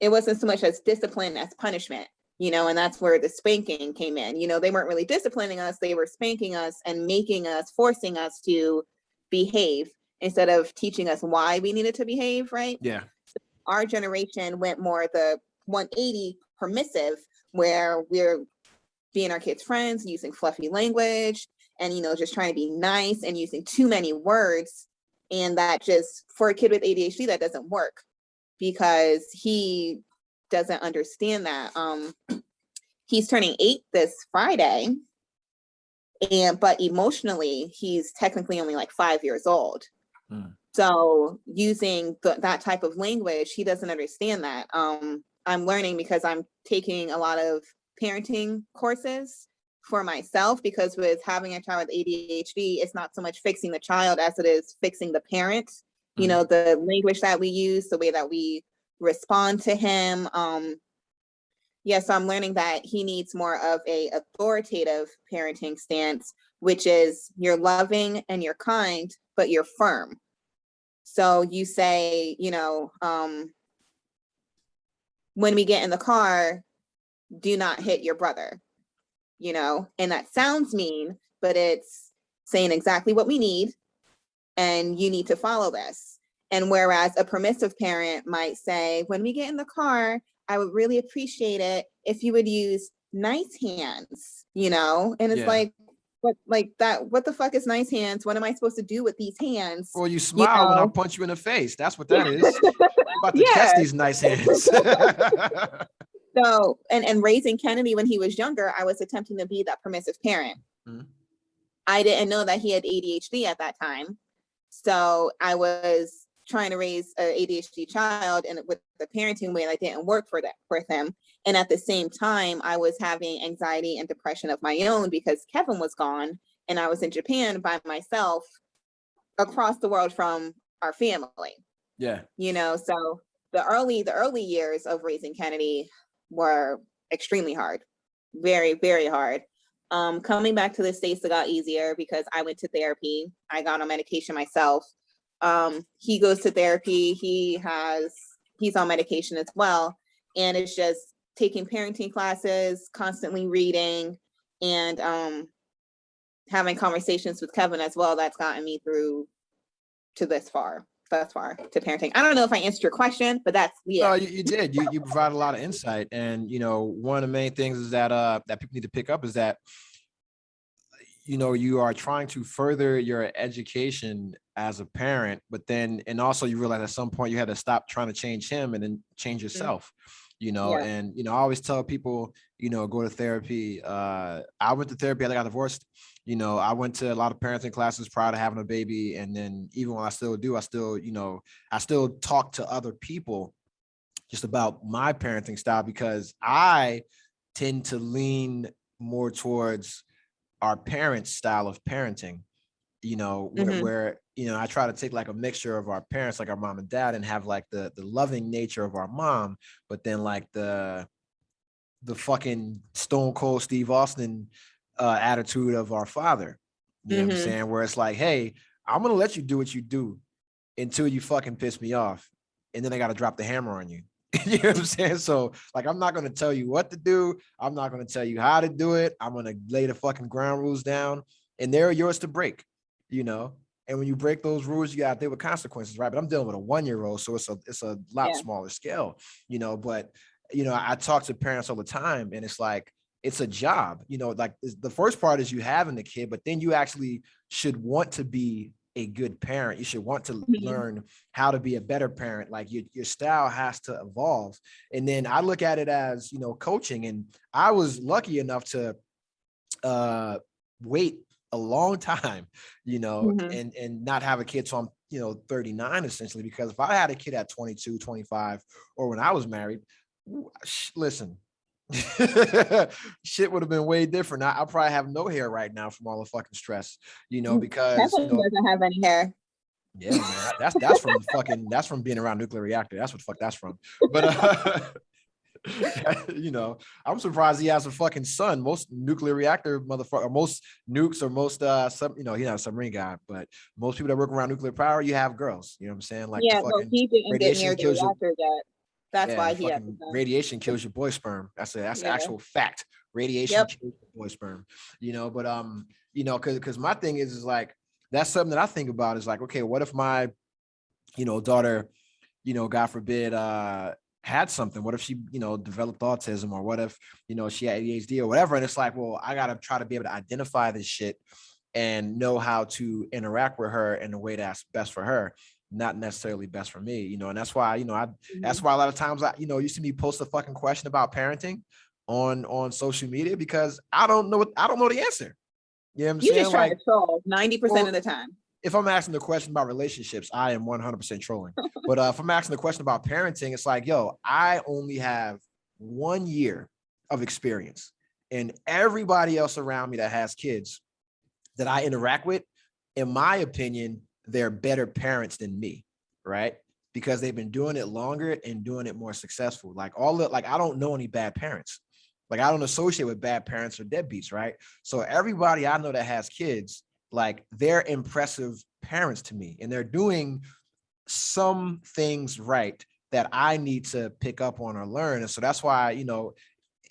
it wasn't so much as discipline as punishment, and that's where the spanking came in. They weren't really disciplining us, they were spanking us and making us, forcing us to behave instead of teaching us why we needed to behave, right? Yeah. Our generation went more the 180 permissive, where we're being our kids' friends, using fluffy language, and just trying to be nice and using too many words. And that just, for a kid with ADHD, that doesn't work because he doesn't understand that. He's turning 8 this Friday, but emotionally, he's technically only like 5 years old. So using that type of language, he doesn't understand that. I'm learning because I'm taking a lot of parenting courses for myself, because with having a child with ADHD, it's not so much fixing the child as it is fixing the parent. The language that we use, the way that we respond to him. So I'm learning that he needs more of a authoritative parenting stance, which is you're loving and you're kind, but you're firm. So you say, when we get in the car, do not hit your brother, and that sounds mean, but it's saying exactly what we need, and you need to follow this. And whereas a permissive parent might say, when we get in the car, I would really appreciate it if you would use nice hands, and it's like, what the fuck is nice hands? What am I supposed to do with these hands? Or you smile when I punch you in the face. That's what that is. I'm about to catch these nice hands. So, and raising Kennedy when he was younger, I was attempting to be that permissive parent. I didn't know that he had ADHD at that time. So I was trying to raise an ADHD child and with the parenting way that didn't work for him. And at the same time, I was having anxiety and depression of my own because Kevin was gone and I was in Japan by myself across the world from our family. Yeah. So the early years of raising Kennedy were extremely hard, very, very hard. Coming back to the States, it got easier because I went to therapy. I got on medication myself. He goes to therapy. He's on medication as well. And it's just taking parenting classes, constantly reading, and having conversations with Kevin as well. That's gotten me through to thus far to parenting. I don't know if I answered your question, but that's No, you did. You provide a lot of insight. And one of the main things is that that people need to pick up is that you are trying to further your education as a parent, but then, and also you realize at some point you had to stop trying to change him and then change yourself, and, I always tell people, go to therapy. I went to therapy, I got divorced. I went to a lot of parenting classes prior to having a baby. And then even when I still do, I still talk to other people just about my parenting style, because I tend to lean more towards our parents' style of parenting, where I try to take like a mixture of our parents, like our mom and dad, and have like the loving nature of our mom, but then like the fucking stone cold Steve Austin attitude of our father. You know what I'm saying? Where it's like, hey, I'm gonna let you do what you do until you fucking piss me off, and then I gotta drop the hammer on you. You know what I'm saying? So like, I'm not gonna tell you what to do. I'm not gonna tell you how to do it. I'm gonna lay the fucking ground rules down, and they're yours to break. You know. And when you break those rules, you got to deal with consequences, right? But I'm dealing with a 1-year-old, so it's a lot smaller scale, you know. But you know, I talk to parents all the time, and it's like it's a job, you know. Like the first part is you having the kid, but then you actually should want to be a good parent. You should want to learn how to be a better parent. Like your style has to evolve. And then I look at it as, you know, coaching. And I was lucky enough to wait a long time, you know, and not have a kid. So I'm, you know, 39 essentially, because if I had a kid at 22, 25, or when I was married, listen, shit would have been way different. I probably have no hair right now from all the fucking stress, you know, because Kevin doesn't have any hair. Yeah, man, that's from being around nuclear reactor. That's what the fuck that's from. But you know, I'm surprised he has a fucking son. Most nuclear reactor motherfucker, most nukes, or most you know, he's not a submarine guy, but most people that work around nuclear power, you have girls. You know what I'm saying? Like, yeah, well, he didn't get near the reactor yet. That's why he had radiation kills your boy sperm. That's actual fact. Radiation kills your boy sperm. You know, but you know, because my thing is like, that's something that I think about, is like, okay, what if my, you know, daughter, you know, God forbid, had something? What if she, you know, developed autism, or what if, you know, she had ADHD or whatever? And it's like, well, I gotta try to be able to identify this shit and know how to interact with her in a way that's best for her, not necessarily best for me, you know. And that's why, you know, that's why a lot of times you know, you see me post a fucking question about parenting on social media, because I don't know the answer. You know what I'm saying? Just trying to troll 90% of the time. If I'm asking the question about relationships, I am 100% trolling. But if I'm asking the question about parenting, it's like, yo, I only have 1 year of experience, and everybody else around me that has kids that I interact with, in my opinion, they're better parents than me, right? Because they've been doing it longer and doing it more successful. Like I don't know any bad parents. Like, I don't associate with bad parents or deadbeats, right? So everybody I know that has kids, like, they're impressive parents to me, and they're doing some things right that I need to pick up on or learn. And so that's why, you know,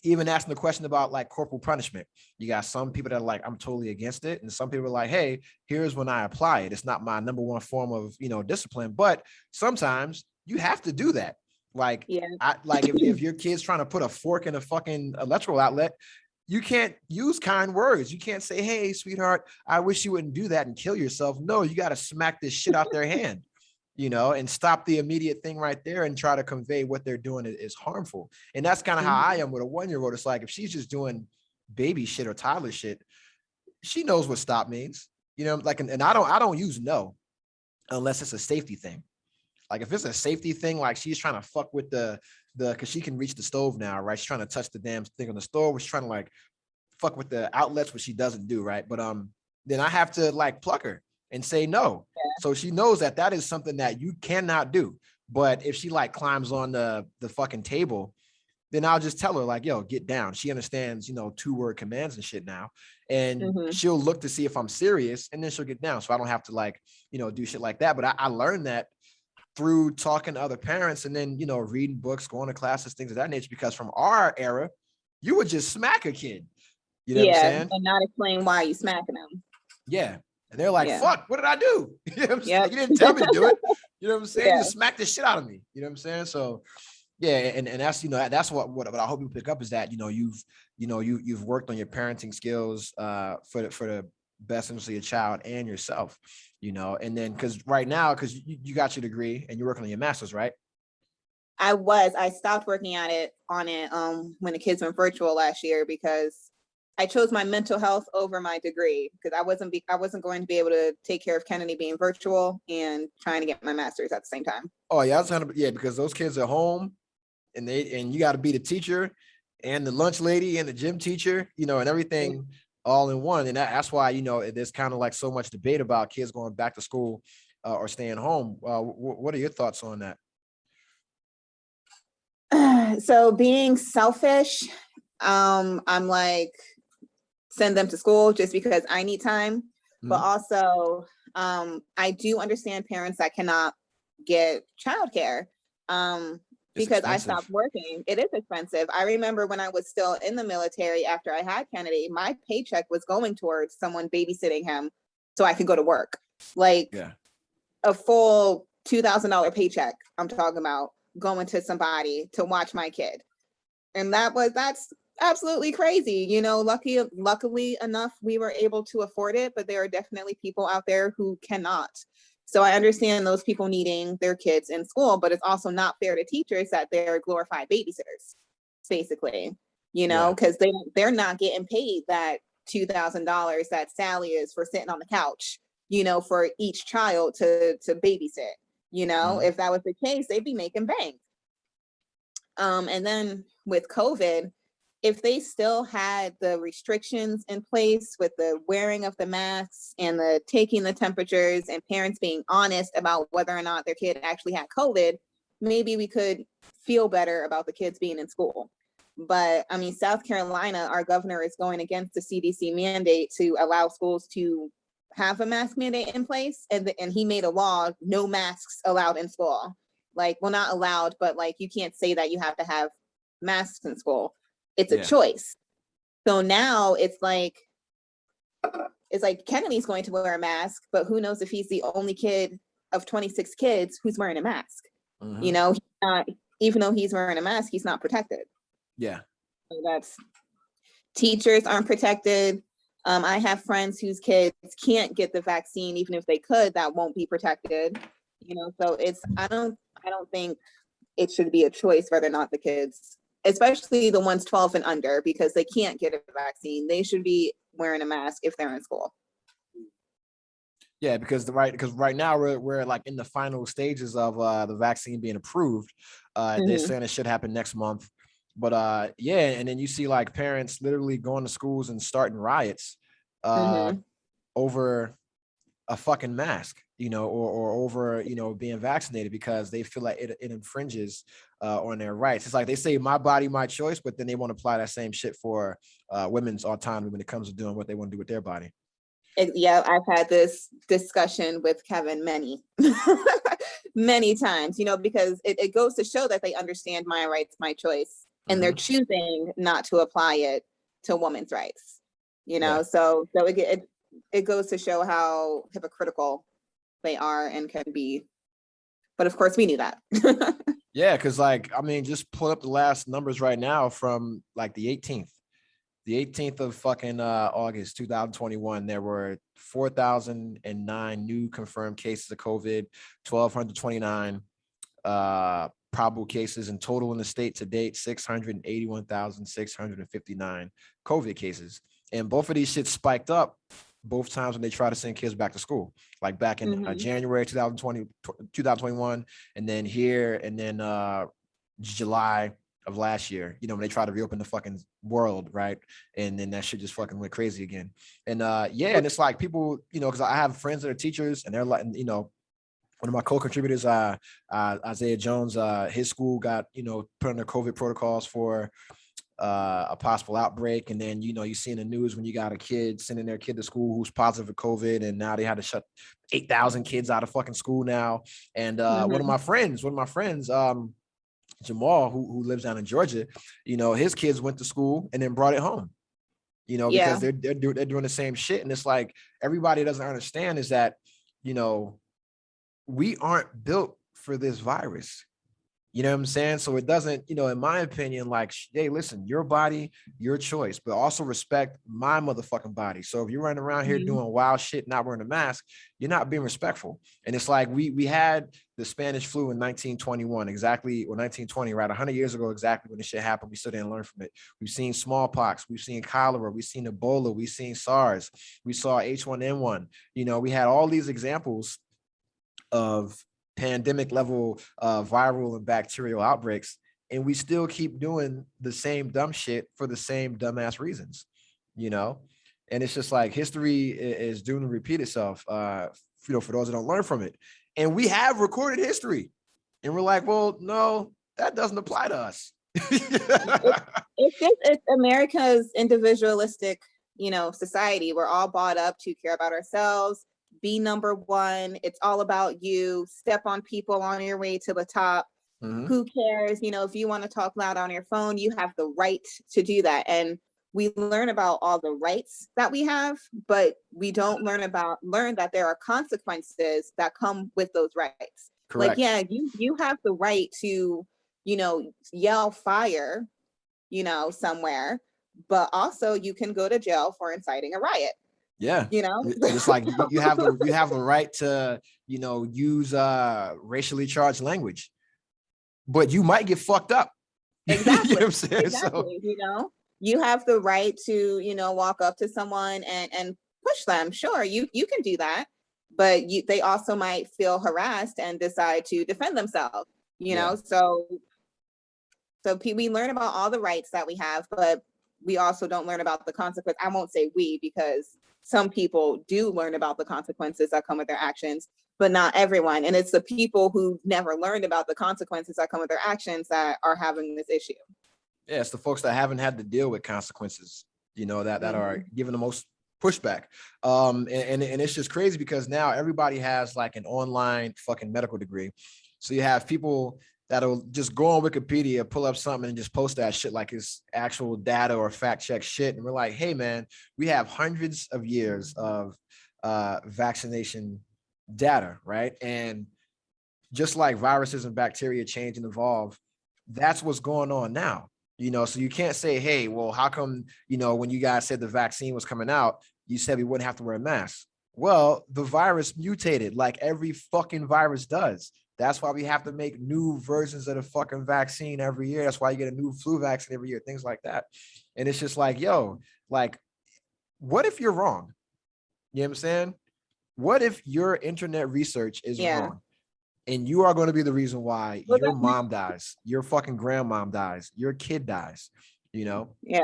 even asking the question about like corporal punishment, you got some people that are like, I'm totally against it. And some people are like, hey, here's when I apply it. It's not my number one form of, you know, discipline, but sometimes you have to do that. Like, if your kid's trying to put a fork in a fucking electrical outlet, you can't use kind words. You can't say, hey, sweetheart, I wish you wouldn't do that and kill yourself. No, you got to smack this shit out their hand, you know, and stop the immediate thing right there and try to convey what they're doing is harmful. And that's kind of how I am with a 1-year-old. It's like, if she's just doing baby shit or toddler shit, she knows what stop means, you know, like, and I don't use no unless it's a safety thing. Like, if it's a safety thing, like she's trying to fuck with cause she can reach the stove now, right? She's trying to touch the damn thing on the stove. She's trying to like fuck with the outlets, which she doesn't do, right? But then I have to like pluck her and say no. So she knows that is something that you cannot do. But if she like climbs on the fucking table, then I'll just tell her like, yo, get down. She understands, you know, 2-word commands and shit now. And she'll look to see if I'm serious, and then she'll get down. So I don't have to like, you know, do shit like that. But I learned that through talking to other parents, and then, you know, reading books, going to classes, things of that nature, because from our era, you would just smack a kid. You know what I'm saying? And not explain why you smacking them. Yeah. And they're like, fuck, what did I do? You know what I'm saying? You didn't tell me to do it. You know what I'm saying? You just smacked the shit out of me. You know what I'm saying? So yeah, and that's, you know, that's what I hope you pick up, is that, you know, you've worked on your parenting skills for the best interest of your child and yourself, you know. And then because you got your degree and you're working on your master's, right? I stopped working on it when the kids went virtual last year, because I chose my mental health over my degree, because I wasn't going to be able to take care of Kennedy being virtual and trying to get my master's at the same time. Oh yeah, because those kids are home, and you got to be the teacher and the lunch lady and the gym teacher, you know, and everything all in one. And that's why, you know, there's kind of like so much debate about kids going back to school or staying home. What are your thoughts on that? So being selfish, I'm like, send them to school just because I need time. but also I do understand parents that cannot get childcare because I stopped working. It is expensive. I remember when I was still in the military after I had Kennedy, my paycheck was going towards someone babysitting him so I could go to work. Like a full $2,000 paycheck, I'm talking about, going to somebody to watch my kid. And that's absolutely crazy. You know, luckily enough, we were able to afford it, but there are definitely people out there who cannot. So I understand those people needing their kids in school, but it's also not fair to teachers that they're glorified babysitters, basically, you know, because they're not getting paid that $2,000 that Sally is for sitting on the couch, you know, for each child to babysit. You know, if that was the case, they'd be making bank. And then with COVID, if they still had the restrictions in place with the wearing of the masks and the taking the temperatures and parents being honest about whether or not their kid actually had COVID, maybe we could feel better about the kids being in school. But I mean, South Carolina, our governor is going against the CDC mandate to allow schools to have a mask mandate in place. And he made a law, no masks allowed in school. Like, well, not allowed, but like, you can't say that you have to have masks in school. It's a choice. So now it's like Kennedy's going to wear a mask, but who knows if he's the only kid of 26 kids who's wearing a mask. You know, even though he's wearing a mask, he's not protected. So that's, teachers aren't protected. I have friends whose kids can't get the vaccine, even if they could, that won't be protected. You know, so it's, I don't think it should be a choice whether or not the kids, especially the ones 12 and under, because they can't get a vaccine, they should be wearing a mask if they're in school. Yeah, because right now we're like in the final stages of the vaccine being approved. They're saying it should happen next month. But and then you see like parents literally going to schools and starting riots over a fucking mask, you know, or over, you know, being vaccinated because they feel like it infringes on their rights. It's like they say my body, my choice, but then they want to apply that same shit for women's autonomy when it comes to doing what they want to do with their body. Yeah, I've had this discussion with Kevin many times, you know, because it goes to show that they understand my rights, my choice, and they're choosing not to apply it to women's rights, you know. So it goes to show how hypocritical they are and can be. But of course, we knew that. Yeah, because like, I mean, just pull up the last numbers right now from like the 18th of fucking August 2021. There were 4,009 new confirmed cases of COVID, 1,229 probable cases in total in the state to date, 681,659 COVID cases. And both of these shit spiked up both times when they try to send kids back to school, like back in January 2021, and then here, and then July of last year, you know, when they try to reopen the fucking world, right? And then that shit just fucking went crazy again. And and it's like people, you know, because I have friends that are teachers, and they're like, you know, one of my co-contributors, Isaiah Jones, his school got, you know, put under COVID protocols for a possible outbreak. And then, you know, you see in the news when you got a kid sending their kid to school who's positive for COVID, and now they had to shut 8,000 kids out of fucking school now. And one of my friends, Jamal, who lives down in Georgia, you know, his kids went to school and then brought it home, you know, because they're doing the same shit. And it's like, everybody doesn't understand is that, you know, we aren't built for this virus. You know what I'm saying? So it doesn't, you know, in my opinion, like, hey, listen, your body, your choice, but also respect my motherfucking body. So if you're running around here doing wild shit, not wearing a mask, you're not being respectful. And it's like, we had the Spanish flu in 1921, exactly, or 1920, right? 100 years ago, exactly when this shit happened. We still didn't learn from it. We've seen smallpox, we've seen cholera, we've seen Ebola, we've seen SARS, we saw H1N1. You know, we had all these examples of pandemic level viral and bacterial outbreaks, and we still keep doing the same dumb shit for the same dumbass reasons, you know. And it's just like history is doomed to repeat itself, you know, for those that don't learn from it. And we have recorded history, and we're like, well, no, that doesn't apply to us. It's America's individualistic society. We're all brought up to care about ourselves, be number one. It's all about you. Step on people on your way to the top. Who cares? If you want to talk loud on your phone, you have the right to do that. And we learn about all the rights that we have, but we don't learn that there are consequences that come with those rights. Correct. Like, yeah, you have the right to, yell fire, somewhere, but also you can go to jail for inciting a riot. Yeah. It's like you have the right to, use racially charged language, but you might get fucked up. Exactly. You know what I'm saying? Exactly. So, you have the right to, walk up to someone and push them. Sure, you can do that, but they also might feel harassed and decide to defend themselves. So we learn about all the rights that we have, but we also don't learn about the consequence. I won't say we, because some people do learn about the consequences that come with their actions, but not everyone. And it's the people who never learned about the consequences that come with their actions that are having this issue. Yeah, it's the folks that haven't had to deal with consequences, that are giving the most pushback. And it's just crazy because now everybody has like an online fucking medical degree. So you have people that'll just go on Wikipedia, pull up something and just post that shit like it's actual data or fact check shit. And we're like, hey man, we have hundreds of years of vaccination data, right? And just like viruses and bacteria change and evolve, that's what's going on now. So you can't say, hey, well, how come, when you guys said the vaccine was coming out, you said we wouldn't have to wear a mask. Well, the virus mutated like every fucking virus does. That's why we have to make new versions of the fucking vaccine every year. That's why you get a new flu vaccine every year, things like that. And it's just like, yo, like, what if you're wrong? You know what I'm saying? What if your internet research is wrong? And you are going to be the reason why your mom dies, your fucking grandmom dies, your kid dies, Yeah.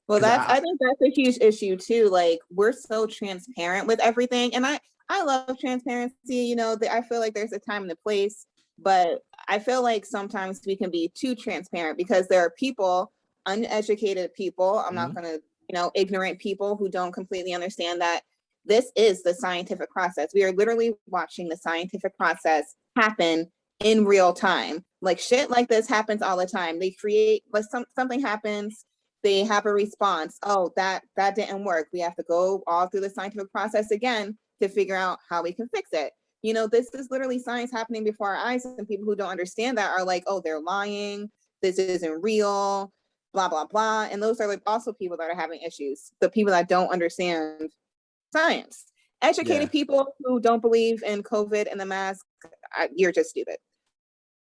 Well, I think that's a huge issue too. Like, we're so transparent with everything. And I love transparency. I feel like there's a time and a place, but I feel like sometimes we can be too transparent because there are people, uneducated people, I'm not going to, ignorant people who don't completely understand that this is the scientific process. We are literally watching the scientific process happen in real time. Like, shit like this happens all the time. They create, like, something happens, they have a response. Oh, that didn't work. We have to go all through the scientific process again to figure out how we can fix it. This is literally science happening before our eyes, and people who don't understand that are like, oh, they're lying. This isn't real, blah, blah, blah. And those are like also people that are having issues. The people that don't understand science. Educated people who don't believe in COVID and the mask, you're just stupid.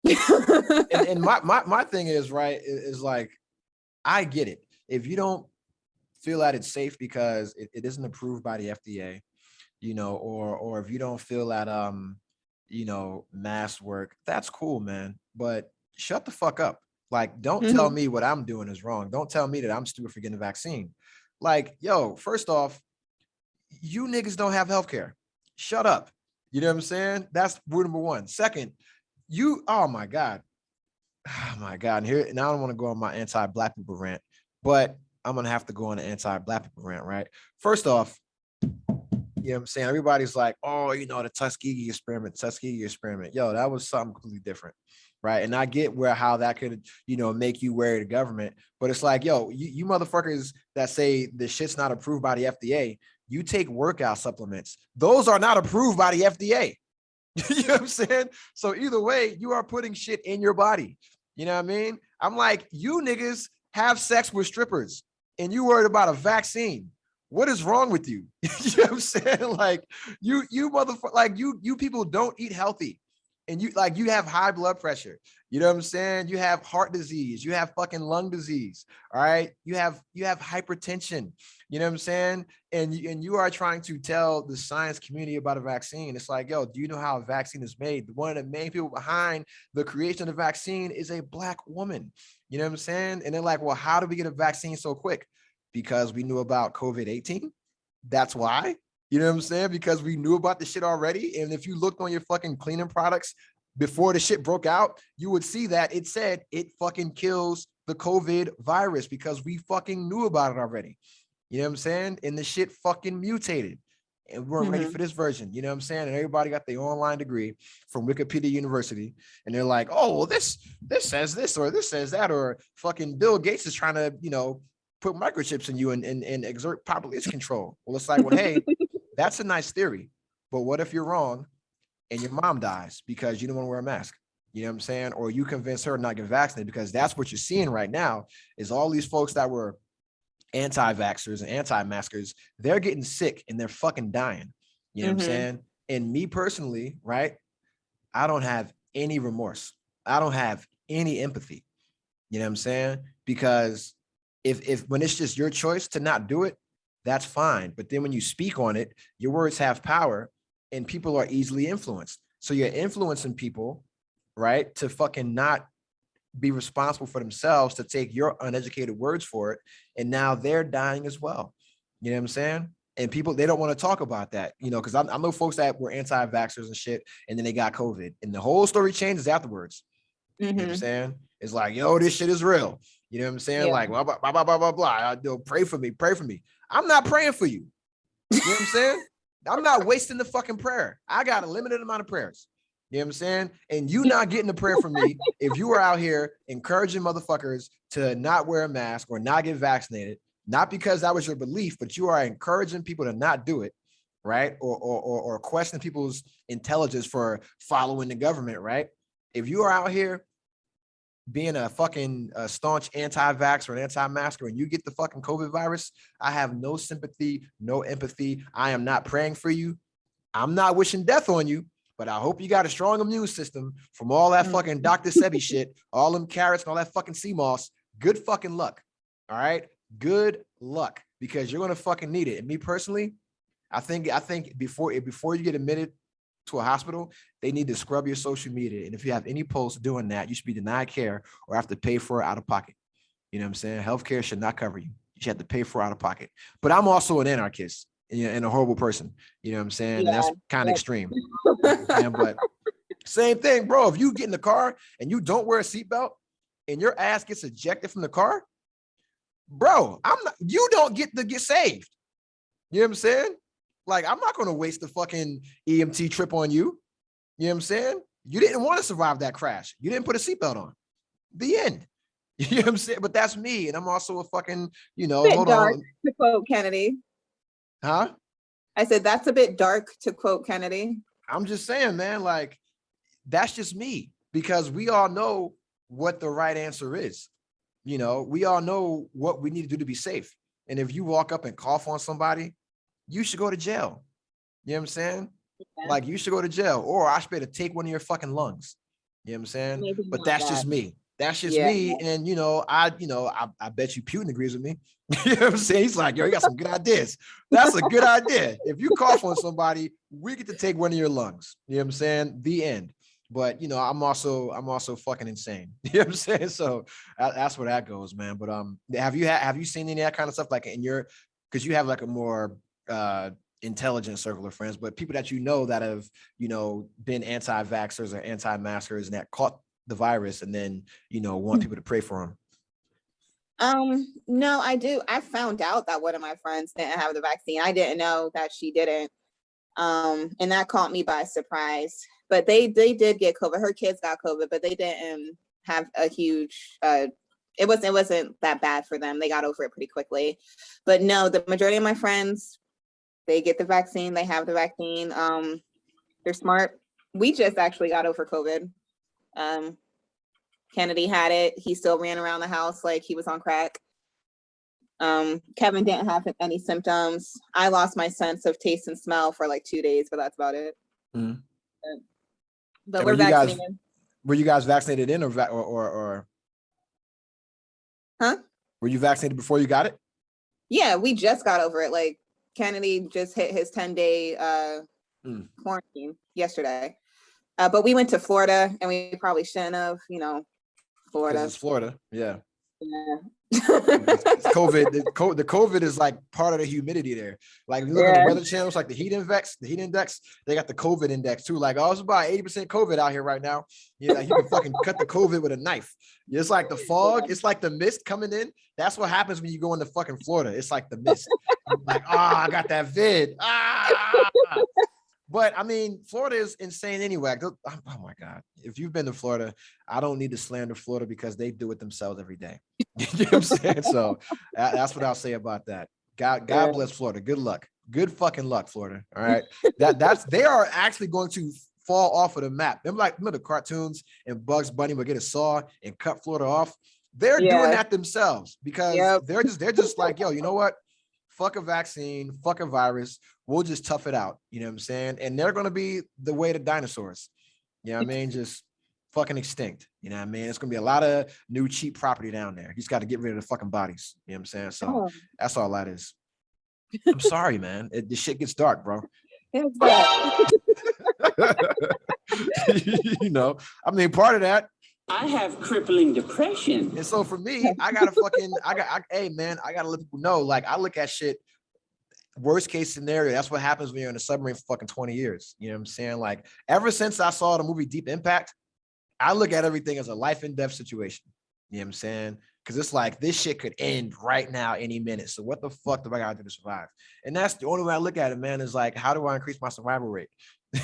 and my thing is, right, is like, I get it. If you don't feel that it's safe because it isn't approved by the FDA, or if you don't feel that masks work, that's cool, man. But shut the fuck up. Like, don't tell me what I'm doing is wrong. Don't tell me that I'm stupid for getting a vaccine. Like, yo, first off, you niggas don't have healthcare. Shut up. You know what I'm saying? That's rule number one. Second, oh my God. And here, now I don't want to go on my anti-Black people rant, but I'm going to have to go on an anti-Black people rant, right? First off, you know what I'm saying? Everybody's like, oh, the Tuskegee experiment. Yo, that was something completely different, right? And I get how that could, make you wary of the government, but it's like, yo, you motherfuckers that say the shit's not approved by the FDA, you take workout supplements. Those are not approved by the FDA. You know what I'm saying? So either way, you are putting shit in your body. You know what I mean? I'm like, you niggas have sex with strippers and you worried about a vaccine. What is wrong with you? You know what I'm saying? Like, you motherfucker, like you people don't eat healthy. And you have high blood pressure. You know what I'm saying? You have heart disease, you have fucking lung disease. All right. You have hypertension. You know what I'm saying? And you are trying to tell the science community about a vaccine. It's like, yo, do you know how a vaccine is made? One of the main people behind the creation of the vaccine is a Black woman. You know what I'm saying? And they're like, well, how did we get a vaccine so quick? Because we knew about COVID-18. That's why. You know what I'm saying? Because we knew about the shit already. And if you looked on your fucking cleaning products before the shit broke out, you would see that it said it fucking kills the COVID virus because we fucking knew about it already. You know what I'm saying? And the shit fucking mutated. And we weren't ready for this version. You know what I'm saying? And everybody got their online degree from Wikipedia University. And they're like, oh, well, this says this, or this says that, or fucking Bill Gates is trying to, put microchips in you and exert population control. Well, it's like, well, hey, that's a nice theory. But what if you're wrong and your mom dies because you don't want to wear a mask? You know what I'm saying? Or you convince her not to get vaccinated, because that's what you're seeing right now is all these folks that were anti-vaxxers and anti-maskers, they're getting sick and they're fucking dying. You know what I'm saying? And me personally, right? I don't have any remorse. I don't have any empathy. You know what I'm saying? Because if when it's just your choice to not do it, that's fine. But then when you speak on it, your words have power and people are easily influenced. So you're influencing people, right, to fucking not be responsible for themselves, to take your uneducated words for it. And now they're dying as well. You know what I'm saying? And people, they don't want to talk about that, because I know folks that were anti-vaxxers and shit, and then they got COVID. And the whole story changes afterwards. You know what I'm saying? It's like, yo, this shit is real. You know what I'm saying? Yeah. Like, blah, blah, blah, blah, blah, blah. Pray for me, pray for me. I'm not praying for you. You know what I'm saying? I'm not wasting the fucking prayer. I got a limited amount of prayers. You know what I'm saying? And you not getting a prayer from me if you are out here encouraging motherfuckers to not wear a mask or not get vaccinated, not because that was your belief, but you are encouraging people to not do it, right? Or questioning people's intelligence for following the government, right? If you are out here being a fucking staunch anti-vax or an anti-masker and you get the fucking COVID virus, I have no sympathy, no empathy. I am not praying for you. I'm not wishing death on you. But I hope you got a strong immune system from all that fucking Dr. Sebi shit, all them carrots and all that fucking sea moss. Good fucking luck. All right. Good luck, because you're going to fucking need it. And me personally, I think before you get admitted to a hospital, they need to scrub your social media. And if you have any posts doing that, you should be denied care or have to pay for it out of pocket. You know what I'm saying? Healthcare should not cover you. You should have to pay for it out of pocket. But I'm also an anarchist and a horrible person. You know what I'm saying? Yeah, and that's kind of extreme. But same thing, bro. If you get in the car and you don't wear a seatbelt and your ass gets ejected from the car, bro, you don't get to get saved. You know what I'm saying? Like, I'm not going to waste the fucking EMT trip on you. You know what I'm saying? You didn't want to survive that crash. You didn't put a seatbelt on. The end. You know what I'm saying? But that's me. And I'm also a fucking, hold dark, on. To quote Kennedy. Huh? I said, that's a bit dark, to quote Kennedy. I'm just saying, man, like, that's just me, because we all know what the right answer is. We all know what we need to do to be safe. And if you walk up and cough on somebody, you should go to jail. You know what I'm saying? Yeah. Like, you should go to jail, or I should be able to take one of your fucking lungs. You know what I'm saying? Maybe, but that's just me. That's just me. And, I bet you Putin agrees with me. You know what I'm saying? He's like, yo, you got some good ideas. That's a good idea. If you cough on somebody, we get to take one of your lungs. You know what I'm saying? The end. But, I'm also fucking insane. You know what I'm saying? So that's where that goes, man. But have you seen any of that kind of stuff, like because you have like a more intelligent circle of friends, but people that that have, been anti-vaxxers or anti-maskers and that caught the virus and then, want people to pray for them? No, I do. I found out that one of my friends didn't have the vaccine. I didn't know that she didn't. And that caught me by surprise. But they did get COVID. Her kids got COVID, but they didn't have a huge it wasn't that bad for them. They got over it pretty quickly. But no, the majority of my friends, they get the vaccine, they have the vaccine. They're smart. We just actually got over COVID. Kennedy had it. He still ran around the house like he was on crack. Kevin didn't have any symptoms. I lost my sense of taste and smell for like 2 days, but that's about it. Mm-hmm. But we're vaccinated. Were you guys vaccinated in or? Huh? Were you vaccinated before you got it? Yeah, we just got over it. Like, Kennedy just hit his 10-day quarantine yesterday. But we went to Florida, and we probably shouldn't have, Florida. It's Florida, yeah. COVID, the COVID is like part of the humidity there. Like if you look at the weather channels, like the heat index, they got the COVID index too. Like, oh, it's about 80% COVID out here right now. Yeah, like you can fucking cut the COVID with a knife. It's like the fog, it's like the mist coming in. That's what happens when you go into fucking Florida. It's like the mist. Like, I got that vid. But I mean, Florida is insane anyway. Oh my God. If you've been to Florida, I don't need to slander Florida because they do it themselves every day. You know what I'm saying? So that's what I'll say about that. God bless Florida. Good luck. Good fucking luck, Florida. All right. They are actually going to fall off of the map. They're like, remember the cartoons and Bugs Bunny would get a saw and cut Florida off. They're doing that themselves because they're just like, yo, you know what? Fuck a vaccine, fuck a virus. We'll just tough it out. You know what I'm saying? And they're going to be the way to dinosaurs. You know what I mean? Just fucking extinct. You know what I mean? It's going to be a lot of new cheap property down there. He's got to get rid of the fucking bodies. You know what I'm saying? So that's all that is. I'm sorry, man. This shit gets dark, bro. You know, I mean, part of that. I have crippling depression. And so for me, I gotta let people know, like, I look at shit, worst case scenario. That's what happens when you're in a submarine for fucking 20 years. You know what I'm saying? Like, ever since I saw the movie Deep Impact, I look at everything as a life and death situation. You know what I'm saying? Because it's like, this shit could end right now, any minute. So what the fuck do I gotta do to survive? And that's the only way I look at it, man, is like, how do I increase my survival rate?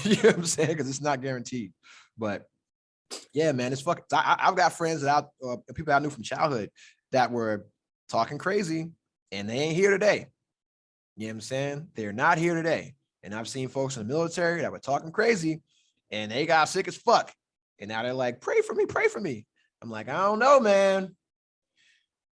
You know what I'm saying? Because it's not guaranteed. But yeah, man, it's fucking. I've got friends people I knew from childhood that were talking crazy, and they ain't here today. You know what I'm saying? They're not here today. And I've seen folks in the military that were talking crazy, and they got sick as fuck. And now they're like, pray for me, pray for me. I'm like, I don't know, man.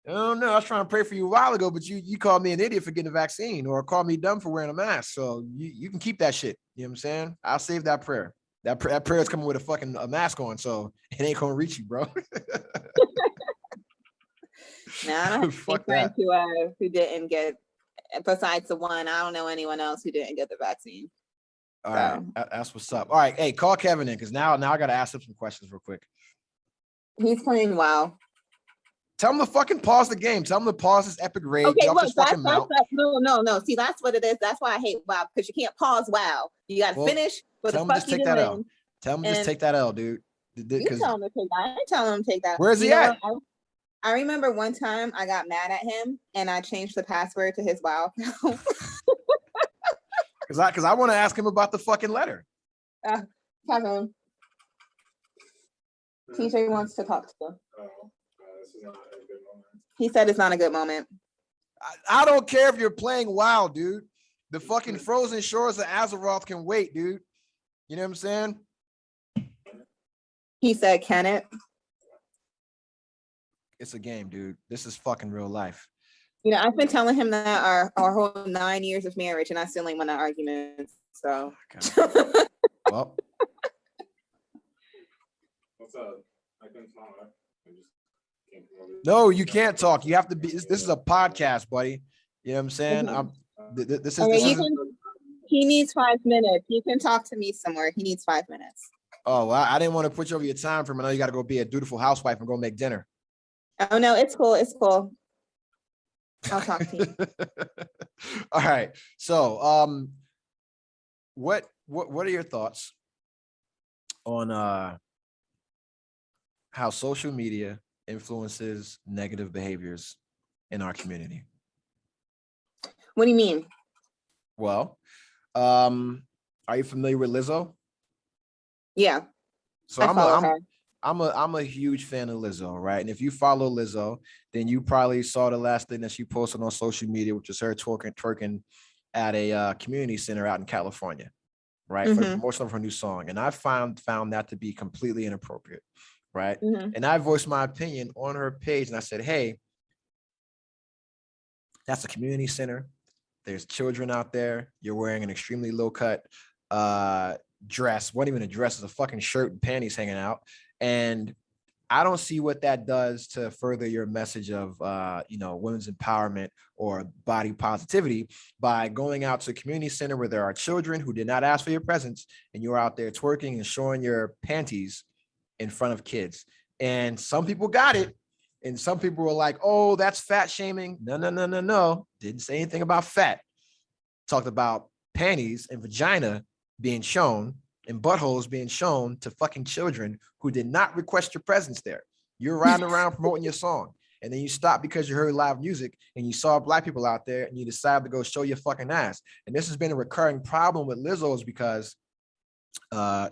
I don't know. I was trying to pray for you a while ago, but you called me an idiot for getting a vaccine or called me dumb for wearing a mask. So you can keep that shit. You know what I'm saying? I'll save that prayer. That prayer is coming with a mask on, so it ain't gonna reach you, bro. Now I don't have any friends who didn't get. Besides the one, I don't know anyone else who didn't get the vaccine. All right, that's what's up. All right, hey, call Kevin in because now I gotta ask him some questions real quick. He's playing WoW. Tell him to fucking pause the game. Tell him to pause this epic raid. Okay, look, no. See, that's what it is. That's why I hate WoW, because you can't pause WoW. You got to finish what the fuck you doing. Tell him just take that L, dude. You tell him to take that. I ain't telling him to take that. Where's he at? I remember one time I got mad at him and I changed the password to his WoW account. Because I want to ask him about the fucking letter. Kevin. TJ wants to talk to you. This is not a good moment. He said it's not a good moment. I don't care if you're playing WoW, dude. The fucking frozen shores of Azeroth can wait, dude. You know what I'm saying? He said, can it? It's a game, dude. This is fucking real life. You know, I've been telling him that our whole 9 years of marriage, and I still ain't won that argument. So. Well. What's up? I can talk. I just can't. No, you can't talk. You have to be. This is a podcast, buddy. You know what I'm saying? He needs 5 minutes. You can talk to me somewhere. He needs 5 minutes. Oh, well, I didn't want to put you over your time for him. I know you got to go be a dutiful housewife and go make dinner. Oh no, it's cool. It's cool. I'll talk to you. All right. So, what are your thoughts on how social media influences negative behaviors in our community? What do you mean? Well, are you familiar with Lizzo? Yeah. So I'm a huge fan of Lizzo, right? And if you follow Lizzo, then you probably saw the last thing that she posted on social media, which is her twerking at a community center out in California, right? For the promotion of her new song. And I found that to be completely inappropriate, right? And I voiced my opinion on her page and I said, hey, that's a community center. There's children out there. You're wearing an extremely low cut dress. Wasn't even a dress, it's a fucking shirt and panties hanging out. And I don't see what that does to further your message of, women's empowerment or body positivity by going out to a community center where there are children who did not ask for your presence and you're out there twerking and showing your panties in front of kids. And some people got it And some people were like, oh, that's fat shaming. No. Didn't say anything about fat. Talked about panties and vagina being shown and buttholes being shown to fucking children who did not request your presence there. You're riding around promoting your song. And then you stop because you heard live music and you saw black people out there and you decided to go show your fucking ass. And this has been a recurring problem with Lizzo's because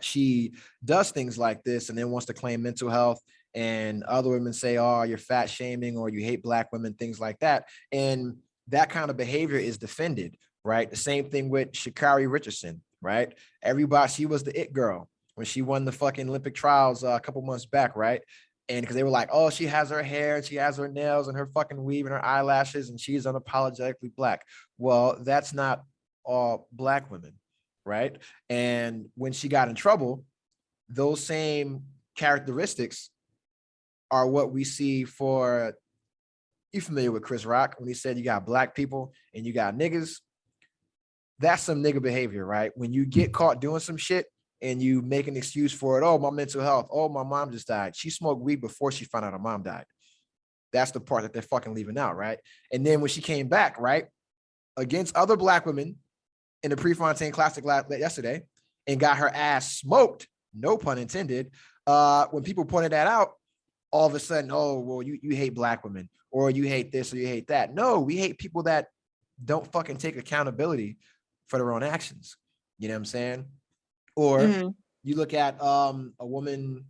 she does things like this and then wants to claim mental health, and other women say, oh, you're fat shaming or you hate black women, things like that. And that kind of behavior is defended, right? The same thing with Sha'Carri Richardson, right? Everybody, she was the it girl when she won the fucking Olympic trials a couple months back, right? And because they were like, oh, she has her hair and she has her nails and her fucking weave and her eyelashes and she's unapologetically black. Well, that's not all black women, right? And when she got in trouble, those same characteristics are what we see for, you familiar with Chris Rock when he said you got black people and you got niggas? That's some nigga behavior, right? When you get caught doing some shit and you make an excuse for it. Oh, my mental health. Oh, my mom just died. She smoked weed before she found out her mom died. That's the part that they're fucking leaving out, right? And then when she came back, right, against other black women in the Prefontaine Classic yesterday and got her ass smoked, no pun intended, when people pointed that out, all of a sudden, oh, well, you hate black women or you hate this or you hate that. No, we hate people that don't fucking take accountability for their own actions. You know what I'm saying? Or you look at a woman,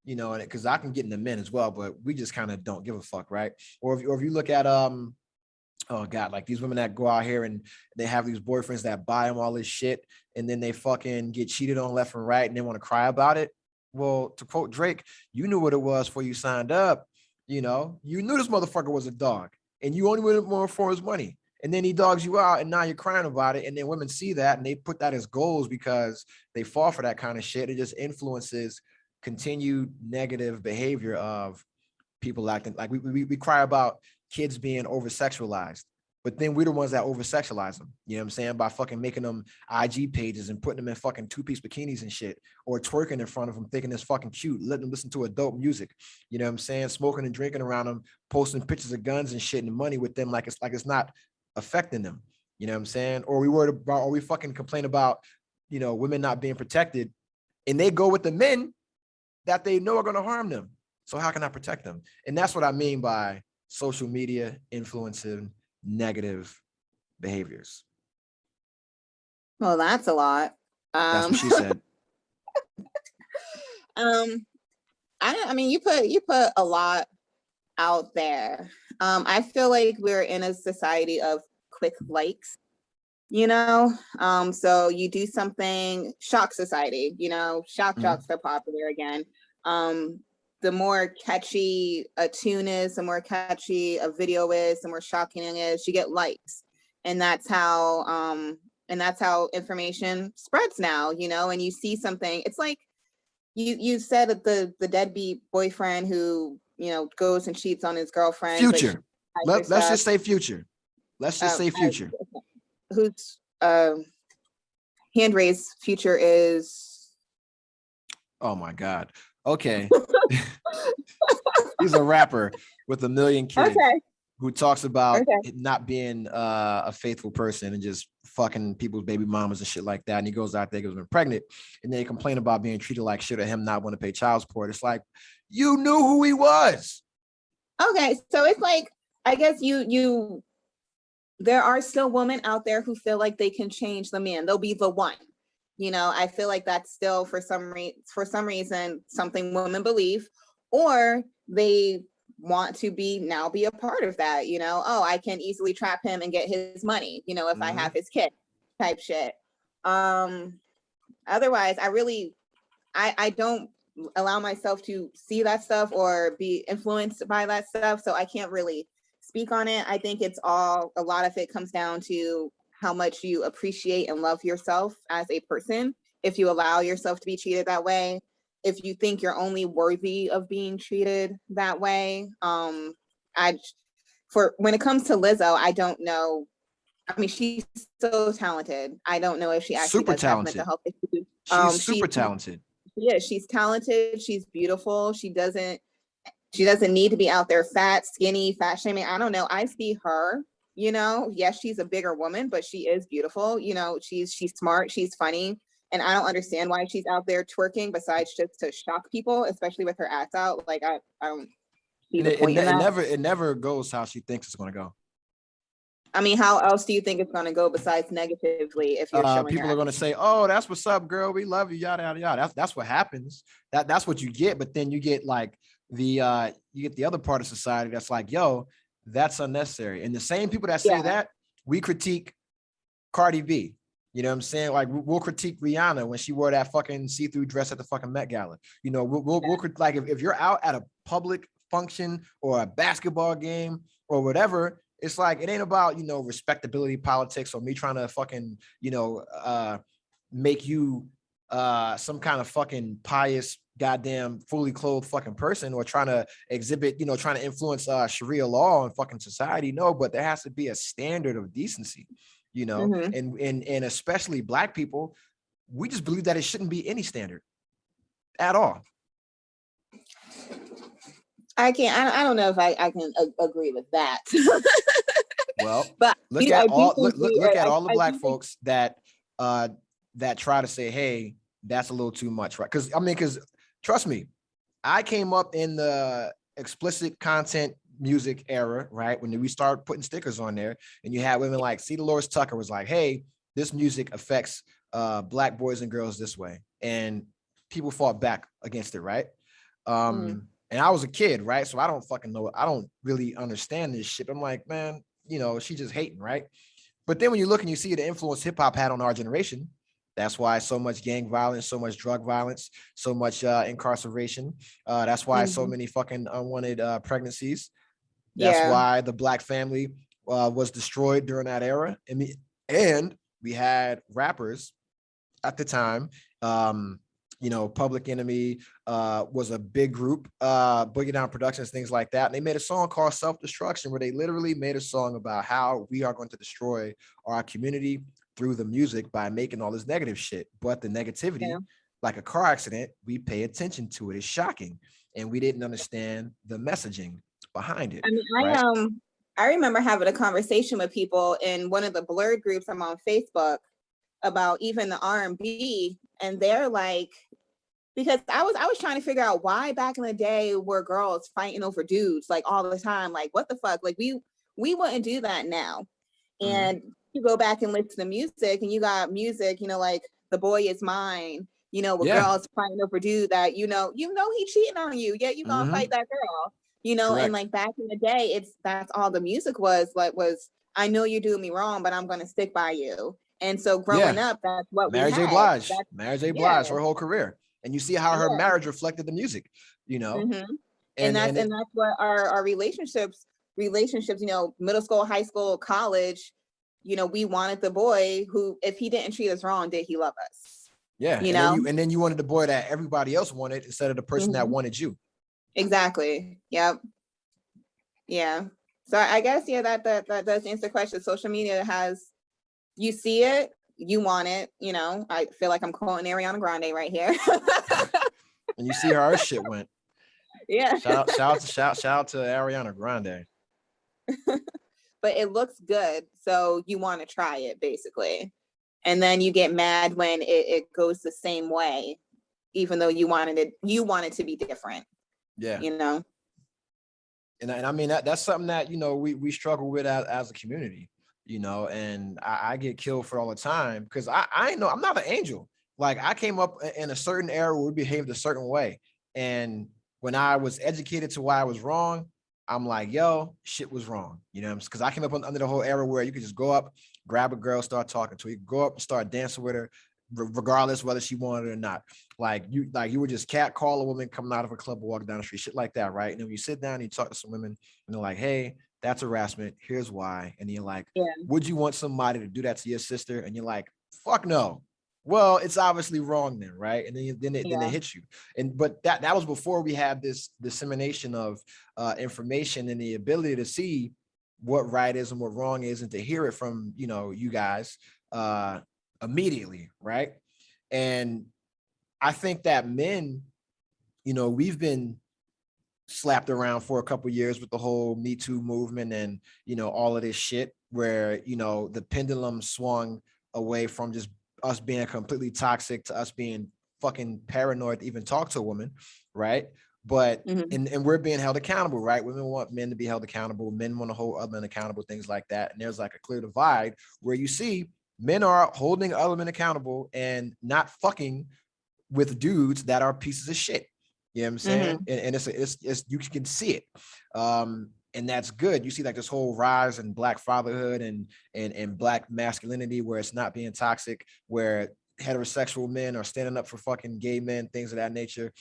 you know, and because I can get into men as well, but we just kind of don't give a fuck, right? Or if you look at oh God, like these women that go out here and they have these boyfriends that buy them all this shit and then they fucking get cheated on left and right and they want to cry about it. Well, to quote Drake, you knew what it was before you signed up. You know, you knew this motherfucker was a dog and you only went more for his money. And then he dogs you out and now you're crying about it. And then women see that and they put that as goals because they fall for that kind of shit. It just influences continued negative behavior of people acting like we cry about kids being over sexualized, but then we're the ones that over sexualize them. You know what I'm saying? By fucking making them IG pages and putting them in fucking 2-piece bikinis and shit, or twerking in front of them, thinking it's fucking cute, letting them listen to adult music. You know what I'm saying? Smoking and drinking around them, posting pictures of guns and shit and money with them like it's not affecting them. You know what I'm saying? Or we worried about, or we fucking complain about, you know, women not being protected, and they go with the men that they know are going to harm them. So how can I protect them? And that's what I mean by social media influencing negative behaviors. Well, that's a lot. That's what she said. I mean, you put a lot out there. I feel like we're in a society of quick likes, you know? So you do something, shock society, you know, shock jocks are popular again. The more catchy a tune is, the more catchy a video is, the more shocking it is, you get likes. And that's how information spreads now, you know, and you see something, it's like you said that the deadbeat boyfriend who, you know, goes and cheats on his girlfriend. Future. Let's just say Future. Let's just say Future. Whose hand raised Future is. Oh my God. Okay. He's a rapper with 1 million kids who talks about not being a faithful person and just fucking people's baby mamas and shit like that. And he goes out there, gets them pregnant, and they complain about being treated like shit or him not want to pay child support. It's like, you knew who he was. Okay, so it's like, I guess there are still women out there who feel like they can change the man. They'll be the one. You know, I feel like that's still for some reason something women believe, or they want to be a part of that. You know, oh, I can easily trap him and get his money, you know, if I have his kid type shit. Otherwise, I don't allow myself to see that stuff or be influenced by that stuff, so I can't really speak on it. I think a lot of it comes down to how much you appreciate and love yourself as a person. If you allow yourself to be treated that way, if you think you're only worthy of being treated that way. When it comes to Lizzo, I don't know. I mean, she's so talented. I don't know if she actually does have mental health issues. She's super talented. Yeah, she's talented. She's beautiful. She doesn't. She doesn't need to be out there fat, skinny, fat shaming. I don't know. I see her, you know, yes, she's a bigger woman, but she is beautiful. You know, she's smart, she's funny. And I don't understand why she's out there twerking besides just to shock people, especially with her ass out. Like I don't see And the point in that. it never goes how she thinks it's going to go. I mean, how else do you think it's going to go besides negatively if you're showing People your are going to say, "Oh, that's what's up, girl. We love you." Yada yada yada. That's what happens. That's what you get. But then you get like you get the other part of society that's like, "Yo, that's unnecessary." And the same people that say Yeah. that, we critique Cardi B. You know what I'm saying? Like we'll critique Rihanna when she wore that fucking see-through dress at the fucking Met Gala. You know, we'll like if you're out at a public function or a basketball game or whatever, it's like it ain't about, you know, respectability politics or me trying to fucking, you know, make you some kind of fucking pious goddamn fully clothed fucking person or trying to exhibit, you know, trying to influence Sharia law in fucking society. No, but there has to be a standard of decency, you know, and especially Black people, we just believe that it shouldn't be any standard at all. I can't. I don't know if I can agree with that. Well, but look I at do all think look at all the I Black do think- folks that try to say, hey, that's a little too much, right? Because trust me, I came up in the explicit content music era, right? When we started putting stickers on there, and you had women like C. Dolores Tucker was like, hey, this music affects Black boys and girls this way, and people fought back against it, right? And I was a kid, right? So I don't fucking know. I don't really understand this shit. I'm like, man, you know, she just hating, right? But then when you look and you see the influence hip hop had on our generation, that's why so much gang violence, so much drug violence, so much incarceration. That's why so many fucking unwanted pregnancies. That's why the Black family was destroyed during that era. And we had rappers at the time. You know, Public Enemy was a big group, Boogie Down Productions, things like that. And they made a song called Self-Destruction, where they literally made a song about how we are going to destroy our community through the music by making all this negative shit. But the negativity, like a car accident, we pay attention to it. It's shocking. And we didn't understand the messaging behind it. I mean, right? I remember having a conversation with people in one of the blurred groups I'm on Facebook about even the R&B, and they're like, because I was trying to figure out why back in the day were girls fighting over dudes like all the time, like what the fuck, like we wouldn't do that now. And you go back and listen to music, and you got music, you know, like The Boy Is Mine, you know, with girls fighting over dude that you know he cheating on you, yet you gonna fight that girl, you know. Correct. And like back in the day, that's all the music was like, was I know you're doing me wrong, but I'm gonna stick by you. And so growing up, that's what Mary we J. had. Blige. Mary J. Blige, her whole career. And you see how her marriage reflected the music, you know. And that's what our relationships, you know, middle school, high school, college, you know, we wanted the boy who, if he didn't treat us wrong, did he love us? Yeah. You know, and then you wanted the boy that everybody else wanted instead of the person that wanted you. Exactly. Yep. Yeah. So I guess, that does answer the question. Social media has, you see it, you want it, you know. I feel like I'm quoting Ariana Grande right here. And you see how her shit went. Yeah. Shout out to Ariana Grande. But it looks good, so you want to try it basically. And then you get mad when it goes the same way, even though you wanted it to be different. Yeah. You know. And I mean that's something that, you know, we struggle with as a community. You know, and I get killed for it all the time because I know I'm not an angel. Like I came up in a certain era where we behaved a certain way. And when I was educated to why I was wrong, I'm like, yo, shit was wrong. You know, because I came up under the whole era where you could just go up, grab a girl, start talking to her. You could go up and start dancing with her, regardless whether she wanted it or not. Like you would just catcall a woman coming out of a club or walking down the street, shit like that, right? And then when you sit down and you talk to some women and they're like, hey, that's harassment. Here's why. And you're like, would you want somebody to do that to your sister? And you're like, fuck no. Well, it's obviously wrong then, right? And then it hits you. But that was before we had this dissemination of information and the ability to see what right is and what wrong is, and to hear it from, you know, you guys immediately, right? And I think that men, you know, we've been slapped around for a couple years with the whole Me Too movement and, you know, all of this shit where, you know, the pendulum swung away from just us being completely toxic to us being fucking paranoid to even talk to a woman, right? But and we're being held accountable, right? Women want men to be held accountable, men want to hold other men accountable, things like that. And there's like a clear divide where you see men are holding other men accountable and not fucking with dudes that are pieces of shit. You know what I'm saying? And it's you can see it. And that's good. You see like this whole rise in black fatherhood and black masculinity where it's not being toxic, where heterosexual men are standing up for fucking gay men, things of that nature.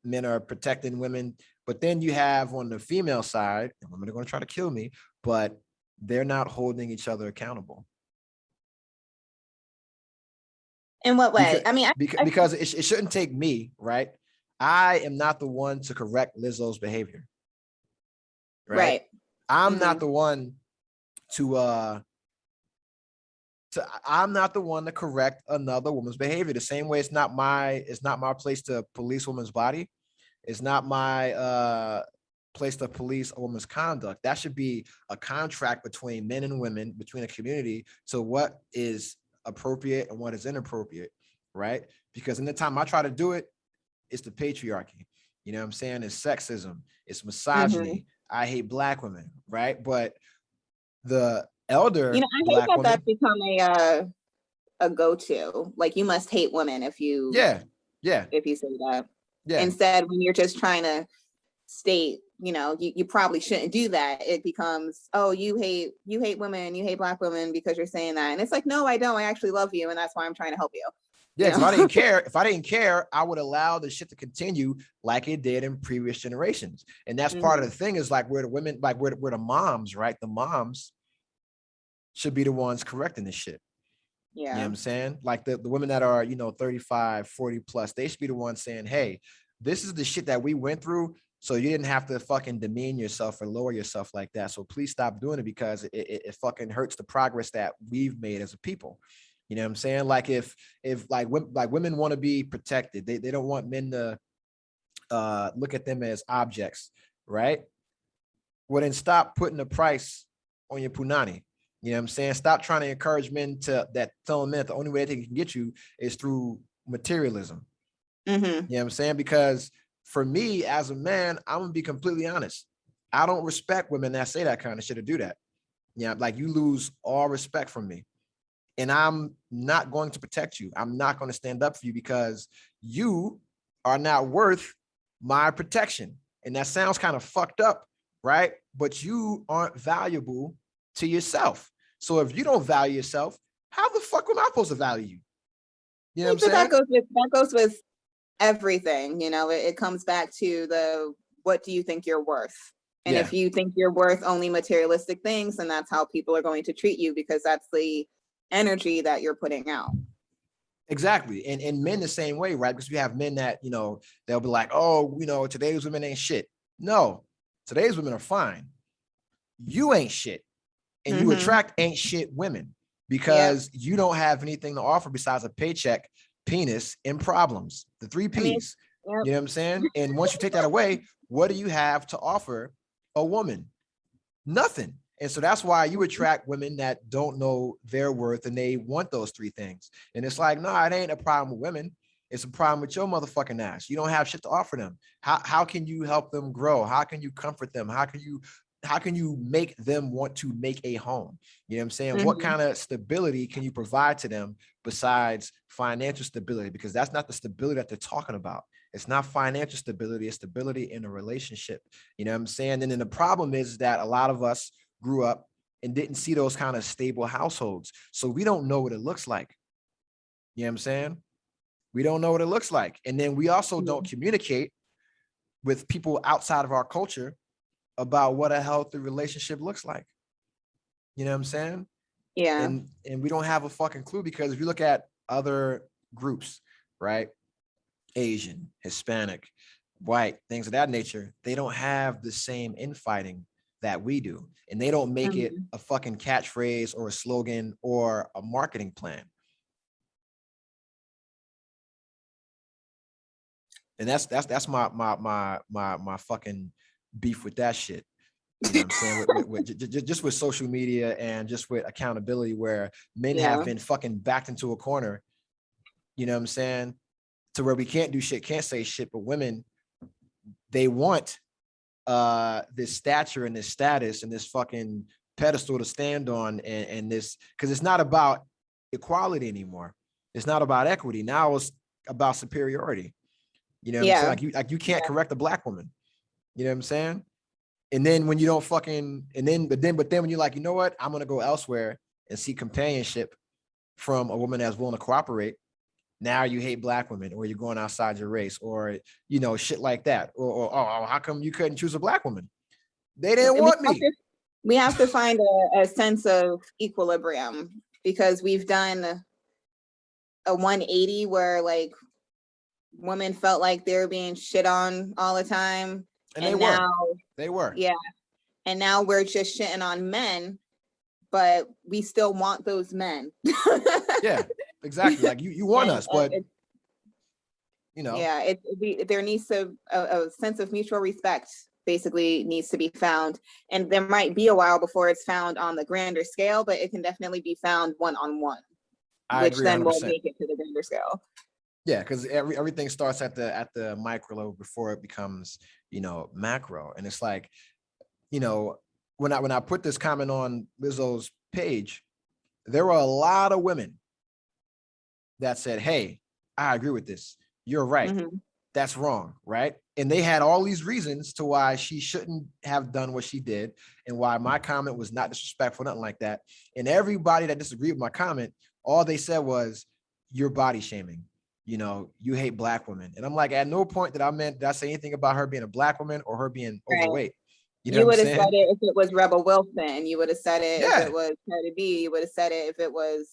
Men are protecting women. But then you have on the female side, and women are going to try to kill me, but they're not holding each other accountable. In what way? Because, I mean, because it shouldn't take me, right? I am not the one to correct Lizzo's behavior. Right. I'm not the one I'm not the one to correct another woman's behavior. The same way it's not my place to police a woman's body. It's not my place to police a woman's conduct. That should be a contract between men and women, between a community, to what is appropriate and what is inappropriate, right? Because in the time I try to do it, it's the patriarchy. You know what I'm saying? It's sexism, it's misogyny. I hate black women, right? But the elder, you know, I hate that that's become a go-to. Like, you must hate women if you if you say that. Instead, when you're just trying to state, you know, you probably shouldn't do that. It becomes, oh, you hate women, you hate black women because you're saying that. And it's like, no, I don't. I actually love you, and that's why I'm trying to help you. Yeah, if I didn't care, I would allow the shit to continue like it did in previous generations. And that's part of the thing is like where the women, like where the moms, right? The moms should be the ones correcting this shit. Yeah. You know what I'm saying? Like the women that are, you know, 35, 40 plus, they should be the ones saying, hey, this is the shit that we went through. So you didn't have to fucking demean yourself or lower yourself like that. So please stop doing it because it fucking hurts the progress that we've made as a people. You know what I'm saying? Like if women want to be protected, they don't want men to look at them as objects, right? Well, then stop putting a price on your punani. You know what I'm saying? Stop trying to encourage men telling men that the only way they can get you is through materialism. You know what I'm saying? Because for me as a man, I'm gonna be completely honest. I don't respect women that say that kind of shit or do that. Yeah, like you lose all respect from me. And I'm not going to protect you. I'm not going to stand up for you because you are not worth my protection. And that sounds kind of fucked up, right? But you aren't valuable to yourself. So if you don't value yourself, how the fuck am I supposed to value you? You know what I'm saying? That goes with everything. You know, it comes back to what do you think you're worth? And if you think you're worth only materialistic things, then that's how people are going to treat you because that's the energy that you're putting out. Exactly. And men the same way, right? Because we have men that, you know, they'll be like, oh, you know, today's women ain't shit. No, today's women are fine. You ain't shit. And you attract ain't shit women because you don't have anything to offer besides a paycheck, penis, and problems. The 3 Ps. You know what I'm saying? And once you take that away, what do you have to offer a woman? Nothing. And so that's why you attract women that don't know their worth and they want those 3 things. And it's like, no, it ain't a problem with women. It's a problem with your motherfucking ass. You don't have shit to offer them. How can you help them grow? How can you comfort them? How can you make them want to make a home? You know what I'm saying? What kind of stability can you provide to them besides financial stability? Because that's not the stability that they're talking about. It's not financial stability, it's stability in a relationship. You know what I'm saying? And then the problem is that a lot of us grew up and didn't see those kind of stable households. So we don't know what it looks like. You know what I'm saying? We don't know what it looks like. And then we also don't communicate with people outside of our culture about what a healthy relationship looks like. You know what I'm saying? Yeah. And we don't have a fucking clue because if you look at other groups, right? Asian, Hispanic, white, things of that nature, they don't have the same infighting that we do. And they don't make it a fucking catchphrase or a slogan or a marketing plan. And that's my fucking beef with that shit. You know what I'm saying? Just with social media and just with accountability, where men have been fucking backed into a corner, you know what I'm saying? To where we can't do shit, can't say shit, but women, they want this stature and this status and this fucking pedestal to stand on, and this, because it's not about equality anymore. It's not about equity. Now it's about superiority. You know what I'm saying? Like you can't correct a black woman. You know what I'm saying? And then when you don't fucking, but then when you're like, you know what, I'm gonna go elsewhere and seek companionship from a woman that's willing to cooperate. Now you hate black women, or you're going outside your race, or you know, shit like that. Or oh, how come you couldn't choose a black woman? They didn't want me. We have to find a sense of equilibrium, because we've done a 180 where like women felt like they were being shit on all the time. And they were. Yeah. And now we're just shitting on men, but we still want those men. Yeah, exactly. Like you want us, but you know. Yeah, there needs to a sense of mutual respect basically needs to be found. And there might be a while before it's found on the grander scale, but it can definitely be found one-on-one, which agree, then 100%. Will make it to the grander scale. Yeah, because everything starts at the micro level before it becomes, you know, macro. And it's like, you know, when I put this comment on Lizzo's page, there were a lot of women that said, hey, I agree with this. You're right. Mm-hmm. That's wrong, right? And they had all these reasons to why she shouldn't have done what she did, and why my comment was not disrespectful, nothing like that. And everybody that disagreed with my comment, all they said was, you're body shaming. You know, you hate black women. And I'm like, at no point did I say anything about her being a black woman or her being overweight. You know you would have said it if it was Rebel Wilson. You would have said it if it was Cardi B. You would have said it if it was,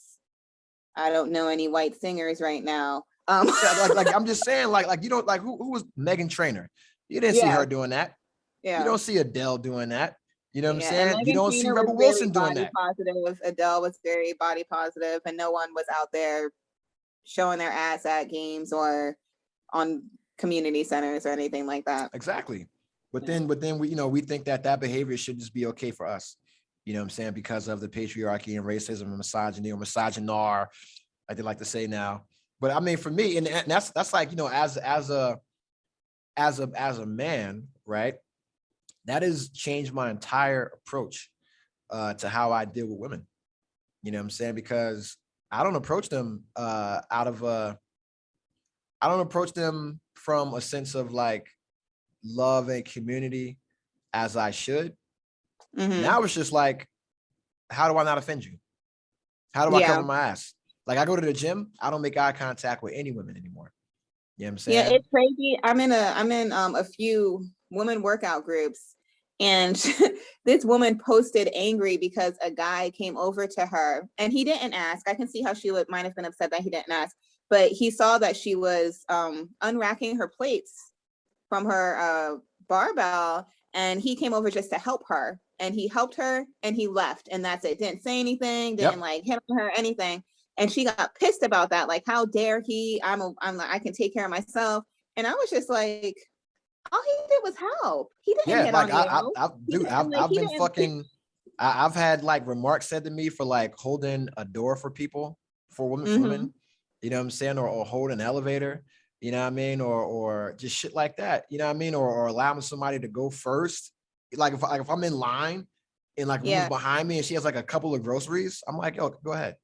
I don't know any white singers right now. like I'm just saying, like you don't, like who was Meghan Trainor? You didn't see her doing that. Yeah. You don't see Adele doing that. You know what I'm saying? You don't see Rebel Wilson doing that. Positive. Adele was very body positive, and no one was out there showing their ass at games or on community centers or anything like that. Exactly. But then we, you know, we think that behavior should just be okay for us. You know what I'm saying? Because of the patriarchy and racism and misogyny or misogynar, like they like to say now. But I mean, for me, and that's like, you know, as a man, right? That has changed my entire approach to how I deal with women. You know what I'm saying? Because I don't approach them I don't approach them from a sense of like love and community as I should. Mm-hmm. Now it's just like, how do I not offend you? How do I cover my ass? Like I go to the gym, I don't make eye contact with any women anymore. You know what I'm saying? Yeah, it's crazy. I'm in a few women workout groups, and this woman posted angry because a guy came over to her and he didn't ask. I can see how she might have been upset that he didn't ask, but he saw that she was unracking her plates from her barbell, and he came over just to help her, and he helped her and he left, and that's it. Didn't say anything, didn't like hit on her, anything. And she got pissed about that. Like, how dare he? I'm like, I can take care of myself. And I was just like, all he did was help. He didn't hit on you. I've had like remarks said to me for like holding a door for people, for women, you know what I'm saying? Or hold an elevator, you know what I mean? Or just shit like that, you know what I mean? Or allowing somebody to go first. Like if I'm in line and like woman's behind me and she has like a couple of groceries, I'm like, yo, go ahead.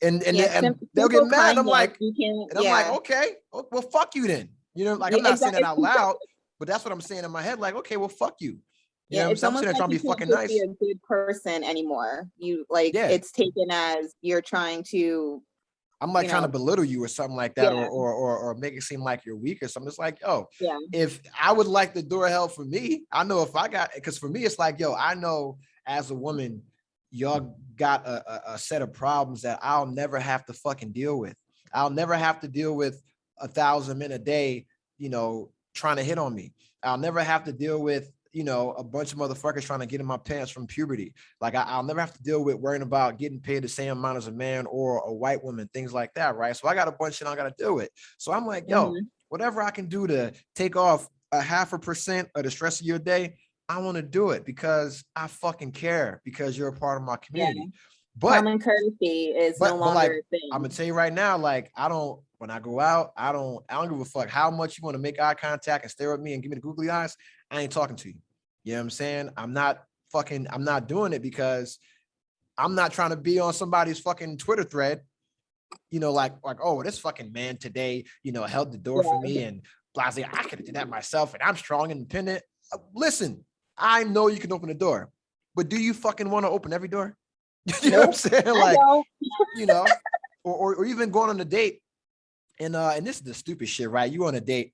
And they'll get mad. I'm like, okay, well, fuck you then. You know, like I'm not saying that out loud, but that's what I'm saying in my head. Like, okay, well, fuck you. You know, I'm saying, trying to be fucking nice. Be a good person anymore. You like it's taken as you're trying to. I'm like trying to belittle you or something like that, or make it seem like you're weak or something. It's like, if I would like the door held for me, I know if I got, because for me it's like, I know as a woman, y'all got a set of problems that I'll never have to fucking deal with. I'll never have to deal with 1,000 men a day, you know, trying to hit on me. I'll never have to deal with, you know, a bunch of motherfuckers trying to get in my pants from puberty. Like I'll never have to deal with worrying about getting paid the same amount as a man or a white woman, things like that, right? So I got a bunch of shit I got to deal with. So I'm like, whatever I can do to take off a 0.5% of the stress of your day, I want to do it because I fucking care, because you're a part of my community. But common courtesy is no longer like, a thing. I'm gonna tell you right now, like, when I go out, I don't give a fuck how much you want to make eye contact and stare at me and give me the googly eyes. I ain't talking to you. You know what I'm saying? I'm not doing it because I'm not trying to be on somebody's fucking Twitter thread, like, oh, this fucking man today, held the door for me and blasé. I could have did that myself and I'm strong and independent. Listen, I know you can open the door, but do you fucking want to open every door? You know what I'm saying? Like, or even going on a date. And this is the stupid shit, right? You on a date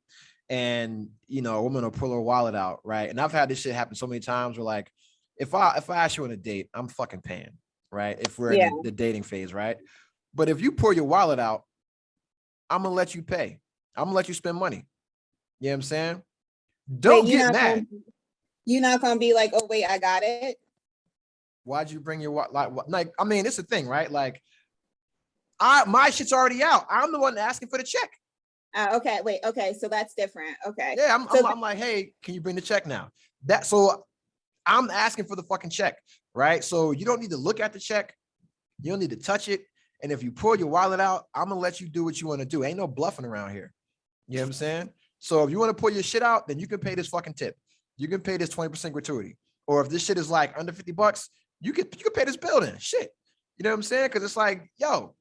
and, a woman will pull her wallet out, right? And I've had this shit happen so many times where, like, if I ask you on a date, I'm fucking paying, right? If we're in the dating phase, right? But if you pull your wallet out, I'm going to let you pay. I'm going to let you spend money. You know what I'm saying? Don't get mad. You're not going to be like, oh, wait, I got it. Why'd you bring your wallet? Like, I mean, it's the thing, right? Like, my shit's already out. I'm the one asking for the check. Okay, wait. Okay, so that's different. Okay. Yeah, I'm like, hey, can you bring the check now? So I'm asking for the fucking check, right? So you don't need to look at the check. You don't need to touch it. And if you pull your wallet out, I'm gonna let you do what you want to do. Ain't no bluffing around here. You know what I'm saying? So if you want to pull your shit out, then you can pay this fucking tip. You can pay this 20% gratuity. Or if this shit is like under $50, you can pay this bill then. Shit. You know what I'm saying? Because it's like, yo,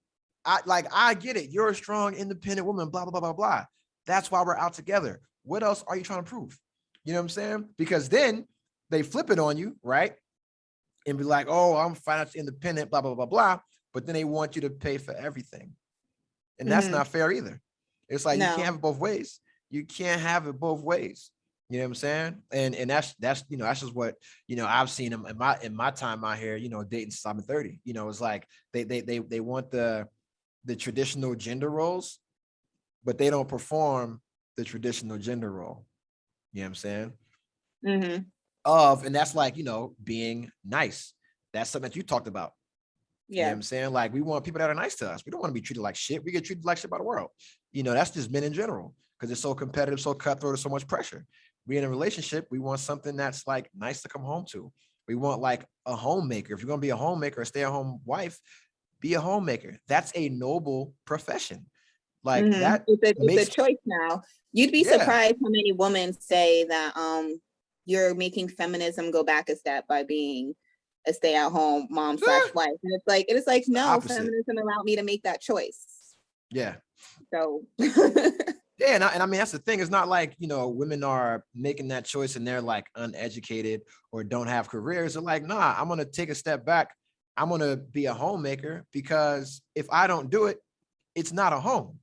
I get it. You're a strong, independent woman, blah, blah, blah, blah, blah. That's why we're out together. What else are you trying to prove? You know what I'm saying? Because then they flip it on you, right? And be like, oh, I'm financially independent, blah, blah, blah, blah. But then they want you to pay for everything. And that's not fair either. It's like, you can't have it both ways. You can't have it both ways. You know what I'm saying? And that's that's just what, I've seen them in my time out here, dating since I'm 30. It's like they want the traditional gender roles, but they don't perform the traditional gender role. You know what I'm saying? And that's like, being nice. That's something that you talked about. You know what I'm saying? Like, we want people that are nice to us. We don't want to be treated like shit. We get treated like shit by the world. That's just men in general, because it's so competitive, so cutthroat, there's so much pressure. We in a relationship, we want something that's like nice to come home to. We want like a homemaker. If you're going to be a homemaker, a stay-at-home wife, be a homemaker. That's a noble profession. Like that. It's a choice now. You'd be surprised how many women say that you're making feminism go back a step by being a stay-at-home mom / wife. And it's like no, feminism allowed me to make that choice. Yeah. So yeah, and I mean, that's the thing. It's not like, women are making that choice and they're like uneducated or don't have careers. They're like, nah, I'm going to take a step back. I'm going to be a homemaker, because if I don't do it, it's not a home.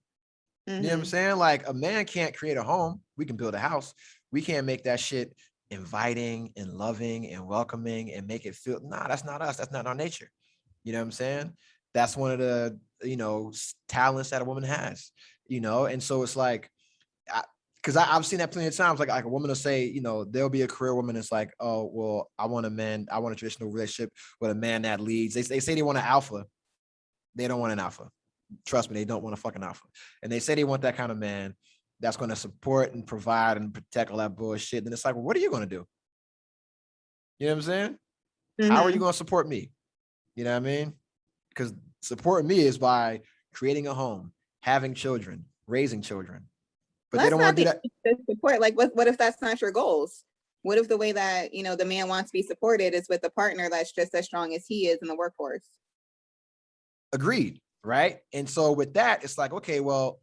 You know what I'm saying? Like, a man can't create a home. We can build a house. We can't make that shit inviting and loving and welcoming and make it feel, nah, that's not us. That's not our nature. You know what I'm saying? That's one of the, talents that a woman has, and so it's like, because I've seen that plenty of times, like a woman will say, there'll be a career woman that's like, oh, well, I want a traditional relationship with a man that leads. They say they want an alpha. They don't want an alpha. Trust me, they don't want a fucking alpha. And they say they want that kind of man that's going to support and provide and protect all that bullshit. Then it's like, well, what are you going to do? You know what I'm saying? How are you going to support me? You know what I mean? Because supporting me is by creating a home, having children, raising children. But they don't want to do that. Support. Like, what if that's not your goals? What if the way that, the man wants to be supported is with a partner that's just as strong as he is in the workforce? Agreed. Right. And so with that, it's like, okay, well,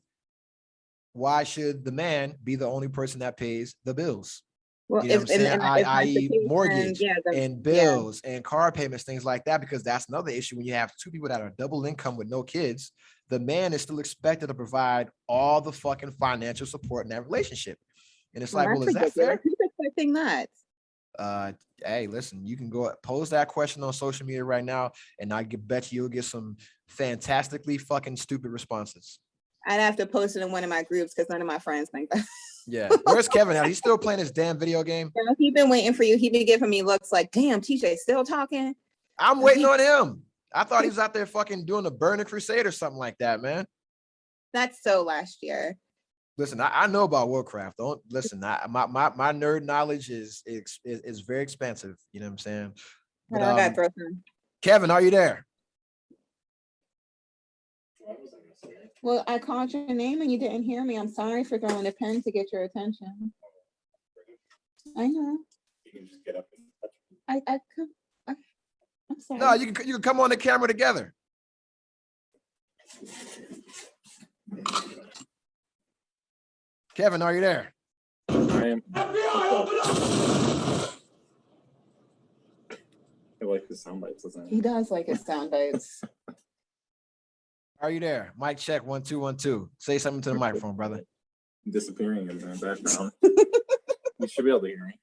why should the man be the only person that pays the bills? Well, you know what I'm saying? I.e. mortgage and bills and car payments, things like that, because that's another issue. When you have two people that are double income with no kids, the man is still expected to provide all the fucking financial support in that relationship. And it's like, well, is that fair? Who's expecting that? Hey, listen, you can go pose that question on social media right now, and I bet you'll get some fantastically fucking stupid responses. I'd have to post it in one of my groups because none of my friends think that. Yeah. Where's Kevin now? He's still playing his damn video game? Yeah, he's been waiting for you. He been giving me looks like, damn, TJ still talking? I'm waiting on him. I thought he was out there fucking doing a Burning Crusade or something like that, man. That's so last year. Listen, I know about Warcraft. Don't listen. My nerd knowledge is very expansive. You know what I'm saying? But I gotta throw some. Kevin, are you there? What was I gonna say? Well, I called your name and you didn't hear me. I'm sorry for throwing a pen to get your attention. I know. You can just get up and touch me. I'm sorry. No, you can come on the camera together. Kevin, are you there? I am. FBI, open up! I like the sound bites, doesn't He it? does like his sound bites. Are you there? Mic check 1 2 1 2. Say something to the microphone, brother. Disappearing in the background. You should be able to hear me.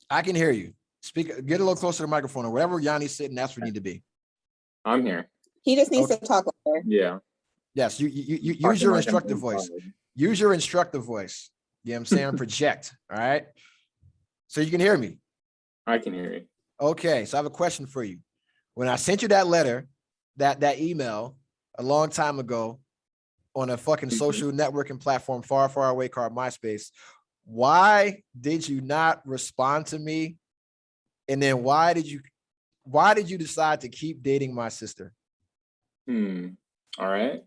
I can hear you. Speak. Get a little closer to the microphone, or wherever Yanni's sitting. That's where you need to be. I'm here. He just needs to talk louder. Yeah. Yes, you use Talking your like I'm instructive in voice. college. Use your instructive voice. You know what I'm saying? Project. All right. So you can hear me. I can hear you. Okay. So I have a question for you. When I sent you that letter, that email a long time ago on a fucking social networking platform far, far away called MySpace, why did you not respond to me? And then why did you decide to keep dating my sister? All right.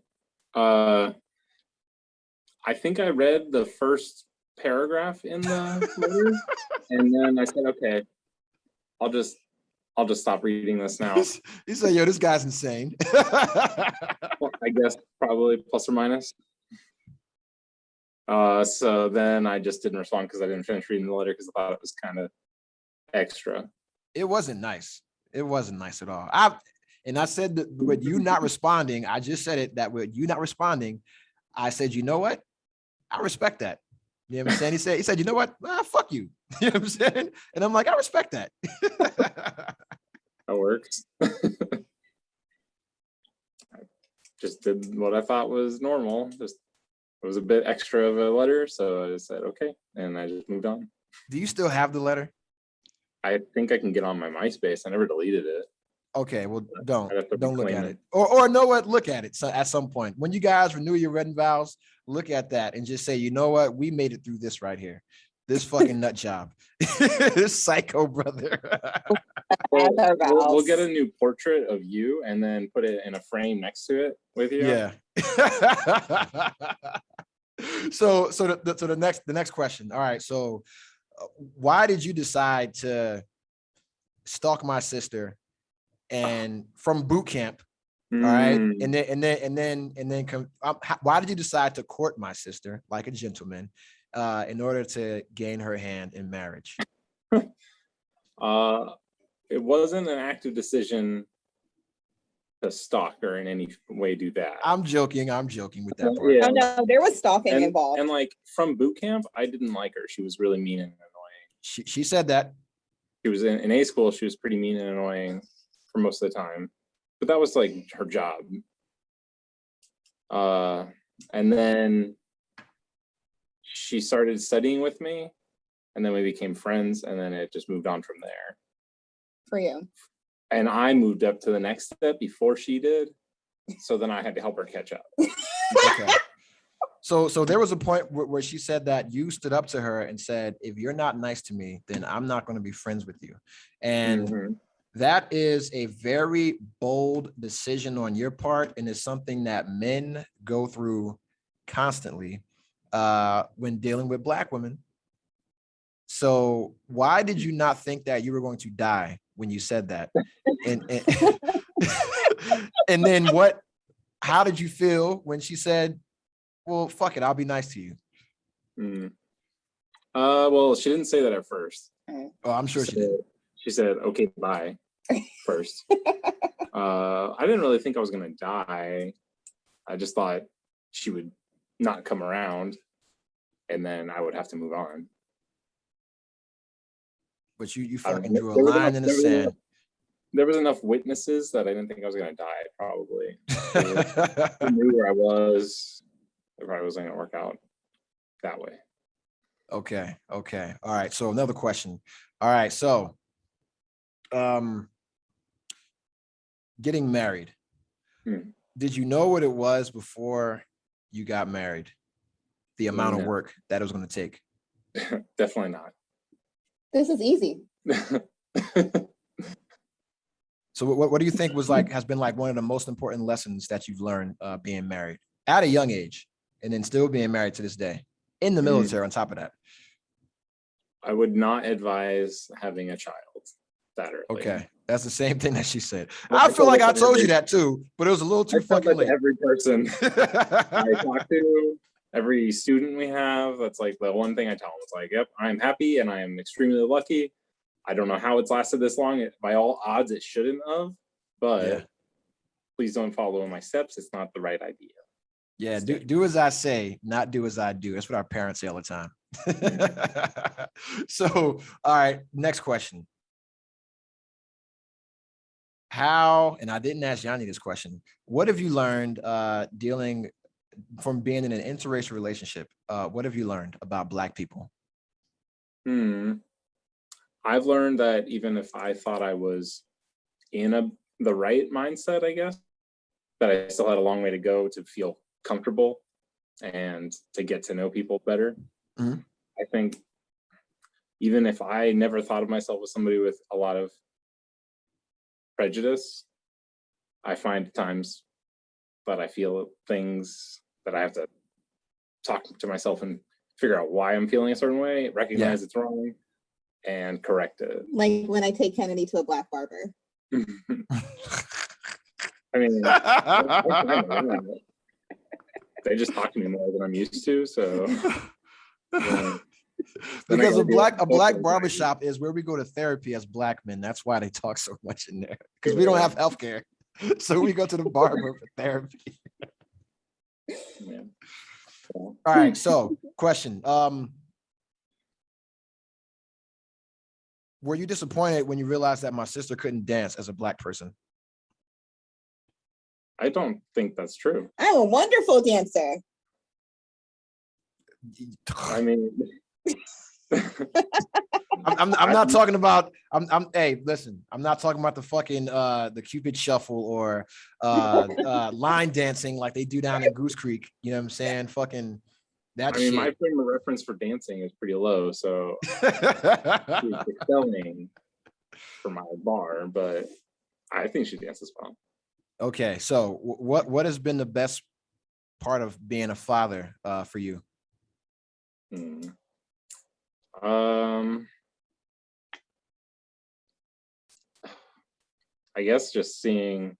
I think I read the first paragraph in the letter, and then I said, okay, I'll just stop reading this now. You say, yo, this guy's insane. Well, I guess probably plus or minus. So then I just didn't respond because I didn't finish reading the letter because I thought it was kind of extra. It wasn't nice. It wasn't nice at all. I said that with you not responding, I just said it that with you not responding, I said, you know what? I respect that. You know what I'm saying? He said, you know what? Fuck you. You know what I'm saying? And I'm like, I respect that. That works. I just did what I thought was normal. Just it was a bit extra of a letter, so I just said okay, and I just moved on. Do you still have the letter? I think I can get on my MySpace. I never deleted it. Okay, well, I'd have to don't look reclaim at it. it. Or know what? Look at it. So at some point, when you guys renew your wedding vows, look at that and just say, you know what? We made it through this right here. This fucking nut job. This psycho brother. We'll get a new portrait of you and then put it in a frame next to it with you. Yeah. So the next question. All right. So why did you decide to stalk my sister and from boot camp? All right. And then why did you decide to court my sister like a gentleman in order to gain her hand in marriage? It wasn't an active decision to stalk or in any way do that. I'm joking with that part. Yeah. Oh no, there was stalking involved. And like from boot camp, I didn't like her. She was really mean and annoying. She said that. She was in A school. She was pretty mean and annoying for most of the time, but that was like her job. And then she started studying with me, and then we became friends, and then it just moved on from there. For you. And I moved up to the next step before she did, so then I had to help her catch up. Okay. So there was a point where she said that you stood up to her and said, if you're not nice to me, then I'm not going to be friends with you. And that is a very bold decision on your part, and it's something that men go through constantly when dealing with Black women. So why did you not think that you were going to die when you said that? And then how did you feel when she said, well, fuck it, I'll be nice to you? Well, she didn't say that at first. Oh, I'm sure she did. She said, okay, bye, first. I didn't really think I was going to die. I just thought she would not come around, and then I would have to move on. But you fucking drew a line in the sand. There was enough witnesses that I didn't think I was going to die, probably. I knew where I was. It probably wasn't going to work out that way. Okay. All right. So another question. All right. So getting married. Did you know what it was before you got married? the amount of No. work that it was going to take? Definitely not. This is easy. So what do you think has been like one of the most important lessons that you've learned being married at a young age and then still being married to this day in the military on top of that? I would not advise having a child that early. Okay. That's the same thing that she said. Well, I I feel felt like I like told you every- that too, but it was a little too I felt fucking like late. every person I talk to, every student we have, that's like the one thing I tell them. It's like, yep, I'm happy and I am extremely lucky. I don't know how it's lasted this long. By all odds, it shouldn't have, but Yeah. please don't follow in my steps. It's not the right idea. Yeah, do as I say, not do as I do. That's what our parents say all the time. So, all right, next question. How, and I didn't ask Yanni this question, what have you learned dealing from being in an interracial relationship? What have you learned about Black people? I've learned that even if I thought I was in the right mindset, I guess, that I still had a long way to go to feel comfortable and to get to know people better. Mm-hmm. I think even if I never thought of myself as somebody with a lot of prejudice, I find times that I feel things that I have to talk to myself and figure out why I'm feeling a certain way, recognize it's wrong, and correct it. Like when I take Kennedy to a Black barber. I mean, they just talk to me more than I'm used to, so. Because a black barbershop is where we go to therapy as Black men. That's why they talk so much in there, because we don't have healthcare, so we go to the barber for therapy. Yeah. All right, so question. Were you disappointed when you realized that my sister couldn't dance as a Black person? I don't think that's true. I'm a wonderful dancer. I mean, I'm not talking about hey, listen, I'm not talking about the fucking the Cupid shuffle or line dancing like they do down in Goose Creek. You know what I'm saying? Fucking that shit. my frame of reference for dancing is pretty low, so she's excelling for my bar, but I think she dances well. Okay, so what has been the best part of being a father for you? I guess just seeing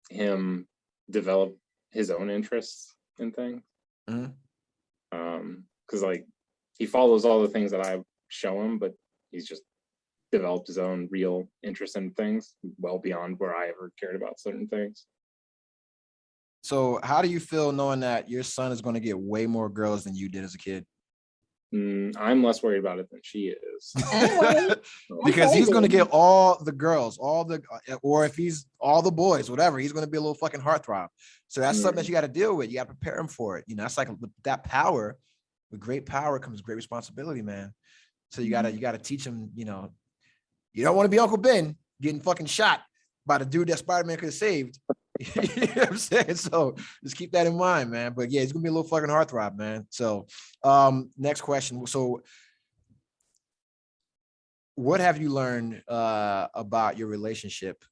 him develop his own interests in things. Because like he follows all the things that I show him, but he's just developed his own real interest in things well beyond where I ever cared about certain things. So how do you feel knowing that your son is going to get way more girls than you did as a kid? I'm less worried about it than she is. Because he's going to get all the girls, or if he's all the boys, whatever, he's going to be a little fucking heartthrob. So that's something that you got to deal with. You got to prepare him for it. You know, that's like that power. With great power comes great responsibility, man. So you gotta teach him, you know, you don't want to be Uncle Ben getting fucking shot by the dude that Spider-Man could have saved. You know what I'm saying? So just keep that in mind, man. But yeah, he's gonna be a little fucking heartthrob, man. So next question. So what have you learned about your relationship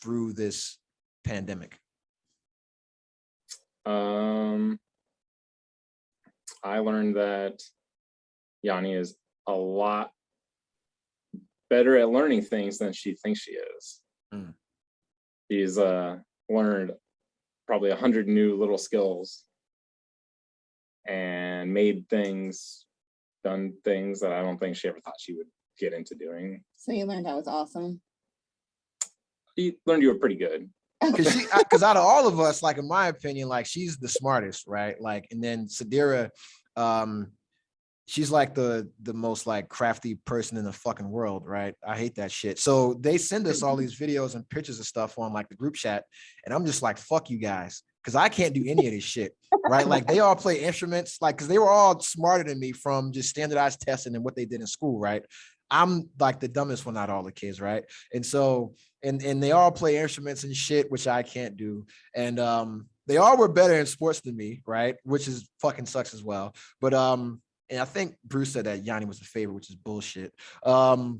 through this pandemic? I learned that Yanni is a lot better at learning things than she thinks she is. She's learned probably 100 new little skills and done things that I don't think she ever thought she would get into doing. So you learned that was awesome. You learned you were pretty good. Because out of all of us, like in my opinion, like she's the smartest, right? Like, and then Sadira, she's like the most like crafty person in the fucking world, right? I hate that shit. So they send us all these videos and pictures of stuff on like the group chat, and I'm just like, fuck you guys, because I can't do any of this shit, right? Like they all play instruments, like because they were all smarter than me from just standardized testing and what they did in school, right? I'm like the dumbest one out of all the kids, right? And so and they all play instruments and shit, which I can't do. And they all were better in sports than me, right? Which is fucking sucks as well. But and I think Bruce said that Yanni was the favorite, which is bullshit. But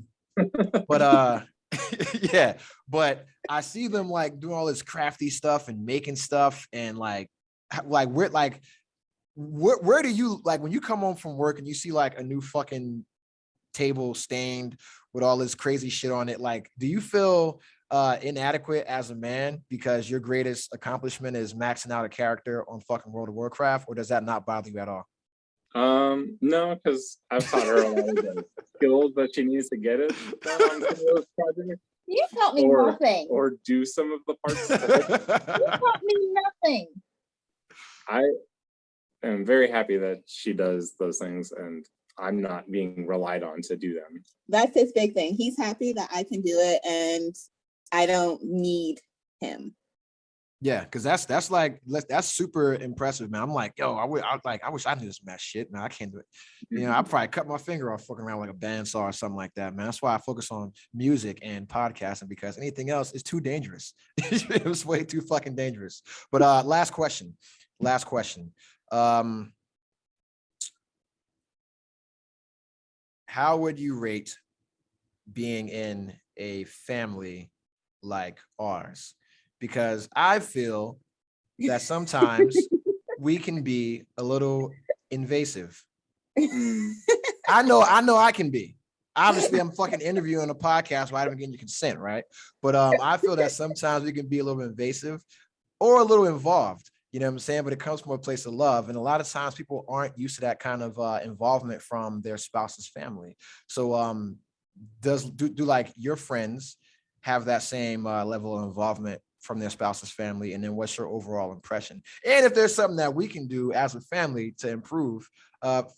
yeah, but I see them like doing all this crafty stuff and making stuff and like we're like where do you like when you come home from work and you see like a new fucking table stained with all this crazy shit on it, like do you feel inadequate as a man because your greatest accomplishment is maxing out a character on fucking World of Warcraft, or does that not bother you at all? No, because I've taught her a lot of the skills that she needs to get it done on some of those projects. You taught me nothing. Or do some of the parts. You taught me nothing. I am very happy that she does those things and I'm not being relied on to do them. That's his big thing. He's happy that I can do it and I don't need him. Yeah, because that's super impressive, man. I'm like, yo, I wish I knew this math shit, man. I can't do it. You know, I probably cut my finger off fucking around like a bandsaw or something like that, man. That's why I focus on music and podcasting, because anything else is too dangerous. It was way too fucking dangerous. But last question. How would you rate being in a family like ours? Because I feel that sometimes we can be a little invasive. I know I can be. Obviously, I'm fucking interviewing a podcast where I don't get your consent, right? But I feel that sometimes we can be a little invasive or a little involved. You know what I'm saying? But it comes from a place of love. And a lot of times people aren't used to that kind of involvement from their spouse's family. So do like your friends have that same level of involvement from their spouse's family? And then what's your overall impression? And if there's something that we can do as a family to improve,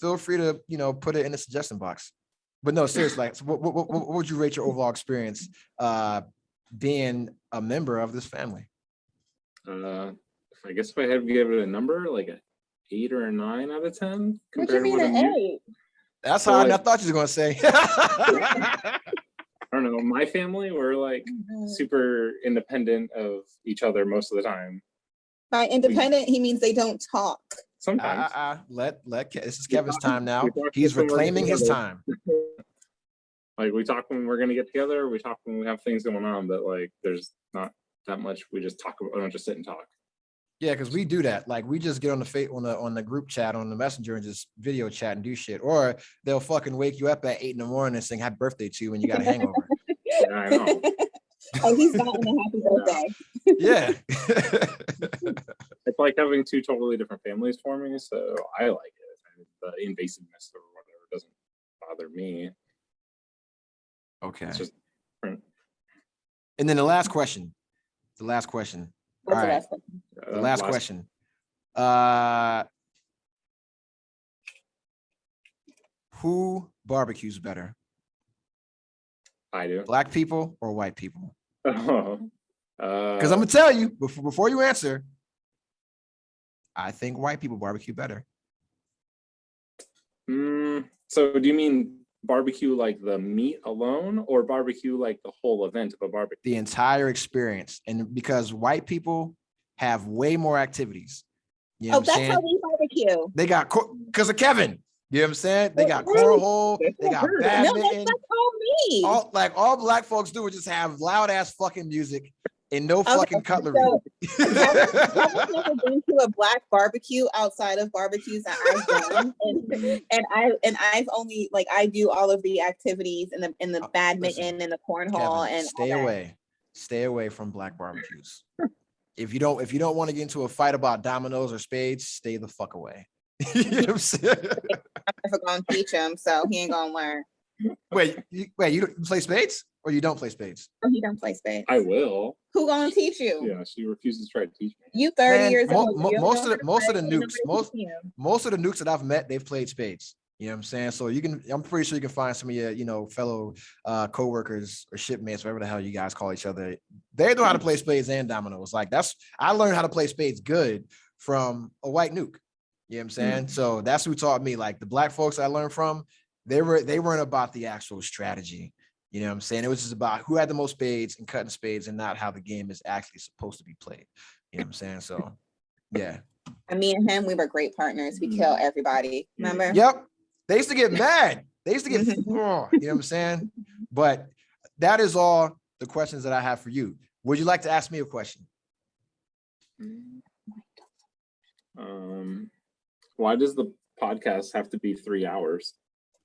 feel free to, put it in the suggestion box. But no, seriously, like, so what would you rate your overall experience being a member of this family? I guess if I had to give it a number, like a 8 or a 9 out of 10. What do you mean an 8? That's how I thought you were gonna say. I don't know. My family, we're like super independent of each other most of the time. By independent, he means they don't talk. Sometimes. This is Kevin's time now. He's reclaiming his time. Like we talk when we're gonna get together. We talk when we have things going on, but like there's not that much. We just talk about. I don't just sit and talk. Yeah, because we do that. Like we just get on the group chat on the messenger and just video chat and do shit. Or they'll fucking wake you up at 8 a.m. and sing happy birthday to you when you got a hangover. Yeah, I know. Oh, he's gotten a happy birthday. Yeah. It's like having 2 totally different families for me, so I like it. The invasiveness or whatever doesn't bother me. Okay. It's just different. And then the last question. What's All the right. last question? The last question. Who barbecues better? I do. Black people or white people? Because Because I'm gonna tell you before you answer, I think white people barbecue better. So do you mean barbecue like the meat alone, or barbecue like the whole event of a barbecue? The entire experience, and because white people have way more activities. You know what I'm That's saying? how we barbecue. They got because of Kevin. You know what I'm saying? They got cornhole. They got No, badminton. that's all me. All black folks do is just have loud ass fucking music and no fucking cutlery. So, I've never been to a black barbecue outside of barbecues that I've done, and I've only I do all of the activities and the badminton and the cornhole. Kevin, and stay away from black barbecues. If you don't want to get into a fight about dominoes or spades, stay the fuck away. You know what I'm saying? I'm never gonna teach him, so he ain't gonna learn. Wait, you play spades or you don't play spades? Oh, he don't play spades. I will. Who gonna teach you? Yeah, she refuses to try to teach me. You 30 Man, years old. most of the nukes that I've met, they've played spades. You know what I'm saying? So I'm pretty sure you can find some of your, fellow coworkers or shipmates, whatever the hell you guys call each other. They know how to play spades and dominoes. I learned how to play spades good from a white nuke. You know what I'm saying? So that's who taught me. Like the black folks I learned from, they weren't about the actual strategy. You know what I'm saying? It was just about who had the most spades and cutting spades and not how the game is actually supposed to be played. You know what I'm saying? So Yeah. And me and him, we were great partners. We kill everybody. Remember? Yep. They used to get mad. They used to get, Mhm. you know what I'm saying? But that is all the questions that I have for you. Would you like to ask me a question? Why does the podcast have to be 3 hours?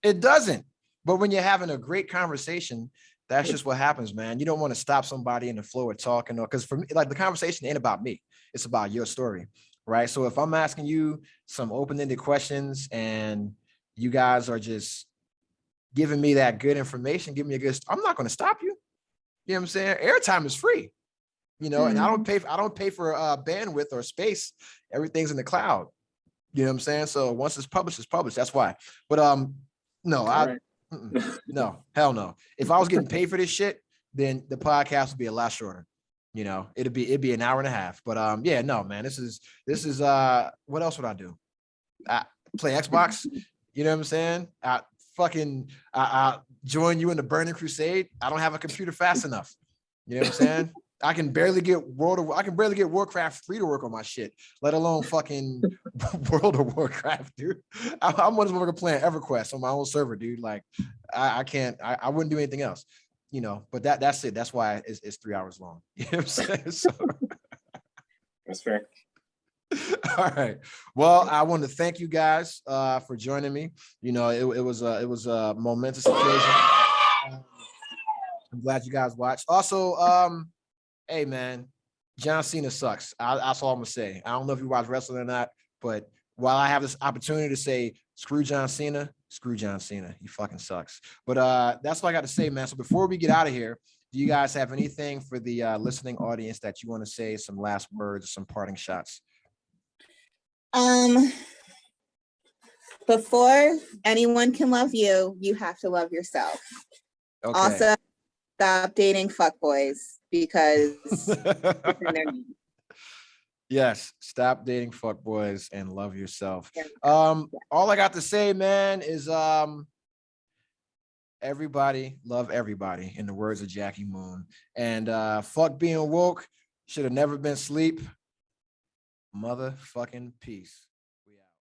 It doesn't. But when you're having a great conversation, that's just what happens, man. You don't want to stop somebody in the flow of talking, or because for me, like the conversation ain't about me. It's about your story, right? So if I'm asking you some open-ended questions and you guys are just giving me that good information, give me a good, I'm not going to stop you. You know what I'm saying? Airtime is free, you know, and I don't pay for bandwidth or space. Everything's in the cloud. You know what I'm saying? So once it's published, it's published. That's why. But no, All no, hell no. If I was getting paid for this shit, then the podcast would be a lot shorter. You know, it'd be an hour and a half. But yeah, no, man. This is what else would I do? I play Xbox. You know what I'm saying? I join you in the Burning Crusade. I don't have a computer fast enough. You know what I'm saying? I can barely get Warcraft 3 to work on my shit, let alone fucking World of Warcraft, dude. I'm one of them playing EverQuest on my own server, dude. Like I can't, I wouldn't do anything else, you know, but that's it. That's why it's 3 hours long. You know what I'm saying? So, That's fair. all right. Well, I want to thank you guys for joining me. You know, it was a momentous occasion. I'm glad you guys watched. Also, hey man, John Cena sucks. That's all I'm gonna say. I don't know if you watch wrestling or not, but while I have this opportunity to say screw John Cena, he fucking sucks. But that's what I got to say, man. So before we get out of here, do you guys have anything for the listening audience that you want to say? Some last words, some parting shots? Before anyone can love you, you have to love yourself. Okay. Also, stop dating fuckboys because it's in their name. Yes, stop dating fuckboys and love yourself. All I got to say, man, is everybody love everybody, in the words of Jackie Moon. And fuck being woke, should have never been sleep. Motherfucking peace.